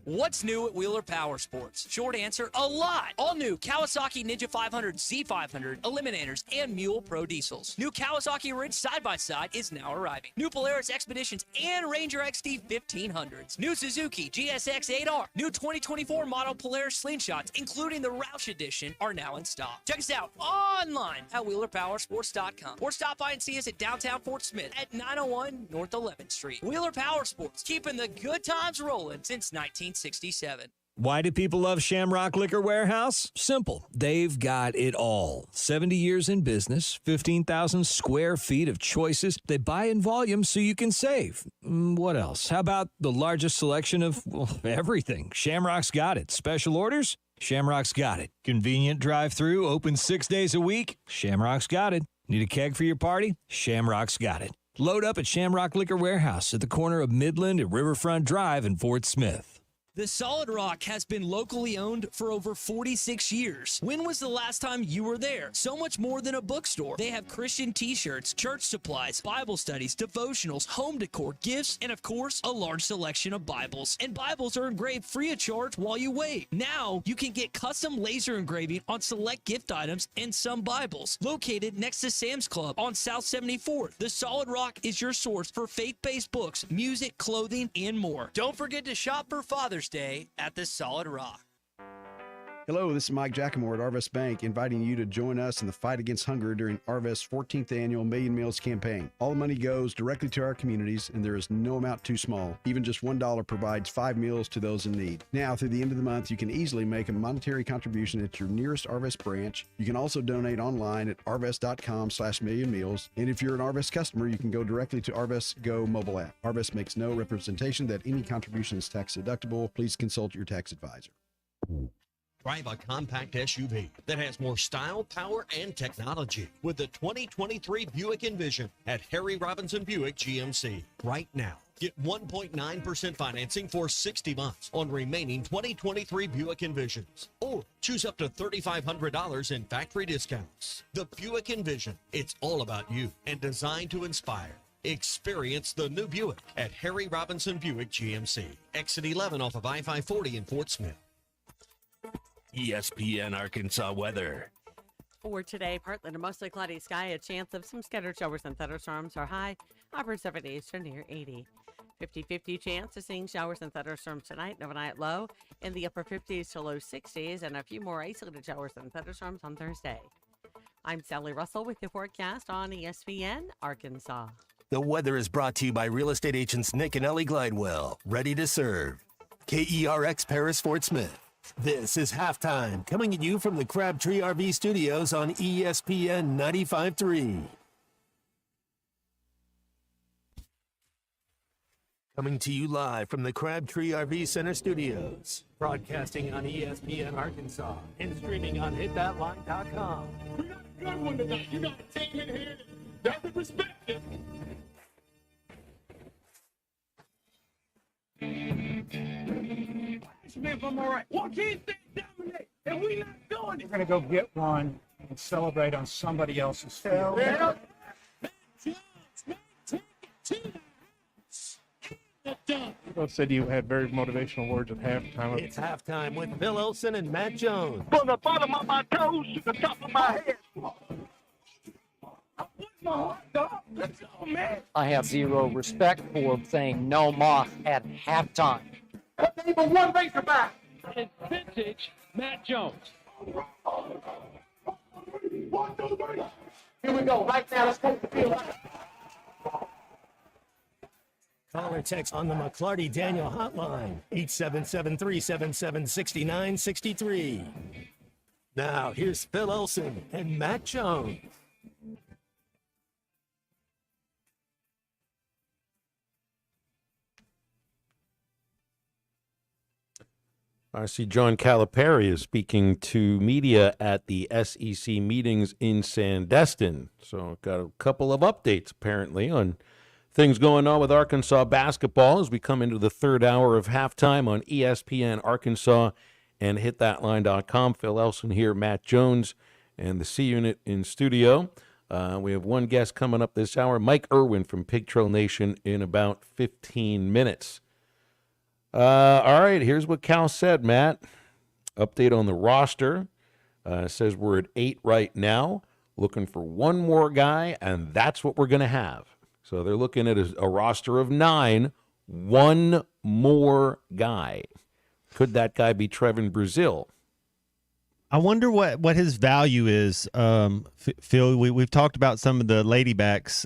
What's new at Wheeler Power Sports? Short answer, a lot. All new Kawasaki Ninja 500, Z500, Eliminators, and Mule Pro diesels. New Kawasaki Ridge side-by-side is now arriving. New Polaris Expeditions and Ranger XD 1500s. New Suzuki GSX 8R. New 2024 model Polaris Slingshots, including the Roush Edition, are now in stock. Check us out online at WheelerPowersports.com or stop by and see us at downtown Fort Smith at 901 North 11th Street. Wheeler Power Sports, keeping the good times rolling since 1967. Why do people love Shamrock Liquor Warehouse? Simple. They've got it all. 70 years in business, 15,000 square feet of choices. They buy in volume so you can save. What else? How about the largest selection of everything? Shamrock's got it. Special orders? Shamrock's got it. Convenient drive-through, open 6 days a week. Shamrock's got it. Need a keg for your party? Shamrock's got it. Load up at Shamrock Liquor Warehouse at the corner of Midland and Riverfront Drive in Fort Smith. The Solid Rock has been locally owned for over 46 years. When was the last time you were there? So much more than a bookstore. They have Christian t-shirts, church supplies, Bible studies, devotionals, home decor, gifts, and of course, a large selection of Bibles. And Bibles are engraved free of charge while you wait. Now, you can get custom laser engraving on select gift items and some Bibles. Located next to Sam's Club on South 74th, the Solid Rock is your source for faith-based books, music, clothing, and more. Don't forget to shop for Father's Day at the Solid Rock. Hello, this is Mike Giacomo at Arvest Bank, inviting you to join us in the fight against hunger during Arvest's 14th annual Million Meals campaign. All the money goes directly to our communities, and there is no amount too small. Even just $1 provides 5 meals to those in need. Now, through the end of the month, you can easily make a monetary contribution at your nearest Arvest branch. You can also donate online at arvest.com/millionmeals. And if you're an Arvest customer, you can go directly to Arvest Go mobile app. Arvest makes no representation that any contribution is tax deductible. Please consult your tax advisor. Drive a compact SUV that has more style, power, and technology with the 2023 Buick Envision at Harry Robinson Buick GMC. Right now, get 1.9% financing for 60 months on remaining 2023 Buick Envisions. Or choose up to $3,500 in factory discounts. The Buick Envision, it's all about you and designed to inspire. Experience the new Buick at Harry Robinson Buick GMC. Exit 11 off of I-540 in Fort Smith. ESPN Arkansas weather. For today, partly to mostly cloudy sky, a chance of some scattered showers and thunderstorms are high, upper 70s to near 80. 50-50 chance of seeing showers and thunderstorms tonight, overnight low in the upper 50s to low 60s, and a few more isolated showers and thunderstorms on Thursday. I'm Sally Russell with the forecast on ESPN Arkansas. The weather is brought to you by real estate agents Nick and Ellie Glidewell, ready to serve. KERX Paris Fort Smith. This is Halftime, coming at you from the Crabtree RV Studios on ESPN 95.3. Coming to you live from the Crabtree RV Center Studios. Broadcasting on ESPN Arkansas and streaming on hitthatline.com. We got a good one tonight. You got a team in here that doesn't respect it. Smith, I'm all right. Why can't they dominate? And we not doing it. We're going to go get one and celebrate on somebody else's field. Yeah. Both said you had very motivational words at halftime. It's halftime with Phil Olsen and Matt Jones. From the bottom of my toes to the top of my head. My heart, dog. Let's go, man. I have zero respect for saying no moss at halftime. Name of one Razorback. It's vintage Matt Jones. 1, 2, 3. Here we go. Right now, let's take the field. Call or text on the McClarty Daniel hotline, 877-377-6963. Now, here's Phil Olsen and Matt Jones. I see John Calipari is speaking to media at the SEC meetings in Sandestin. So got a couple of updates, apparently, on things going on with Arkansas basketball as we come into the third hour of halftime on ESPN Arkansas and hitthatline.com. Phil Elson here, Matt Jones, and the C Unit in studio. We have one guest coming up this hour, Mike Irwin from Pig Trail Nation, in about 15 minutes. All right, here's what Cal said, Matt. Update on the roster. Says we're at 8 right now, looking for one more guy, and that's what we're going to have. So they're looking at a roster of 9, one more guy. Could that guy be Trevin Brazile? I wonder what his value is, Phil. We've talked about some of the ladybacks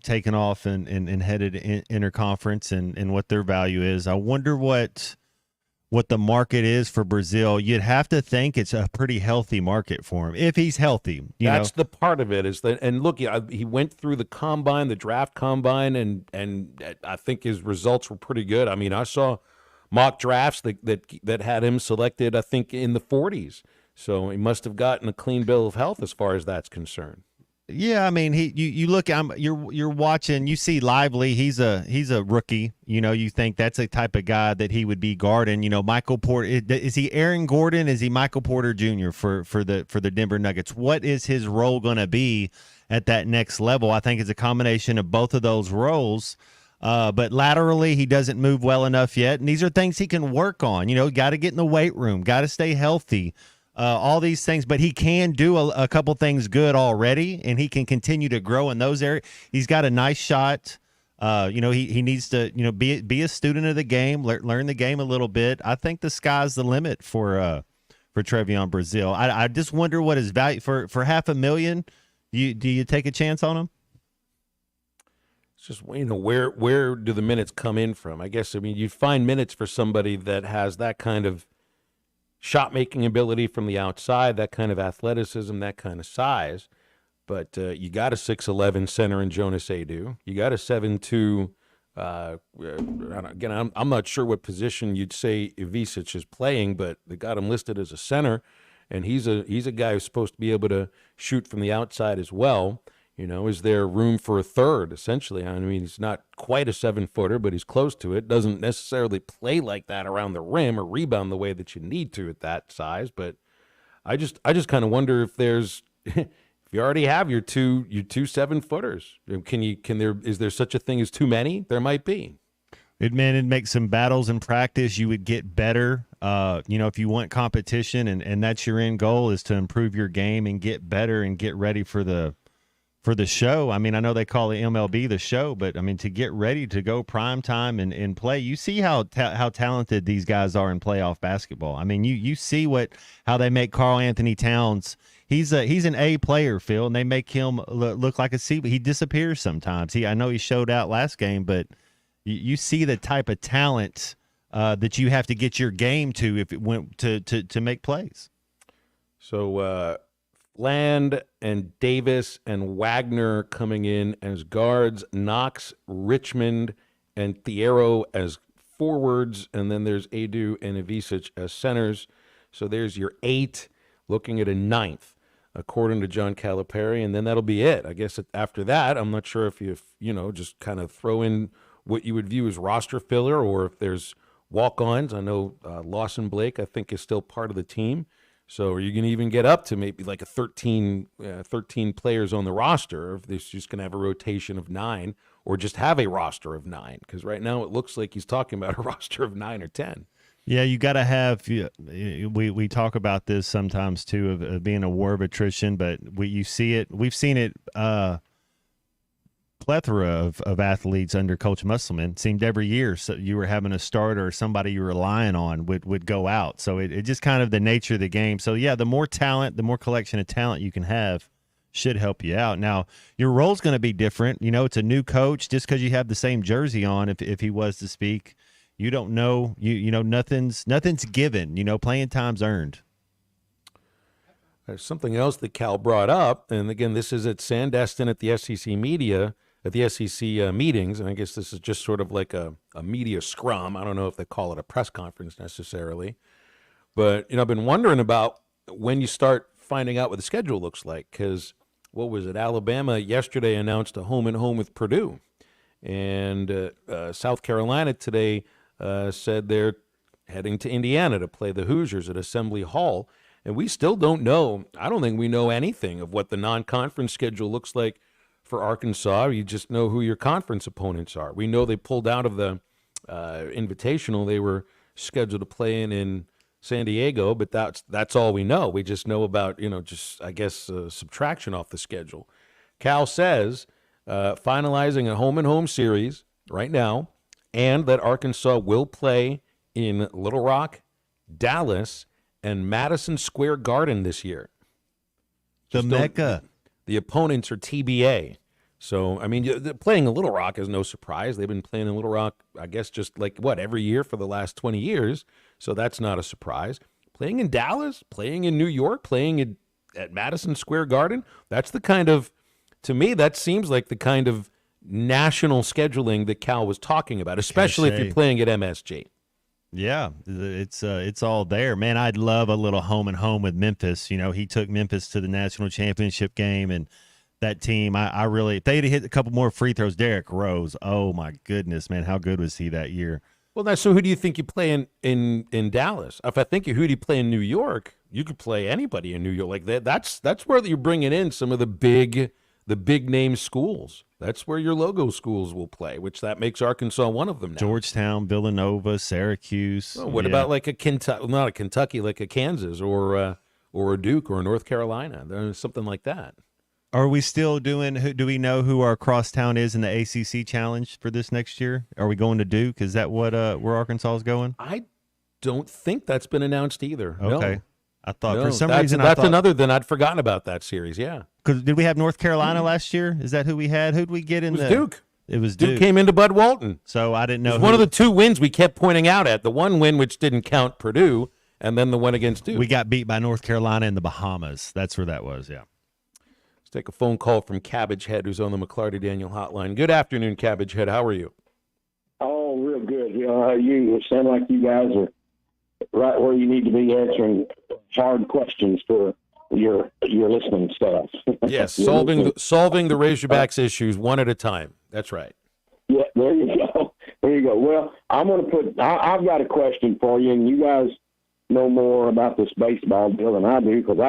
taking off and headed interconference and what their value is. I wonder what the market is for Brazile. You'd have to think it's a pretty healthy market for him if he's healthy. That's the part of it is that. And look, he went through the combine, the draft combine, and I think his results were pretty good. I mean, I saw mock drafts that had him selected, I think, in the 40s. So he must have gotten a clean bill of health as far as that's concerned. Yeah, I mean, you look, you're watching, you see Lively, he's a rookie. You think that's a type of guy that he would be guarding. Michael Porter, is he Aaron Gordon? Is he Michael Porter Jr. for the Denver Nuggets? What is his role going to be at that next level? I think it's a combination of both of those roles. But laterally, he doesn't move well enough yet, and these are things he can work on. Got to get in the weight room, got to stay healthy. All these things, but he can do a couple things good already, and he can continue to grow in those areas. He's got a nice shot. He needs to be a student of the game, learn the game a little bit. I think the sky's the limit for Trevion Brazile. I just wonder what his value for $500,000. Do you take a chance on him? It's just where do the minutes come in from? I guess you find minutes for somebody that has that kind of shot-making ability from the outside, that kind of athleticism, that kind of size. But you got a 6'11" center in Jonas Adu. You got a 7'2". Again, I'm not sure what position you'd say Ivisic is playing, but they got him listed as a center, and he's a guy who's supposed to be able to shoot from the outside as well. Is there room for a third, essentially? I mean, he's not quite a 7-footer, but he's close to it. Doesn't necessarily play like that around the rim or rebound the way that you need to at that size. But I just kind of wonder if there's if you already have your two 7-footers, is there such a thing as too many? There might be. It'd make some battles in practice. You would get better. If you want competition and that's your end goal is to improve your game and get better and get ready for the show. I mean, I know they call the MLB the show, but I mean, to get ready to go prime time and play, you see how talented these guys are in playoff basketball. I mean, you see how they make Karl Anthony Towns. He's an A player, Phil, and they make him look like a C, but he disappears sometimes. I know he showed out last game, but you see the type of talent that you have to get your game to if it went to make plays. So, Land and Davis and Wagner coming in as guards, Knox, Richmond, and Thiero as forwards, and then there's Adu and Ivisic as centers. So there's your 8, looking at a 9th, according to John Calipari, and then that'll be it. I guess after that, I'm not sure if you just kind of throw in what you would view as roster filler or if there's walk-ons. I know Lawson Blake, I think, is still part of the team. So are you going to even get up to maybe like a 13 players on the roster, or if they're just going to have a rotation of 9, or just have a roster of 9? Because right now it looks like he's talking about a roster of 9 or 10. Yeah, you got to have. We talk about this sometimes too of being a war of attrition, but you see it. We've seen it. Plethora of athletes under Coach Musselman. Seemed every year so you were having a starter or somebody you were relying on would go out. So it just kind of the nature of the game. So yeah, the more talent, the more collection of talent you can have should help you out. Now your role's going to be different. It's a new coach. Just because you have the same jersey on, if he was to speak, you don't know. Nothing's given. Playing time's earned. There's something else that Cal brought up, and again, this is at Sandestin at the SEC media. At the SEC meetings, and I guess this is just sort of like a media scrum. I don't know if they call it a press conference necessarily. But, I've been wondering about when you start finding out what the schedule looks like, because, what was it, Alabama yesterday announced a home-and-home with Purdue. And South Carolina today said they're heading to Indiana to play the Hoosiers at Assembly Hall. And we still don't know. I don't think we know anything of what the non-conference schedule looks like for Arkansas. You just know who your conference opponents are. We know they pulled out of the Invitational. They were scheduled to play in San Diego, but that's all we know. We just know about, subtraction off the schedule. Cal says finalizing a home-and-home series right now, and that Arkansas will play in Little Rock, Dallas, and Madison Square Garden this year. The Mecca. The opponents are TBA. So, playing in Little Rock is no surprise. They've been playing in Little Rock, I guess, just every year for the last 20 years. So that's not a surprise. Playing in Dallas, playing in New York, playing at Madison Square Garden, that's the kind of, to me, that seems like the kind of national scheduling that Cal was talking about, especially if you're playing at MSG. Yeah, it's all there, man. I'd love a little home and home with Memphis. He took Memphis to the national championship game, and that team, I really, if they'd hit a couple more free throws, Derrick Rose, oh my goodness, man, how good was he that year? Well, now, so who do you think you play in Dallas? If I think who do you play in New York, you could play anybody in New York. Like that's where you're bringing in some of the big name schools. That's where your logo schools will play, which that makes Arkansas one of them now. Georgetown, Villanova, Syracuse. Well, what about like a Kentucky, not a Kentucky, like a Kansas or a Duke or a North Carolina? There's something like that. Are we still doing? Do we know who our crosstown is in the ACC challenge for this next year? Are we going to Duke? Is that what where Arkansas is going? I don't think that's been announced either. Okay, no. I thought No, for some that's, reason that's I thought, another. Then I'd forgotten about that series. Yeah, because did we have North Carolina last year? Is that who we had? Who'd we get in? It was the Duke. It was Duke Duke. came into Bud Walton. So I didn't know. It was one of the two wins we kept pointing out at. The one win which didn't count Purdue, and then the one against Duke. We got beat by North Carolina in the Bahamas. That's where that was. Yeah. Let's take a phone call from Cabbage Head, who's on the McClarty Daniel hotline. Good afternoon, Cabbage Head. How are you? Oh, real good. You sound like you guys are right where you need to be answering hard questions for your listening staff. Yes, solving the Razorbacks issues one at a time. That's right. Yeah, there you go. There you go. Well, I'm going to I've got a question for you, and you guys know more about this baseball deal than I do, because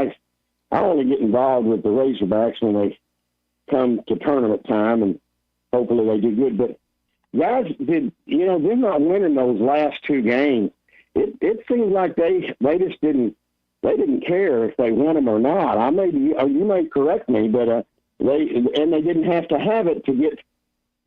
I only get involved with the Razorbacks when they come to tournament time, and hopefully they do good. But guys, they're not winning those last two games. It seems like they just didn't care if they won them or not. You may correct me, but they didn't have to have it to get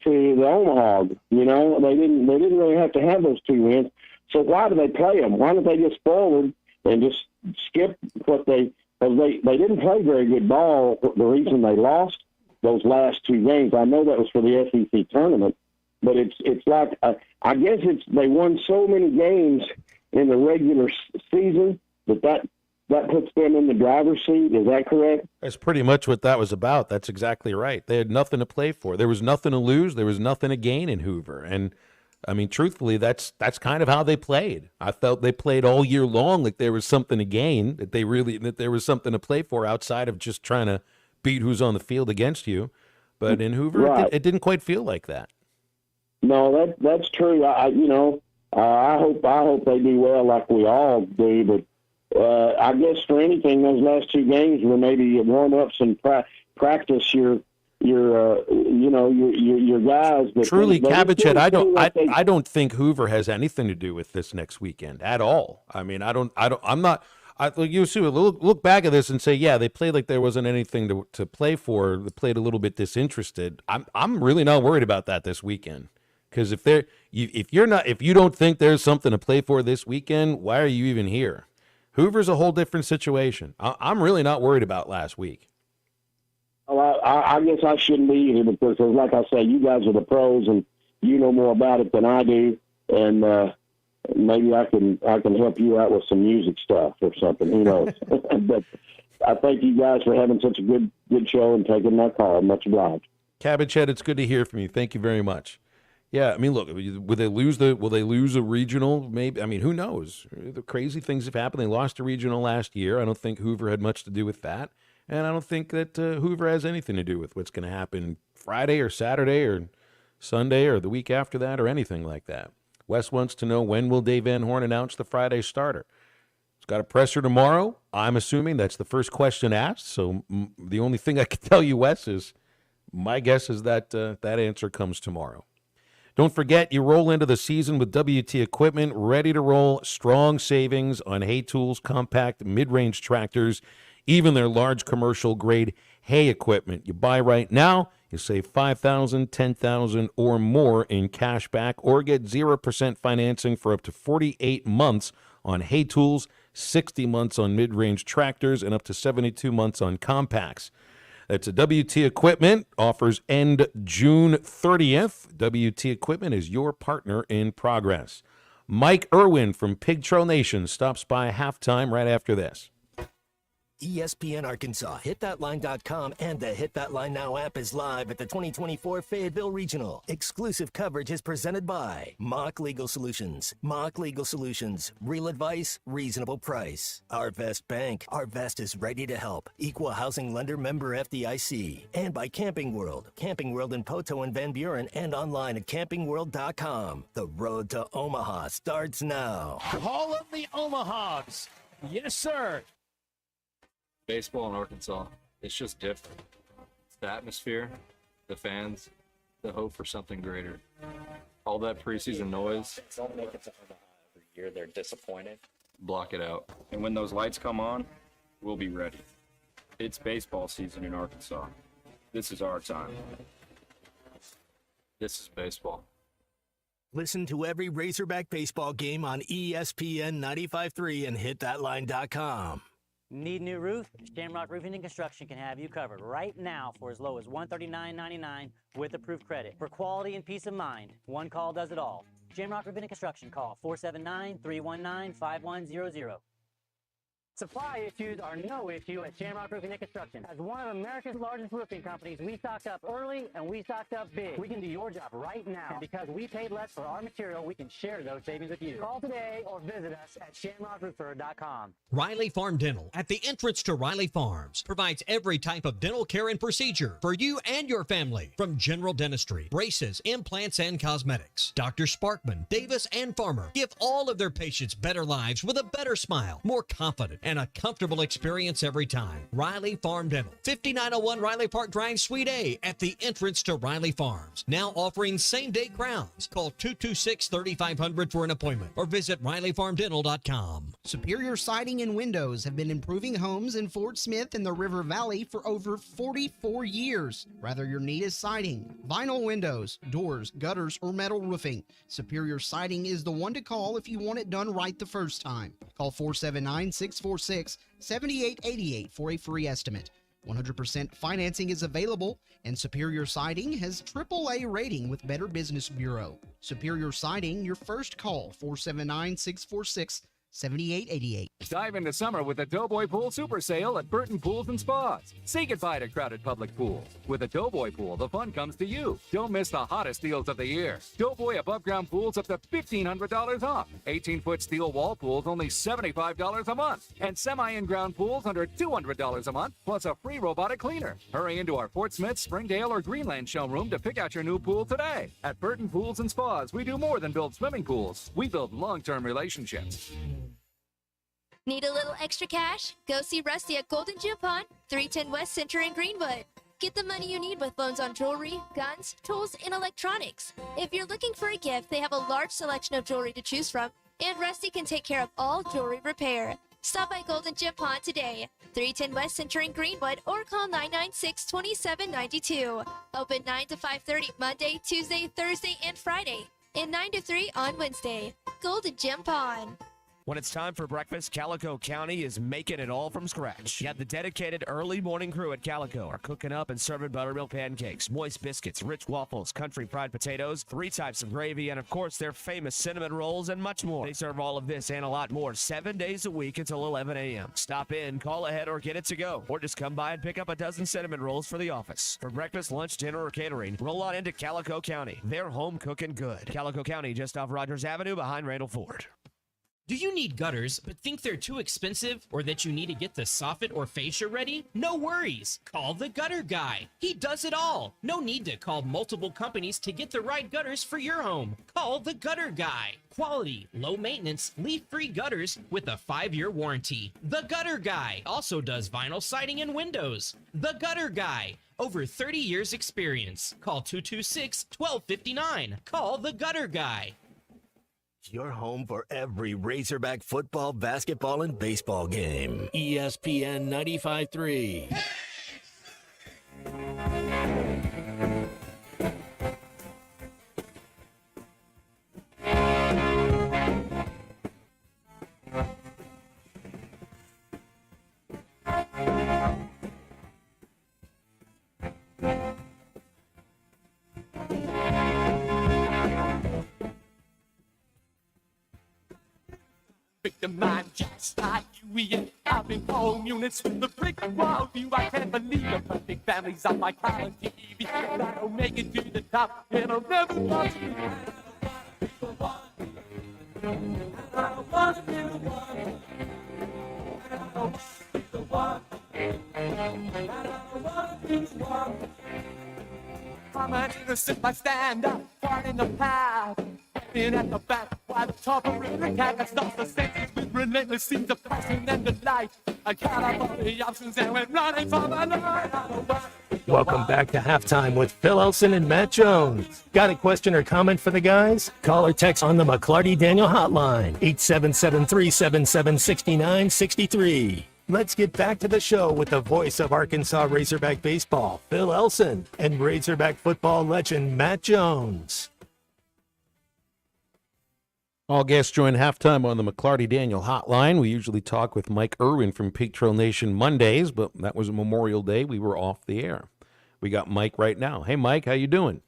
to the Omaha. They didn't really have to have those two wins. So why do they play them? Why don't they just forward and just skip what they didn't play very good ball. The reason they lost those last two games, I know that was for the SEC tournament, but it's like I guess they won so many games in the regular season that puts them in the driver's seat. Is that correct? That's pretty much what that was about. That's exactly right. They had nothing to play for. There was nothing to lose. There was nothing to gain in Hoover. And I mean, truthfully, that's kind of how they played. I felt they played all year long like there was something to gain, that there was something to play for outside of just trying to beat who's on the field against you. But in Hoover, right. it didn't quite feel like that. No, that's true. I hope they do well like we all do, but I guess for anything, those last two games were maybe warm ups and practice your guys. But truly, Cabbage Head, I don't think Hoover has anything to do with this next weekend at all. I mean, you see, look back at this and say, yeah, they played like there wasn't anything to play for. They played a little bit disinterested. I'm really not worried about that this weekend. Because if you don't think there's something to play for this weekend, why are you even here? Hoover's a whole different situation. I'm really not worried about last week. Well, I guess I shouldn't be either, because like I say, you guys are the pros and you know more about it than I do, and maybe I can help you out with some music stuff or something. Who knows? But I thank you guys for having such a good show and taking my call. Much obliged. Cabbage Head, it's good to hear from you. Thank you very much. Yeah, I mean, look, will they lose a regional? Maybe. I mean, who knows? The crazy things have happened. They lost a regional last year. I don't think Hoover had much to do with that, and I don't think that Hoover has anything to do with what's going to happen Friday or Saturday or Sunday or the week after that or anything like that. Wes wants to know, when will Dave Van Horn announce the Friday starter? He's got a presser tomorrow. I'm assuming that's the first question asked. So the only thing I can tell you, Wes, is my guess is that that answer comes tomorrow. Don't forget, you roll into the season with WT equipment, ready to roll. Strong savings on hay tools, compact, mid-range tractors, even their large commercial-grade hay equipment. You buy right now, you save $5,000, $10,000, or more in cash back, or get 0% financing for up to 48 months on hay tools, 60 months on mid-range tractors, and up to 72 months on compacts. That's a WT Equipment. Offers end June 30th. WT Equipment is your partner in progress. Mike Irwin from Pig Trail Nation stops by halftime right after this. ESPN Arkansas, hitthatline.com, and the Hit That Line Now app is live at the 2024 Fayetteville Regional. Exclusive coverage is presented by Mock Legal Solutions. Mock Legal Solutions. Real advice, reasonable price. Arvest Bank. Arvest is ready to help. Equal housing lender, member FDIC. And by Camping World. Camping World in Poto and Van Buren, and online at campingworld.com. The road to Omaha starts now. Call up the Omahas. Yes, sir. Baseball in Arkansas, it's just different. It's the atmosphere, the fans, the hope for something greater. All that preseason noise. Don't make it to Omaha every year. They're disappointed. Block it out. And when those lights come on, we'll be ready. It's baseball season in Arkansas. This is our time. This is baseball. Listen to every Razorback baseball game on ESPN 95.3 and hitthatline.com. Need new roof? Shamrock Roofing and Construction can have you covered right now for as low as $139.99 with approved credit. For quality and peace of mind, one call does it all. Shamrock Roofing and Construction, call 479-319-5100. Supply issues are no issue at Shamrock Roofing and Construction. As one of America's largest roofing companies, we stocked up early and we stocked up big. We can do your job right now. And because we paid less for our material, we can share those savings with you. Call today or visit us at shamrockroofer.com. Riley Farm Dental, at the entrance to Riley Farms, provides every type of dental care and procedure for you and your family, from general dentistry, braces, implants, and cosmetics. Dr. Sparkman, Davis, and Farmer give all of their patients better lives with a better smile, more confident, and a comfortable experience every time. Riley Farm Dental, 5901 Riley Park Drive, Suite A, at the entrance to Riley Farms. Now offering same-day crowns. Call 226-3500 for an appointment or visit RileyFarmDental.com. Superior Siding and Windows have been improving homes in Fort Smith and the River Valley for over 44 years. Whether your need is siding, vinyl windows, doors, gutters, or metal roofing, Superior Siding is the one to call if you want it done right the first time. Call 479-646-7888 for a free estimate. 100% financing is available, and Superior Siding has AAA rating with Better Business Bureau. Superior Siding, your first call, 479-646-7888. Dive into summer with the Doughboy Pool Super Sale at Burton Pools and Spas. Say goodbye to crowded public pools. With a Doughboy Pool, the fun comes to you. Don't miss the hottest deals of the year. Doughboy above-ground pools up to $1,500 off. 18-foot steel wall pools only $75 a month. And semi-in-ground pools under $200 a month, plus a free robotic cleaner. Hurry into our Fort Smith, Springdale, or Greenland showroom to pick out your new pool today. At Burton Pools and Spas, we do more than build swimming pools. We build long-term relationships. Need a little extra cash? Go see Rusty at Golden Gym Pond, 310 West Center in Greenwood. Get the money you need with loans on jewelry, guns, tools, and electronics. If you're looking for a gift, they have a large selection of jewelry to choose from, and Rusty can take care of all jewelry repair. Stop by Golden Gym Pond today, 310 West Center in Greenwood, or call 996-2792. Open 9 to 5:30 Monday, Tuesday, Thursday, and Friday, and 9 to 3 on Wednesday. Golden Gym Pond. When it's time for breakfast, Calico County is making it all from scratch. You have the dedicated early morning crew at Calico are cooking up and serving buttermilk pancakes, moist biscuits, rich waffles, country fried potatoes, 3 types of gravy, and of course their famous cinnamon rolls and much more. They serve all of this and a lot more 7 days a week until 11 a.m. Stop in, call ahead, or get it to go. Or just come by and pick up a dozen cinnamon rolls for the office. For breakfast, lunch, dinner, or catering, roll on into Calico County. They're home cooking good. Calico County, just off Rogers Avenue behind Randall Ford. Do you need gutters but think they're too expensive or that you need to get the soffit or fascia ready? No worries. Call the Gutter Guy. He does it all. No need to call multiple companies to get the right gutters for your home. Call the Gutter Guy. Quality, low maintenance, leak-free gutters with a 5-year warranty. The Gutter Guy also does vinyl siding and windows. The Gutter Guy. Over 30 years experience. Call 226-1259. Call the Gutter Guy. Your home for every Razorback football, basketball, and baseball game. ESPN 95.3. mind just like you. Yeah, I've been home units with the brick wall view. I can't believe the perfect families on my color TV. That'll make it to the top. It'll never want to be. I don't want to be the one. I don't want to be the one. I don't want to be the one. I'm an innocent bystander, caught in the path. In at the back, while the top of the cat has lost the senses with relentless scenes of passion and delight. I count up all the options and went running for my life. Welcome back to Halftime with Phil Elson and Matt Jones. Got a question or comment for the guys? Call or text on the McClarty Daniel hotline, 877-377-6963. Let's get back to the show with the voice of Arkansas Razorback baseball, Phil Elson, and Razorback football legend Matt Jones. All guests join Halftime on the McClarty Daniel hotline. We usually talk with Mike Irwin from Pig Trail Nation Mondays, but that was a Memorial Day. We were off the air. We got Mike right now. Hey, Mike, how you doing?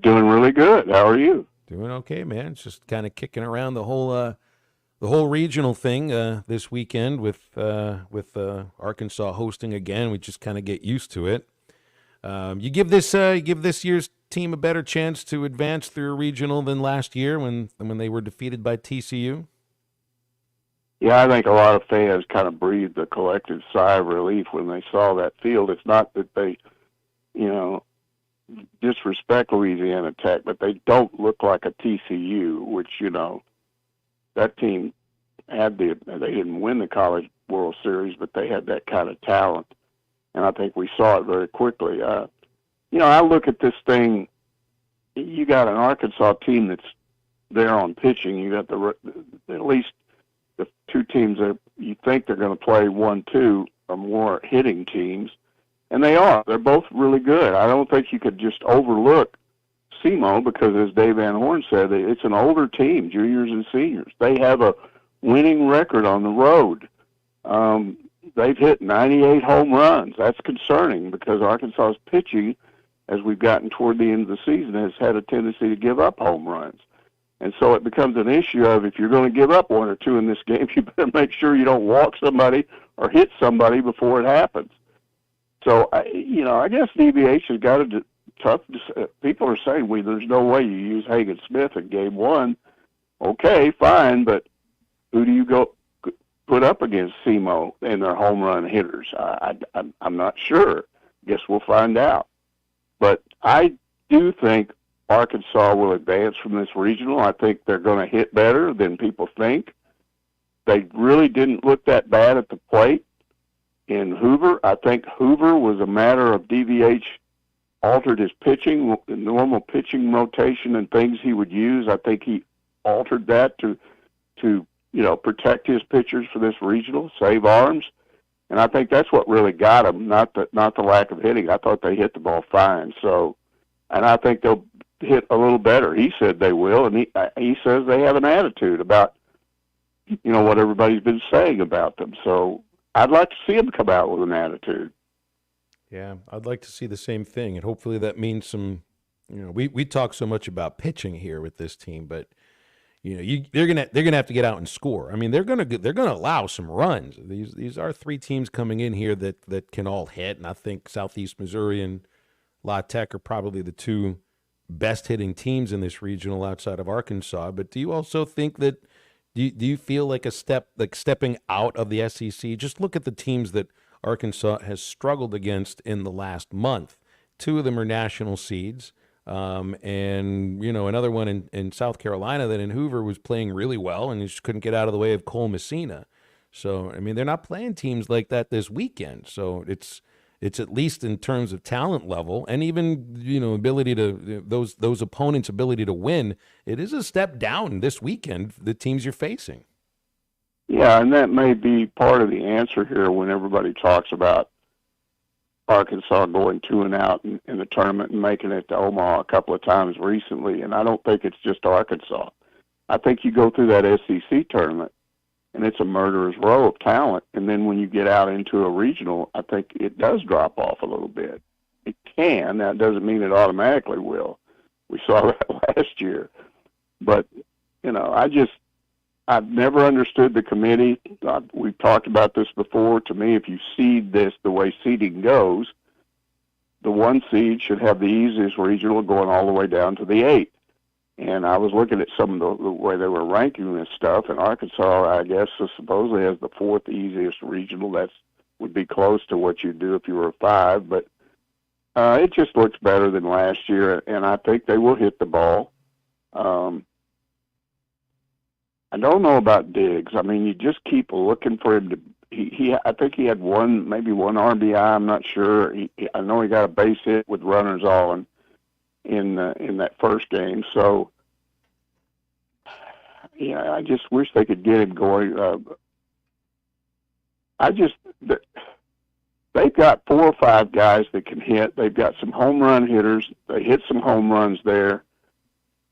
Doing really good. How are you? Doing okay, man. It's just kind of kicking around the whole regional thing this weekend with Arkansas hosting again. We just kind of get used to it. You give this year's team a better chance to advance through a regional than last year when they were defeated by TCU? Yeah, I think a lot of fans kind of breathed a collective sigh of relief when they saw that field. It's not that they, disrespect Louisiana Tech, but they don't look like a TCU, which, that team they didn't win the College World Series, but they had that kind of talent. And I think we saw it very quickly. I look at this thing, you got an Arkansas team that's there on pitching. You got at least the two teams that you think they're going to play 1-2 are more hitting teams. And they are. They're both really good. I don't think you could just overlook SEMO because, as Dave Van Horn said, it's an older team, juniors and seniors. They have a winning record on the road. They've hit 98 home runs. That's concerning because Arkansas's pitching, as we've gotten toward the end of the season, has had a tendency to give up home runs. And so it becomes an issue of if you're going to give up one or two in this game, you better make sure you don't walk somebody or hit somebody before it happens. So, I guess DVH has got to tough. People are saying, there's no way you use Hagen Smith in game one. Okay, fine, but who do you go put up against SEMO and their home run hitters? I'm not sure. Guess we'll find out. But I do think Arkansas will advance from this regional. I think they're going to hit better than people think. They really didn't look that bad at the plate in Hoover. I think Hoover was a matter of DVH altered his pitching, the normal pitching rotation and things he would use. I think he altered that to protect his pitchers for this regional, save arms. And I think that's what really got them, not the lack of hitting. I thought they hit the ball fine. So, and I think they'll hit a little better. He said they will, and he says they have an attitude about, what everybody's been saying about them. So I'd like to see them come out with an attitude. Yeah, I'd like to see the same thing, and hopefully that means some. We talk so much about pitching here with this team, but they're gonna have to get out and score. I mean, they're gonna allow some runs. These are three teams coming in here that can all hit, and I think Southeast Missouri and La Tech are probably the two best hitting teams in this regional outside of Arkansas. But do you also think that do you feel like stepping out of the SEC? Just look at the teams that Arkansas has struggled against in the last month. Two of them are national seeds. And another one in South Carolina that in Hoover was playing really well and just couldn't get out of the way of Cole Messina. So, I mean, they're not playing teams like that this weekend. So it's at least in terms of talent level and even, ability to those opponents' ability to win, it is a step down this weekend, the teams you're facing. Yeah, and that may be part of the answer here when everybody talks about Arkansas going 2-0 in the tournament and making it to Omaha a couple of times recently. And I don't think it's just Arkansas. I think you go through that SEC tournament, and it's a murderer's row of talent. And then when you get out into a regional, I think it does drop off a little bit. It can. That doesn't mean it automatically will. We saw that last year. But, I've never understood the committee. We've talked about this before. To me, if you seed this the way seeding goes, the 1 seed should have the easiest regional going all the way down to the 8. And I was looking at some of the way they were ranking this stuff, and Arkansas, I guess, supposedly has the 4th easiest regional. That would be close to what you'd do if you were a 5, but it just looks better than last year, and I think they will hit the ball. I don't know about Diggs. I mean, you just keep looking for him to. I think he had maybe one RBI. I'm not sure. I know he got a base hit with runners on in that first game. So, yeah, I just wish they could get him going. They've got 4 or 5 guys that can hit. They've got some home run hitters. They hit some home runs there.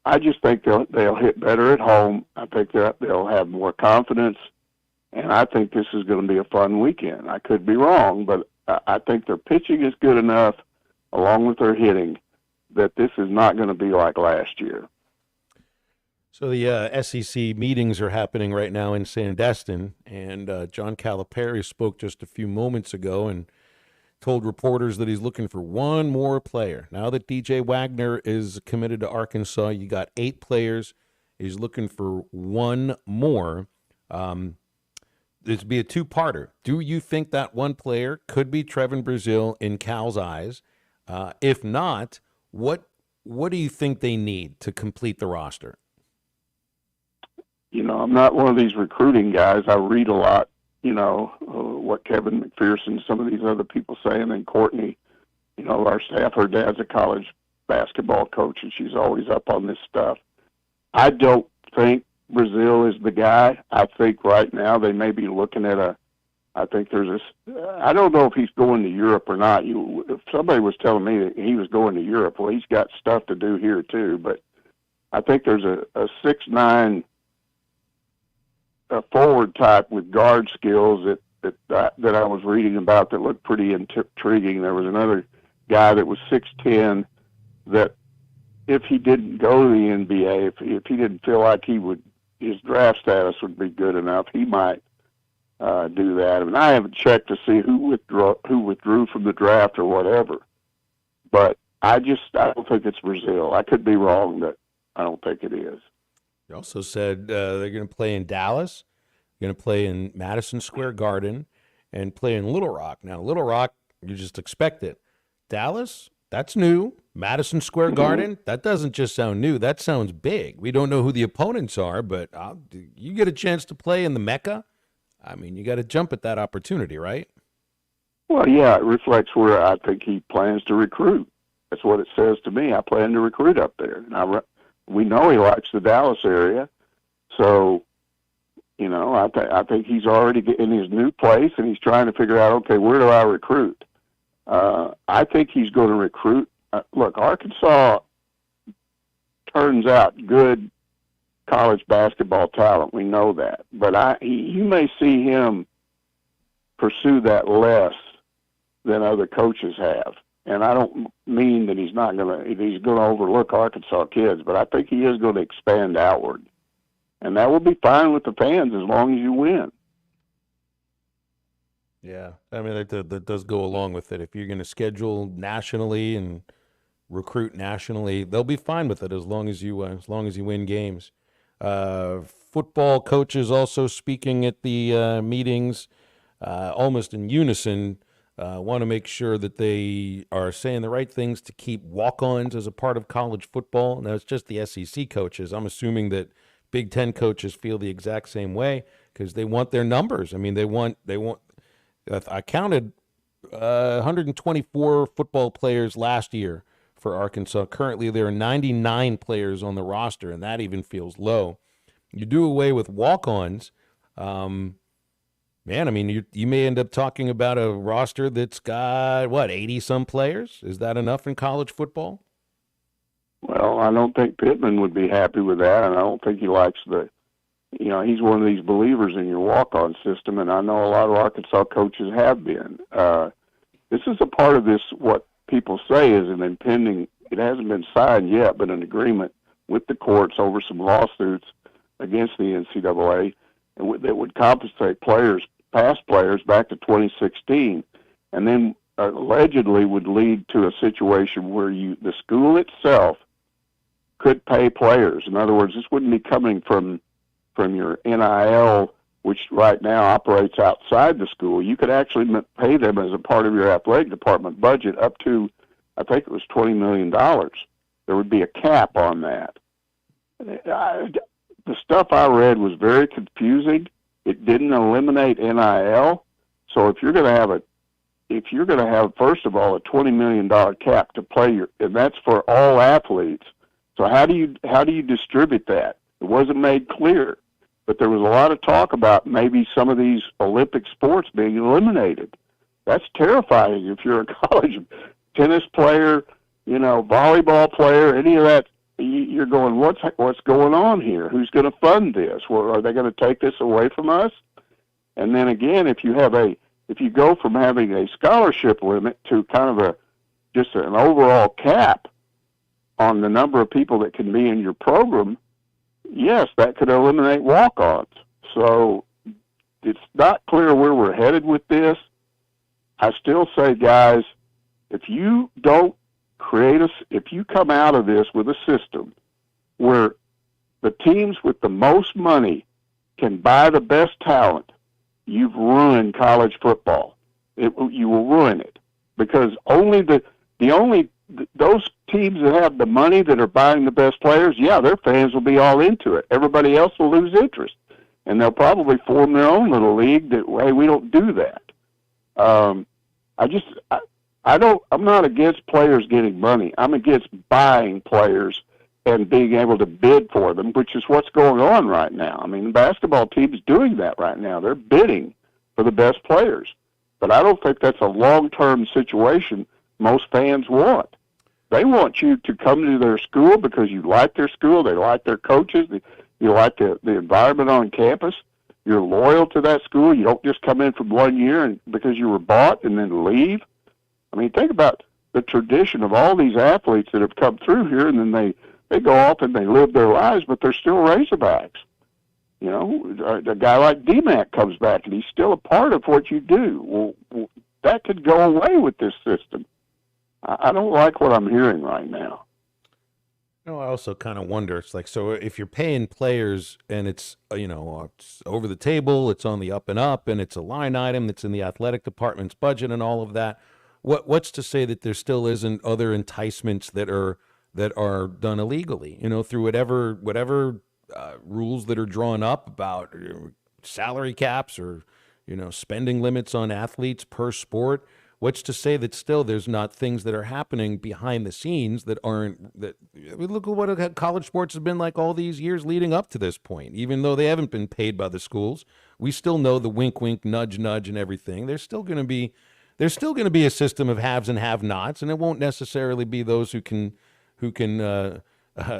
I just think they'll hit better at home. I think they'll have more confidence, and I think this is going to be a fun weekend. I could be wrong, but I think their pitching is good enough, along with their hitting, that this is not going to be like last year. So the SEC meetings are happening right now in Sandestin, and John Calipari spoke just a few moments ago and told reporters that he's looking for one more player. Now that DJ Wagner is committed to Arkansas, you got 8 players. He's looking for one more. This would be a 2-parter. Do you think that one player could be Trevin Brazile in Cal's eyes? If not, what do you think they need to complete the roster? You know, I'm not one of these recruiting guys. I read a lot, what Kevin McPherson, some of these other people say, and then Courtney, our staff, her dad's a college basketball coach, and she's always up on this stuff. I don't think Brazile is the guy. I think right now they may be looking at I don't know if he's going to Europe or not. If somebody was telling me that he was going to Europe, well, he's got stuff to do here too, but I think there's a 6'9", a forward type with guard skills that I was reading about that looked pretty intriguing. There was another guy that was 6'10", that if he didn't go to the NBA, if he didn't feel like his draft status would be good enough, he might do that. I mean, I haven't checked to see who withdrew from the draft or whatever, but I don't think it's Brazile. I could be wrong, but I don't think it is. They also said they're going to play in Dallas, going to play in Madison Square Garden, and play in Little Rock. Now, Little Rock, you just expect it. Dallas, that's new. Madison Square Garden, that doesn't just sound new. That sounds big. We don't know who the opponents are, but you get a chance to play in the Mecca. I mean, you got to jump at that opportunity, right? Well, yeah, it reflects where I think he plans to recruit. That's what it says to me. I plan to recruit up there. And we know he likes the Dallas area, so I think he's already in his new place, and he's trying to figure out, okay, where do I recruit? I think he's going to recruit. Look, Arkansas turns out good college basketball talent. We know that, but you may see him pursue that less than other coaches have. And I don't mean that he's going to overlook Arkansas kids, but I think he is going to expand outward. And that will be fine with the fans as long as you win. Yeah, I mean, that does go along with it. If you're going to schedule nationally and recruit nationally, they'll be fine with it as long as you win games. Football coaches also speaking at the meetings, almost in unison, want to make sure that they are saying the right things to keep walk-ons as a part of college football. Now, it's just the SEC coaches. I'm assuming that Big Ten coaches feel the exact same way because they want their numbers. I mean, they want. I counted 124 football players last year for Arkansas. Currently, there are 99 players on the roster, and that even feels low. You do away with walk-ons. Man, I mean, you may end up talking about a roster that's got, 80-some players? Is that enough in college football? Well, I don't think Pittman would be happy with that, and I don't think he likes he's one of these believers in your walk-on system, and I know a lot of Arkansas coaches have been. This is a part of this, what people say is an impending, it hasn't been signed yet, but an agreement with the courts over some lawsuits against the NCAA that would compensate past players back to 2016, and then allegedly would lead to a situation where the school itself could pay players. In other words, this wouldn't be coming from your NIL, which right now operates outside the school. You could actually pay them as a part of your athletic department budget up to, I think it was $20 million. There would be a cap on that. The stuff I read was very confusing. It didn't eliminate NIL. So if you're going to have first of all a $20 million cap to play and that's for all athletes. So how do you distribute that? It wasn't made clear, but there was a lot of talk about maybe some of these Olympic sports being eliminated. That's terrifying if you're a college tennis player, volleyball player, any of that. You're going, what's going on here? Who's going to fund this? Well, are they going to take this away from us? And then again, if you go from having a scholarship limit to kind of just an overall cap on the number of people that can be in your program, yes, that could eliminate walk-ons. So it's not clear where we're headed with this. I still say, guys, if you don't if you come out of this with a system where the teams with the most money can buy the best talent, you've ruined college football. You will ruin it, because only those teams that have the money that are buying the best players, yeah, their fans will be all into it. Everybody else will lose interest, and they'll probably form their own little league that, hey, we don't do that. I'm not against players getting money. I'm against buying players and being able to bid for them, which is what's going on right now. I mean, the basketball team's doing that right now. They're bidding for the best players. But I don't think that's a long-term situation most fans want. They want you to come to their school because you like their school, they like their coaches, you like the environment on campus. You're loyal to that school. You don't just come in for 1 year and because you were bought and then leave. I mean, think about the tradition of all these athletes that have come through here, and then they go off and they live their lives, but they're still Razorbacks. A guy like DMAC comes back, and he's still a part of what you do. Well, that could go away with this system. I don't like what I'm hearing right now. I also kind of wonder, it's like, so if you're paying players and it's, it's over the table, it's on the up and up, and it's a line item that's in the athletic department's budget and all of that, what's to say that there still isn't other enticements that are done illegally, through whatever rules that are drawn up about salary caps or, spending limits on athletes per sport? What's to say that still there's not things that are happening behind the scenes that aren't, look at what college sports has been like all these years leading up to this point. Even though they haven't been paid by the schools, we still know the wink, wink, nudge, nudge and everything. There's still going to be a system of haves and have-nots, and it won't necessarily be those who can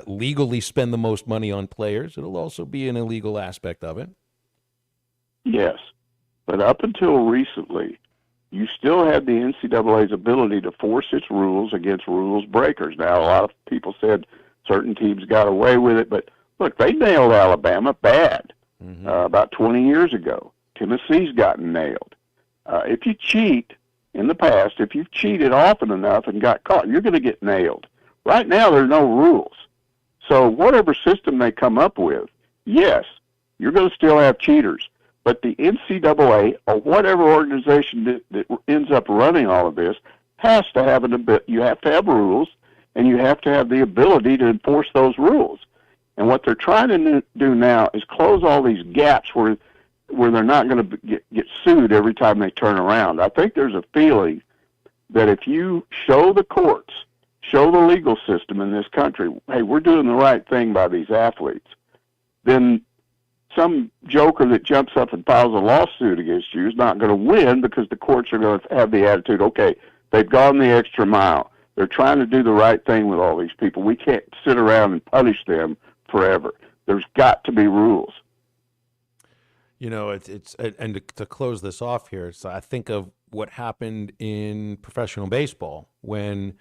legally spend the most money on players. It'll also be an illegal aspect of it. Yes, but up until recently, you still had the NCAA's ability to force its rules against rules breakers. Now, a lot of people said certain teams got away with it, but look, they nailed Alabama bad about 20 years ago. Tennessee's gotten nailed. If you cheat in the past, if you've cheated often enough and got caught, you're going to get nailed. Right now, there are no rules. So whatever system they come up with, yes, you're going to still have cheaters. But the NCAA or whatever organization that ends up running all of this has to have you have to have rules, and you have to have the ability to enforce those rules. And what they're trying to do now is close all these gaps where they're not going to get sued every time they turn around. I think there's a feeling that if you show the courts, show the legal system in this country, hey, we're doing the right thing by these athletes, then some joker that jumps up and files a lawsuit against you is not going to win, because the courts are going to have the attitude, okay, they've gone the extra mile. They're trying to do the right thing with all these people. We can't sit around and punish them forever. There's got to be rules. And to close this off here, I think of what happened in professional baseball when,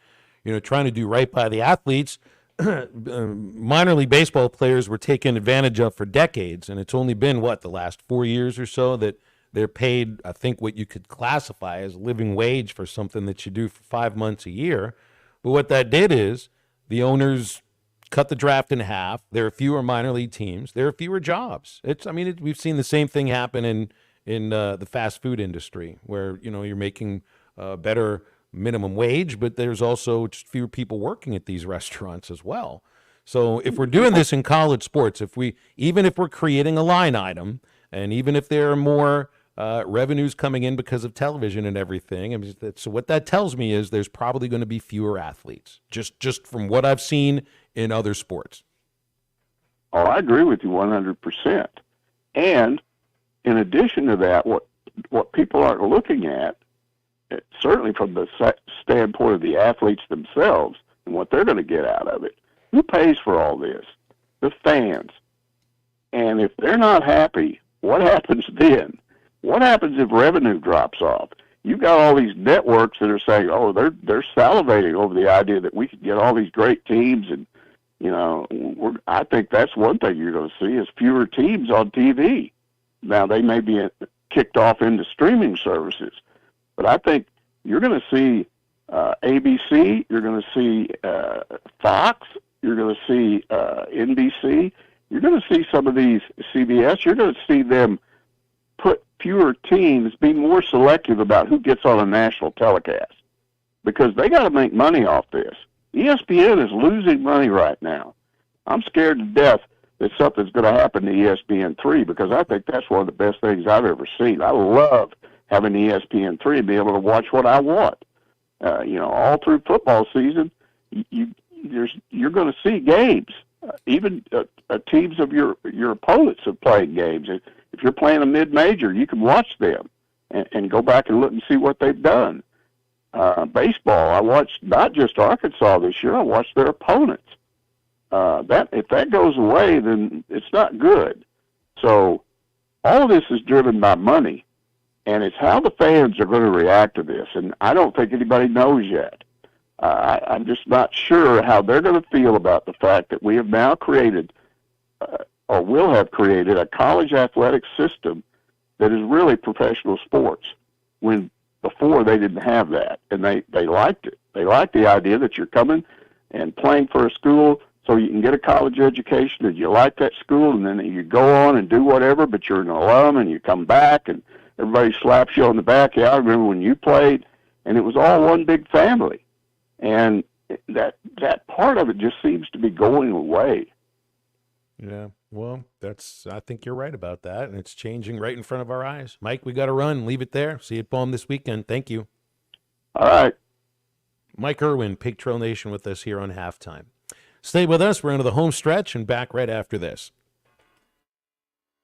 trying to do right by the athletes, minor league baseball players were taken advantage of for decades, and it's only been, the last 4 years or so that they're paid, I think, what you could classify as living wage for something that you do for 5 months a year. But what that did is the owners cut the draft in half. There are fewer minor league teams. There are fewer jobs. We've seen the same thing happen in the fast food industry, where you're making better minimum wage, but there's also just fewer people working at these restaurants as well. So if we're doing this in college sports, even if we're creating a line item, and even if there are more revenues coming in because of television and everything, so what that tells me is there's probably going to be fewer athletes, just from what I've seen in other sports. Oh, I agree with you 100%. And in addition to that, what people aren't looking at, certainly from the standpoint of the athletes themselves and what they're going to get out of it, who pays for all this? The fans. And if they're not happy, what happens then? What happens if revenue drops off? You've got all these networks that are saying, oh, they're salivating over the idea that we could get all these great teams, and I think that's one thing you're going to see is fewer teams on TV. Now, they may be kicked off into streaming services, but I think you're going to see ABC, you're going to see Fox, you're going to see NBC, you're going to see some of these CBS, you're going to see them put fewer teams, be more selective about who gets on a national telecast, because they got to make money off this. ESPN is losing money right now. I'm scared to death that something's going to happen to ESPN3, because I think that's one of the best things I've ever seen. I love having ESPN3 and be able to watch what I want. All through football season, you're going to see games. Even teams of your opponents have played games. If you're playing a mid-major, you can watch them and go back and look and see what they've done. Baseball, I watched not just Arkansas this year, I watched their opponents. If that goes away, then it's not good. So all of this is driven by money, and it's how the fans are going to react to this, and I don't think anybody knows yet. I'm just not sure how they're going to feel about the fact that we have now created, or will have created, a college athletic system that is really professional sports, when before they didn't have that, and they liked it. They liked the idea that you're coming and playing for a school so you can get a college education, and you like that school, and then you go on and do whatever, but you're an alum, and you come back, and everybody slaps you on the back. Yeah, I remember when you played, and it was all one big family. And that part of it just seems to be going away. Yeah, well, I think you're right about that, and it's changing right in front of our eyes. Mike, we got to run. Leave it there. See you at Palm this weekend. Thank you. All right. Mike Irwin, Pig Trail Nation, with us here on Halftime. Stay with us. We're into the home stretch and back right after this.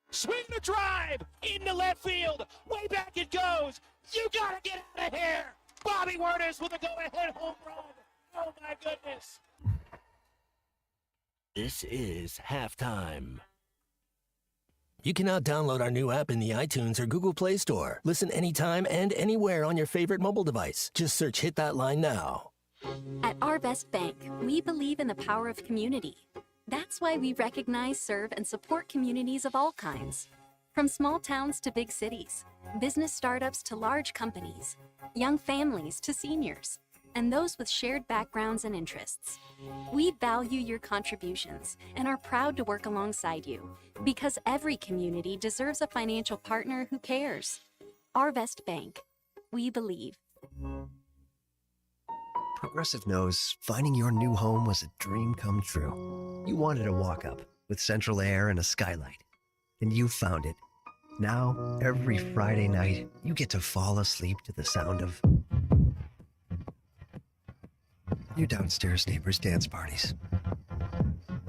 Swing the drive into left field. Way back it goes. You got to get out of here. Bobby Wernes with a go-ahead home run. Oh, my goodness. This is Halftime. You can now download our new app in the iTunes or Google Play Store. Listen anytime and anywhere on your favorite mobile device. Just search Hit That Line now. At Our Best Bank, we believe in the power of community. That's why we recognize, serve, and support communities of all kinds. From small towns to big cities, business startups to large companies, young families to seniors, and those with shared backgrounds and interests. We value your contributions and are proud to work alongside you, because every community deserves a financial partner who cares. Our Best Bank. We believe. Progressive knows finding your new home was a dream come true. You wanted a walk-up with central air and a skylight, and you found it. Now, every Friday night, you get to fall asleep to the sound of your downstairs neighbors' dance parties.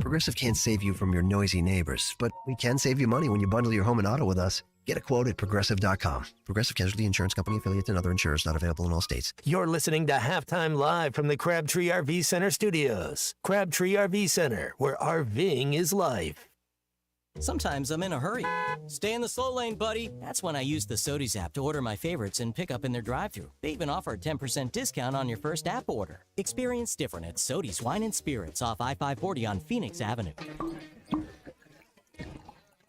Progressive can't save you from your noisy neighbors, but we can save you money when you bundle your home and auto with us. Get a quote at Progressive.com. Progressive Casualty Insurance Company, affiliates, and other insurers not available in all states. You're listening to Halftime Live from the Crabtree RV Center studios. Crabtree RV Center, where RVing is life. Sometimes I'm in a hurry. Stay in the slow lane, buddy. That's when I use the Sodies app to order my favorites and pick up in their drive-thru. They even offer a 10% discount on your first app order. Experience different at Sodies Wine and Spirits off I-540 on Phoenix Avenue.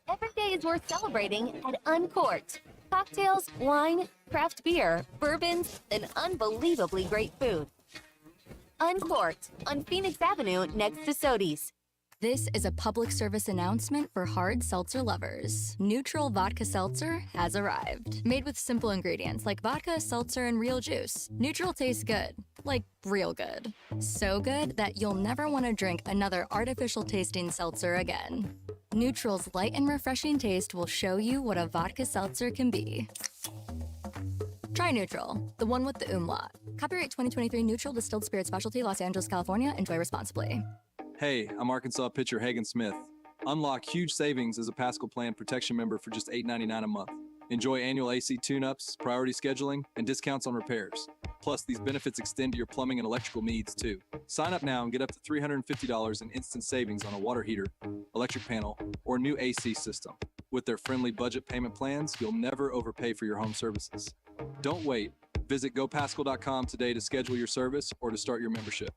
Every day is worth celebrating at Uncorked. Cocktails, wine, craft beer, bourbons, and unbelievably great food. Uncorked on Phoenix Avenue next to Sodies. This is a public service announcement for hard seltzer lovers. Neutral Vodka Seltzer has arrived. Made with simple ingredients like vodka, seltzer, and real juice. Neutral tastes good. Like real good. So good that you'll never want to drink another artificial tasting seltzer again. Neutral's light and refreshing taste will show you what a vodka seltzer can be. Try Neutral, the one with the umlaut. Copyright 2023 Neutral Distilled Spirit Specialty, Los Angeles, California. Enjoy responsibly. Hey, I'm Arkansas pitcher Hagen Smith. Unlock huge savings as a Pascal Plan Protection member for just $8.99 a month. Enjoy annual AC tune-ups, priority scheduling, and discounts on repairs. Plus, these benefits extend to your plumbing and electrical needs, too. Sign up now and get up to $350 in instant savings on a water heater, electric panel, or new AC system. With their friendly budget payment plans, you'll never overpay for your home services. Don't wait. Visit GoPascal.com today to schedule your service or to start your membership.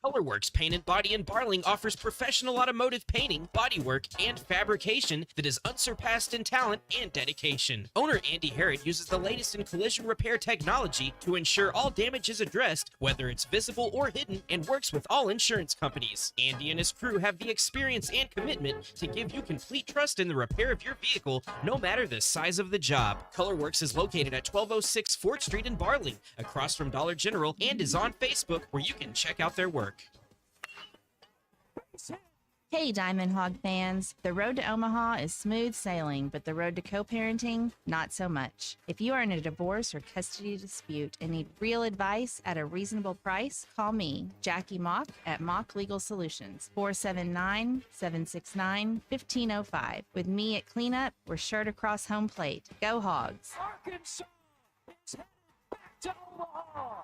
Colorworks Paint and Body in Barling offers professional automotive painting, bodywork, and fabrication that is unsurpassed in talent and dedication. Owner Andy Harrod uses the latest in collision repair technology to ensure all damage is addressed, whether it's visible or hidden, and works with all insurance companies. Andy and his crew have the experience and commitment to give you complete trust in the repair of your vehicle, no matter the size of the job. Colorworks is located at 1206 4th Street in Barling, across from Dollar General, and is on Facebook, where you can check out their work. Hey Diamond Hog fans, the road to Omaha is smooth sailing, but the road to co-parenting, not so much. If you are in a divorce or custody dispute and need real advice at a reasonable price, call me, Jackie Mock at Mock Legal Solutions, 479-769-1505. With me at Cleanup, we're sure to cross home plate. Go Hogs! Arkansas is back to Omaha.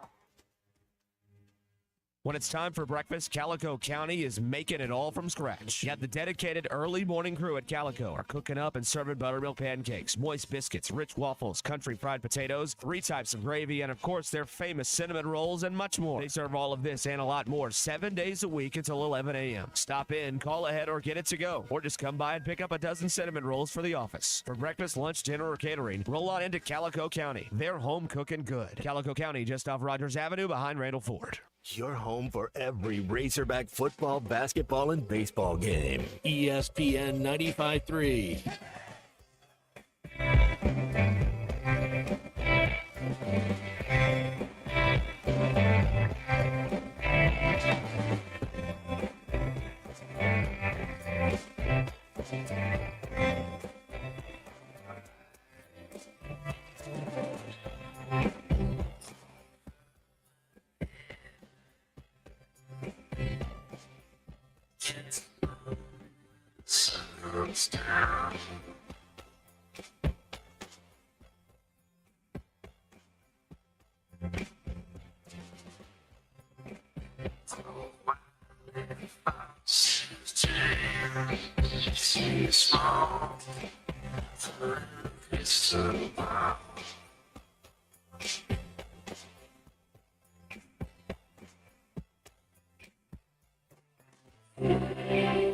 When it's time for breakfast, Calico County is making it all from scratch. You got the dedicated early morning crew at Calico are cooking up and serving buttermilk pancakes, moist biscuits, rich waffles, country fried potatoes, 3 types of gravy, and of course their famous cinnamon rolls and much more. They serve all of this and a lot more 7 days a week until 11 a.m. Stop in, call ahead, or get it to go. Or just come by and pick up a dozen cinnamon rolls for the office. For breakfast, lunch, dinner, or catering, roll on into Calico County. They're home cooking good. Calico County, just off Rogers Avenue behind Randall Ford. Your home for every Razorback football, basketball, and baseball game. ESPN 95.3.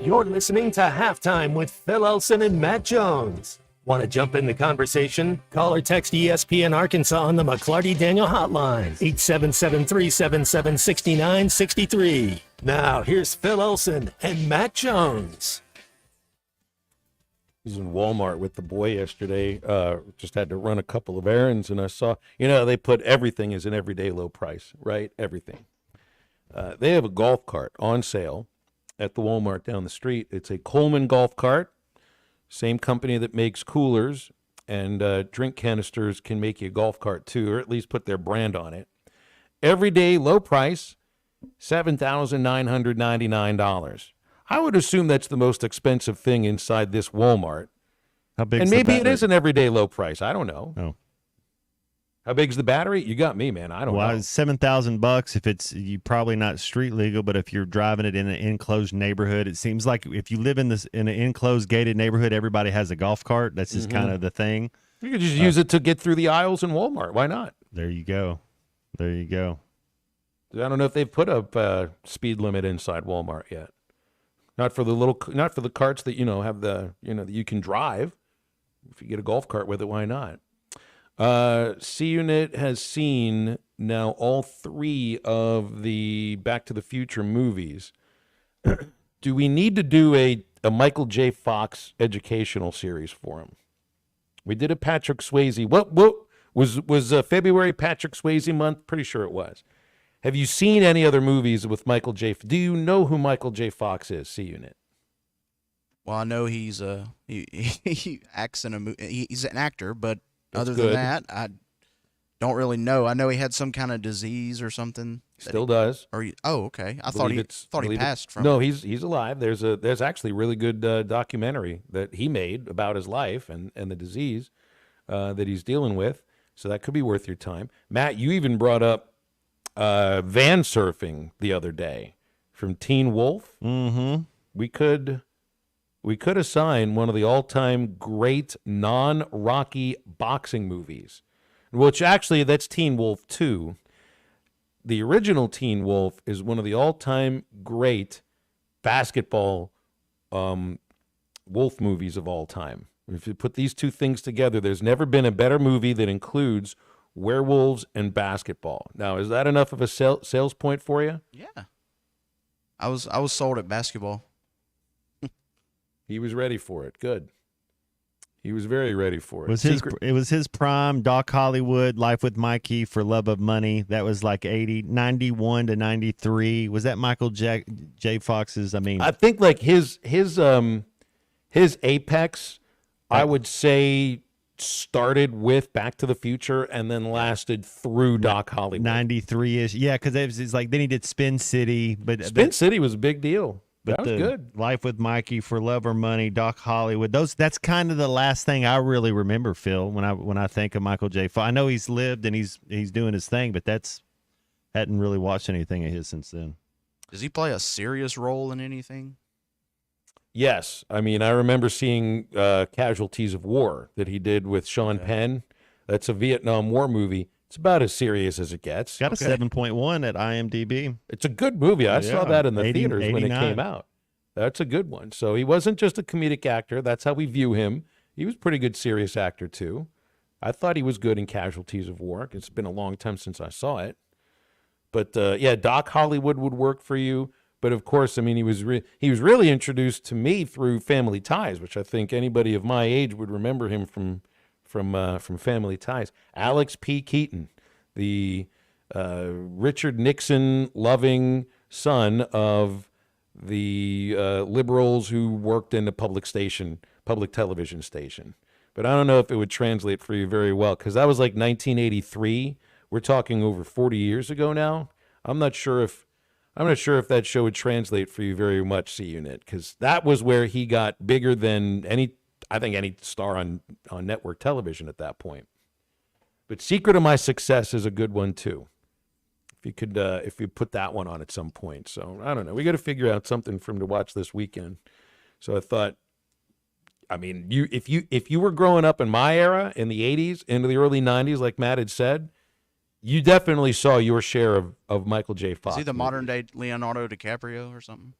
You're listening to Halftime with Phil Elson and Matt Jones. Want to jump in the conversation? Call or text ESPN Arkansas on the McClarty Daniel hotline, 877-377-6963. Now, here's Phil Elson and Matt Jones. I was in Walmart with the boy yesterday. Just had to run a couple of errands, and I saw, they put everything as an everyday low price, right? Everything. They have a golf cart on sale at the Walmart down the street. It's a Coleman golf cart, same company that makes coolers and drink canisters can make you a golf cart too, or at least put their brand on it. Everyday low price, $7,999. I would assume that's the most expensive thing inside this Walmart. How big? And maybe it is an everyday low price. I don't know. Oh. How big's the battery? You got me, man. I don't know. $7,000 if it's you probably not street legal, but if you're driving it in an enclosed neighborhood, it seems like if you live in an enclosed gated neighborhood, everybody has a golf cart. That's just kind of the thing. You could just use it to get through the aisles in Walmart. Why not? There you go. There you go. I don't know if they've put up a speed limit inside Walmart yet. Not for the carts that have the that you can drive. If you get a golf cart with it, why not? C-Unit has seen now all 3 of the Back to the Future movies. Do we need to do a Michael J. Fox educational series for him? We did a Patrick Swayze. What was February Patrick Swayze month? Pretty sure it was. Have you seen any other movies with Michael J? Do you know who Michael J. Fox is, C-Unit? Well, I know he's he acts in a movie. He's an actor, but That's other good. than that, I don't really know. I know he had some kind of disease or something. Still does. Okay. I thought he passed from. No, it. he's alive. There's actually a really good documentary that he made about his life and the disease that he's dealing with. So that could be worth your time. Matt, you even brought up van surfing the other day from Teen Wolf. Mm-hmm. We could assign one of the all-time great non-Rocky boxing movies, which actually that's Teen Wolf 2. The original Teen Wolf is one of the all-time great basketball wolf movies of all time. If you put these two things together, there's never been a better movie that includes werewolves and basketball. Now, is that enough of a sales point for you? Yeah. I was sold at basketball. He was ready for it. Good. He was very ready for it. It was his prime. Doc Hollywood, Life with Mikey, For Love of Money. That was like 91 to 93. Was that Michael J. Fox's? I think like his apex, I would say, started with Back to the Future and then lasted through Doc Hollywood. 93-ish. Yeah, because it's like then he did Spin City. But Spin City was a big deal. But that was good. Life with Mikey, For Love or Money, Doc Hollywood. That's kind of the last thing I really remember, Phil, when I think of Michael J. Fox. I know he's lived and he's doing his thing, but hadn't really watched anything of his since then. Does he play a serious role in anything? Yes. I mean, I remember seeing Casualties of War that he did with Sean Penn. That's a Vietnam War movie. It's about as serious as it gets. Got a 7.1 at IMDb. It's a good movie. I saw that in the 80, theaters when it 89. came out. That's a good one. So he wasn't just a comedic actor. That's how we view him. He was a pretty good serious actor, too. I thought he was good in Casualties of War. It's been a long time since I saw it. But, yeah, Doc Hollywood would work for you. But, of course, I mean, he was really introduced to me through Family Ties, which I think anybody of my age would remember him from Family Ties. Alex P. Keaton, the Richard Nixon loving son of the liberals who worked in the public television station. But I don't know if it would translate for you very well because that was like 1983. We're talking over 40 years ago now. I'm not sure if that show would translate for you very much, C-Unit, because that was where he got bigger than any star on network television at that point. But Secret of My Success is a good one too. If you put that one on at some point. So I don't know. We got to figure out something for him to watch this weekend. So I thought, I mean, if you were growing up in my era in the 80s into the early 90s, like Matt had said, you definitely saw your share of Michael J. Fox. Is he the modern day Leonardo DiCaprio or something?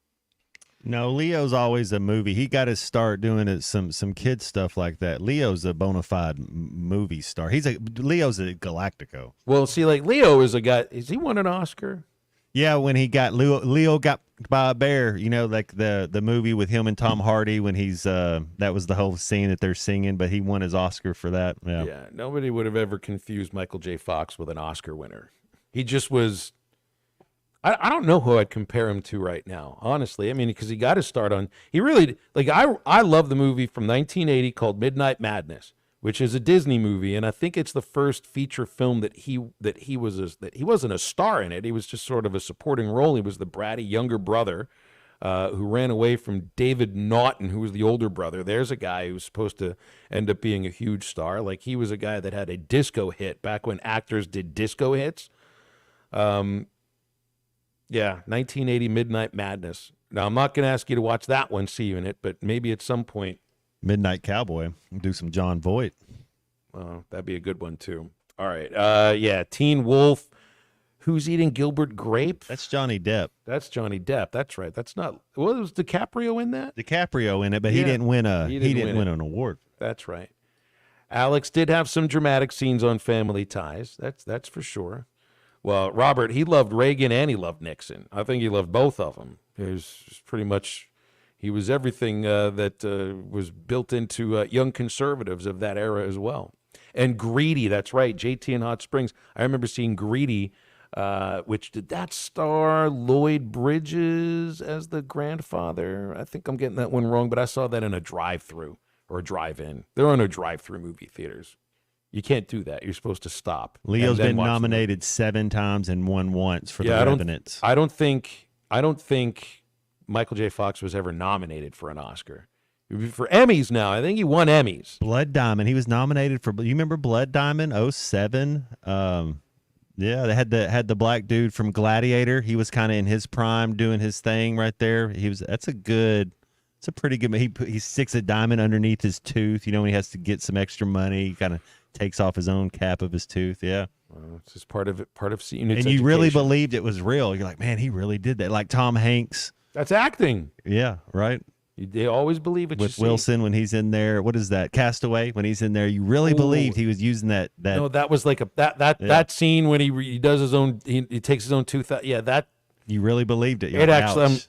No, Leo's always a movie. He got to start doing some kid stuff like that. Leo's a bona fide movie star. Leo's a Galactico. Well, see, like Leo is a guy. Has he won an Oscar? Yeah, when he got Leo got by a bear. You know, like the movie with him and Tom Hardy when he's that was the whole scene that they're singing. But he won his Oscar for that. Yeah, nobody would have ever confused Michael J. Fox with an Oscar winner. He just was. I don't know who I'd compare him to right now, honestly. I mean, because he got his start on. He really like I love the movie from 1980 called Midnight Madness, which is a Disney movie, and I think it's the first feature film that he wasn't a star in it. He was just sort of a supporting role. He was the bratty younger brother who ran away from David Naughton, who was the older brother. There's a guy who's supposed to end up being a huge star. Like, he was a guy that had a disco hit back when actors did disco hits. Yeah, 1980 Midnight Madness. Now, I'm not going to ask you to watch that one, see you in it, but maybe at some point. Midnight Cowboy. Do some John Voight. That'd be a good one, too. All right. Yeah, Teen Wolf. Who's Eating Gilbert Grape? That's Johnny Depp. That's Johnny Depp. That's right. That's not. Well, was DiCaprio in that? DiCaprio in it, but he didn't win an award. That's right. Alex did have some dramatic scenes on Family Ties. That's for sure. Well, Robert, he loved Reagan and he loved Nixon. I think he loved both of them. He was everything that was built into young conservatives of that era as well. And Greedy, that's right. JT in Hot Springs. I remember seeing Greedy. Which did that star Lloyd Bridges as the grandfather? I think I'm getting that one wrong, but I saw that in a drive-through or a drive-in. There are no drive-through movie theaters. You can't do that. You're supposed to stop. Leo's been nominated 7 times and won once for The Revenant. I don't think Michael J. Fox was ever nominated for an Oscar. For Emmys now. I think he won Emmys. Blood Diamond. He was nominated for, you remember Blood Diamond, 07? Yeah, they had the black dude from Gladiator. He was kind of in his prime doing his thing right there. It's a pretty good. He sticks a diamond underneath his tooth. You know, when he has to get some extra money, he kind of takes off his own cap of his tooth. Yeah. Well, it's just part of seeing it. And you really believed it was real. You're like, man, he really did that. Like Tom Hanks. That's acting. Yeah, right. They always believe it. With Wilson when he's in there. What is that? Castaway. When he's in there, you really believed he was using that. No, that was like that scene when he does his own. He takes his own tooth out. Yeah, that. You really believed it. It actually.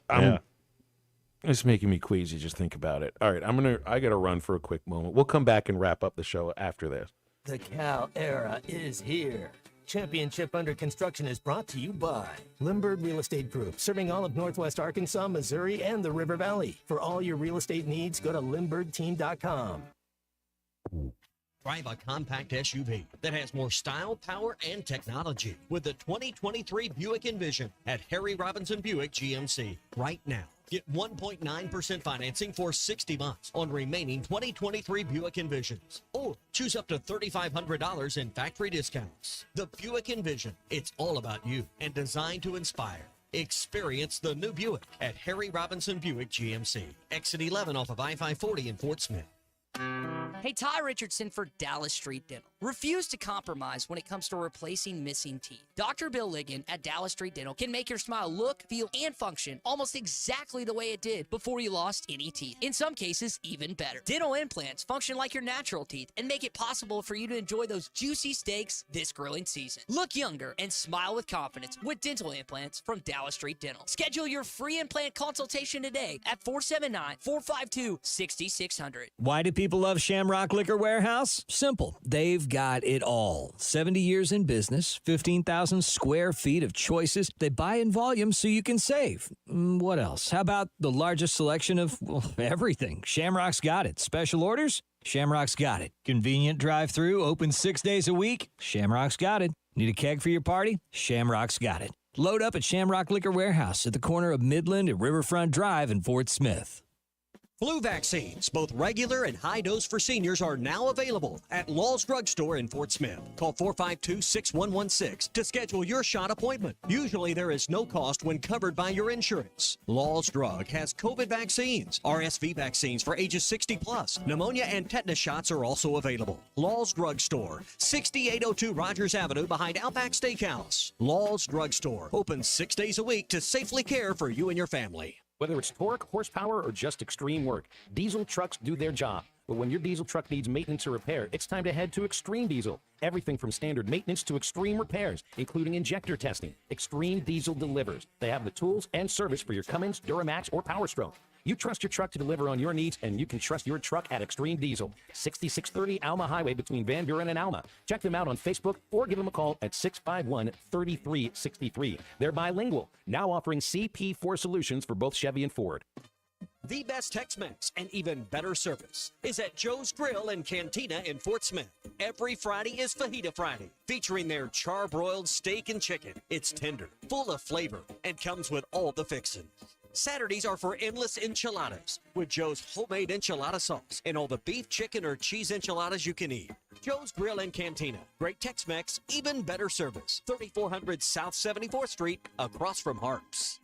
It's making me queasy just think about it. All right, I got to run for a quick moment. We'll come back and wrap up the show after this. The Cal era is here. Championship Under Construction is brought to you by Limbird Real Estate Group, serving all of Northwest Arkansas, Missouri, and the River Valley. For all your real estate needs, go to limbirdteam.com. Drive a compact SUV that has more style, power, and technology with the 2023 Buick Envision at Harry Robinson Buick GMC right now. Get 1.9% financing for 60 months on remaining 2023 Buick Envisions. Or choose up to $3,500 in factory discounts. The Buick Envision. It's all about you and designed to inspire. Experience the new Buick at Harry Robinson Buick GMC. Exit 11 off of I-540 in Fort Smith. Hey, Ty Richardson for Dallas Street Dental. Refuse to compromise when it comes to replacing missing teeth. Dr. Bill Ligon at Dallas Street Dental can make your smile look, feel, and function almost exactly the way it did before you lost any teeth. In some cases, even better. Dental implants function like your natural teeth and make it possible for you to enjoy those juicy steaks this grilling season. Look younger and smile with confidence with dental implants from Dallas Street Dental. Schedule your free implant consultation today at 479-452-6600. Why do people love Shamrock Liquor Warehouse? Simple. They've got it all. 70 years in business, 15,000 square feet of choices. They buy in volume so you can save. What else? How about the largest selection of everything? Shamrock's got it. Special orders? Shamrock's got it. Convenient drive-through, open 6 days a week? Shamrock's got it. Need a keg for your party? Shamrock's got it. Load up at Shamrock Liquor Warehouse at the corner of Midland and Riverfront Drive in Fort Smith. Flu vaccines, both regular and high dose for seniors, are now available at Law's Drug Store in Fort Smith. Call 452-6116 to schedule your shot appointment. Usually there is no cost when covered by your insurance. Law's Drug has COVID vaccines, RSV vaccines for ages 60 plus. Pneumonia and tetanus shots are also available. Law's Drug Store, 6802 Rogers Avenue behind Outback Steakhouse. Law's Drug Store, open 6 days a week to safely care for you and your family. Whether it's torque, horsepower, or just extreme work, diesel trucks do their job. But when your diesel truck needs maintenance or repair, it's time to head to Extreme Diesel. Everything from standard maintenance to extreme repairs, including injector testing. Extreme Diesel delivers. They have the tools and service for your Cummins, Duramax, or Power Stroke. You trust your truck to deliver on your needs, and you can trust your truck at Extreme Diesel. 6630 Alma Highway between Van Buren and Alma. Check them out on Facebook or give them a call at 651-3363. They're bilingual, now offering CP4 solutions for both Chevy and Ford. The best Tex-Mex and even better service is at Joe's Grill and Cantina in Fort Smith. Every Friday is Fajita Friday, featuring their charbroiled steak and chicken. It's tender, full of flavor, and comes with all the fixins. Saturdays are for endless enchiladas with Joe's homemade enchilada sauce and all the beef, chicken, or cheese enchiladas you can eat. Joe's Grill and Cantina. Great Tex-Mex, even better service. 3400 South 74th Street, across from Harps.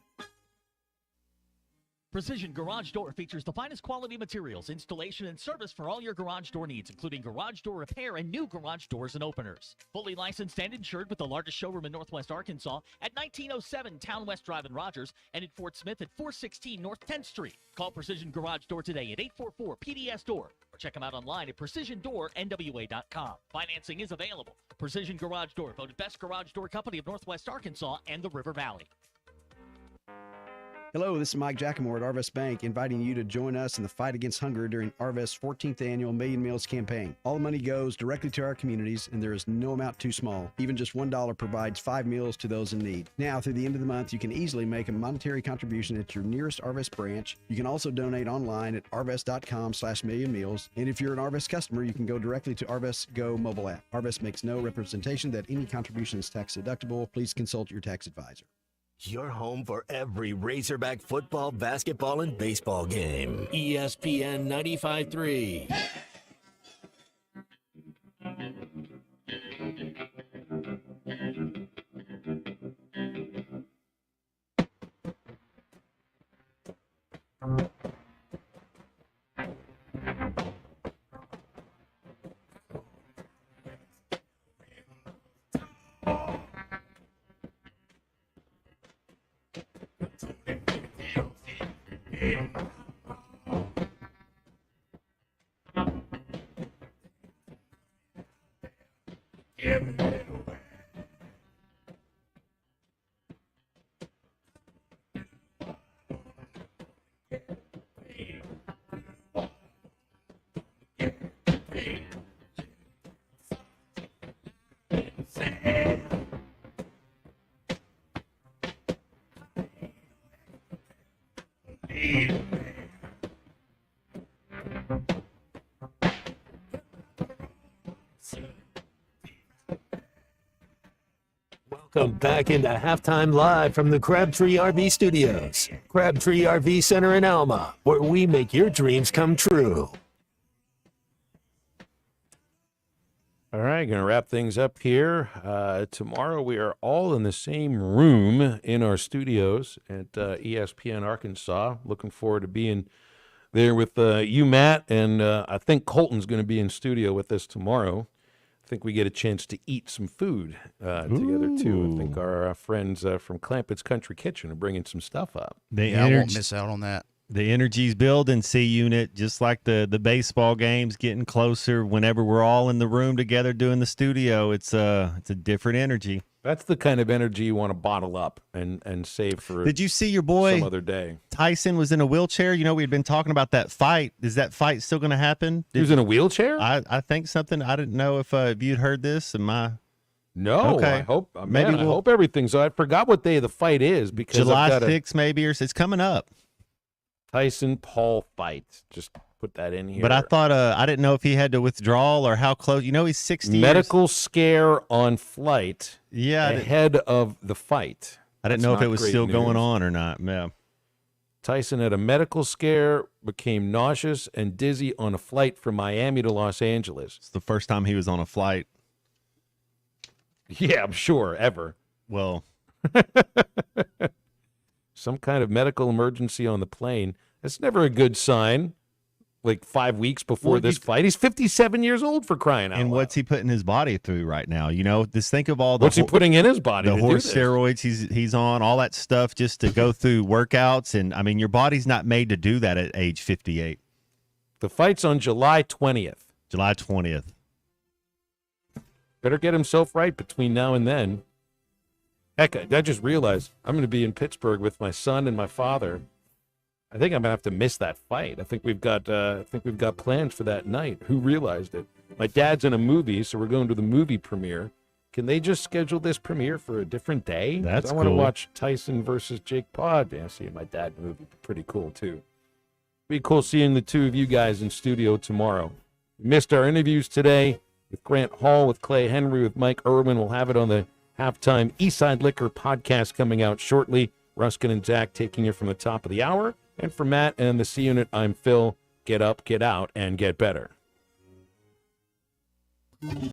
Precision Garage Door features the finest quality materials, installation, and service for all your garage door needs, including garage door repair and new garage doors and openers. Fully licensed and insured with the largest showroom in Northwest Arkansas at 1907 Town West Drive in Rogers and in Fort Smith at 416 North 10th Street. Call Precision Garage Door today at 844-PDS-DOOR or check them out online at PrecisionDoorNWA.com. Financing is available. Precision Garage Door, voted best garage door company of Northwest Arkansas and the River Valley. Hello, this is Mike Giacomo at Arvest Bank, inviting you to join us in the fight against hunger during Arvest's 14th annual Million Meals campaign. All the money goes directly to our communities, and there is no amount too small. Even just $1 provides 5 meals to those in need. Now, through the end of the month, you can easily make a monetary contribution at your nearest Arvest branch. You can also donate online at arvest.com/millionmeals. And if you're an Arvest customer, you can go directly to Arvest Go mobile app. Arvest makes no representation that any contribution is tax deductible. Please consult your tax advisor. Your home for every Razorback football, basketball, and baseball game. ESPN 95.3. Welcome back into Halftime Live from the Crabtree RV Studios. Crabtree RV Center in Alma, where we make your dreams come true. All right, going to wrap things up here. Tomorrow we are all in the same room in our studios at ESPN Arkansas. Looking forward to being there with you, Matt, and I think Colton's going to be in studio with us tomorrow. I think we get a chance to eat some food together, too. I think our friends from Clampett's Country Kitchen are bringing some stuff up. I won't miss out on that. The energy's building, C-Unit, just like the baseball games getting closer. Whenever we're all in the room together doing the studio, it's a different energy. That's the kind of energy you want to bottle up and save for Did you see your boy some other day? Tyson was in a wheelchair. You know, we had been talking about that fight. Is that fight still going to happen? He was in a wheelchair? I think something. I didn't know if you'd heard this. No, okay. I hope I hope everything's. I forgot what day the fight is because July 6th maybe, or it's coming up. Tyson Paul fight. Just put that in here. But I thought I didn't know if he had to withdraw or how close. You know, he's 60 Medical scare on flight. Yeah, ahead of the fight. I didn't know if it was still going on or not. Yeah. Tyson had a medical scare, became nauseous and dizzy on a flight from Miami to Los Angeles. It's the first time he was on a flight. Yeah, I'm sure, ever. Well, some kind of medical emergency on the plane. That's never a good sign. Like 5 weeks before this fight. He's 57 years old, for crying out loud. And what's he putting his body through right now? You know, just think of all the what's he putting in his body? The to do horse this? steroids he's on, all that stuff just to go through workouts. And I mean, your body's not made to do that at age 58. The fight's on July 20th. July 20th. Better get himself right between now and then. Heck, I just realized I'm going to be in Pittsburgh with my son and my father. I think I'm gonna have to miss that fight. I think we've got plans for that night. Who realized it? My dad's in a movie, so we're going to the movie premiere. Can they just schedule this premiere for a different day? That's I want to cool. watch Tyson versus Jake Paul. Yeah, seeing my dad movie, pretty cool too. Be cool seeing the two of you guys in studio tomorrow. We missed our interviews today with Grant Hall, with Clay Henry, with Mike Irwin. We'll have it on the Halftime Eastside Liquor podcast coming out shortly. Ruskin and Zach taking you from the top of the hour. And for Matt and the C Unit, I'm Phil. Get up, get out, and get better.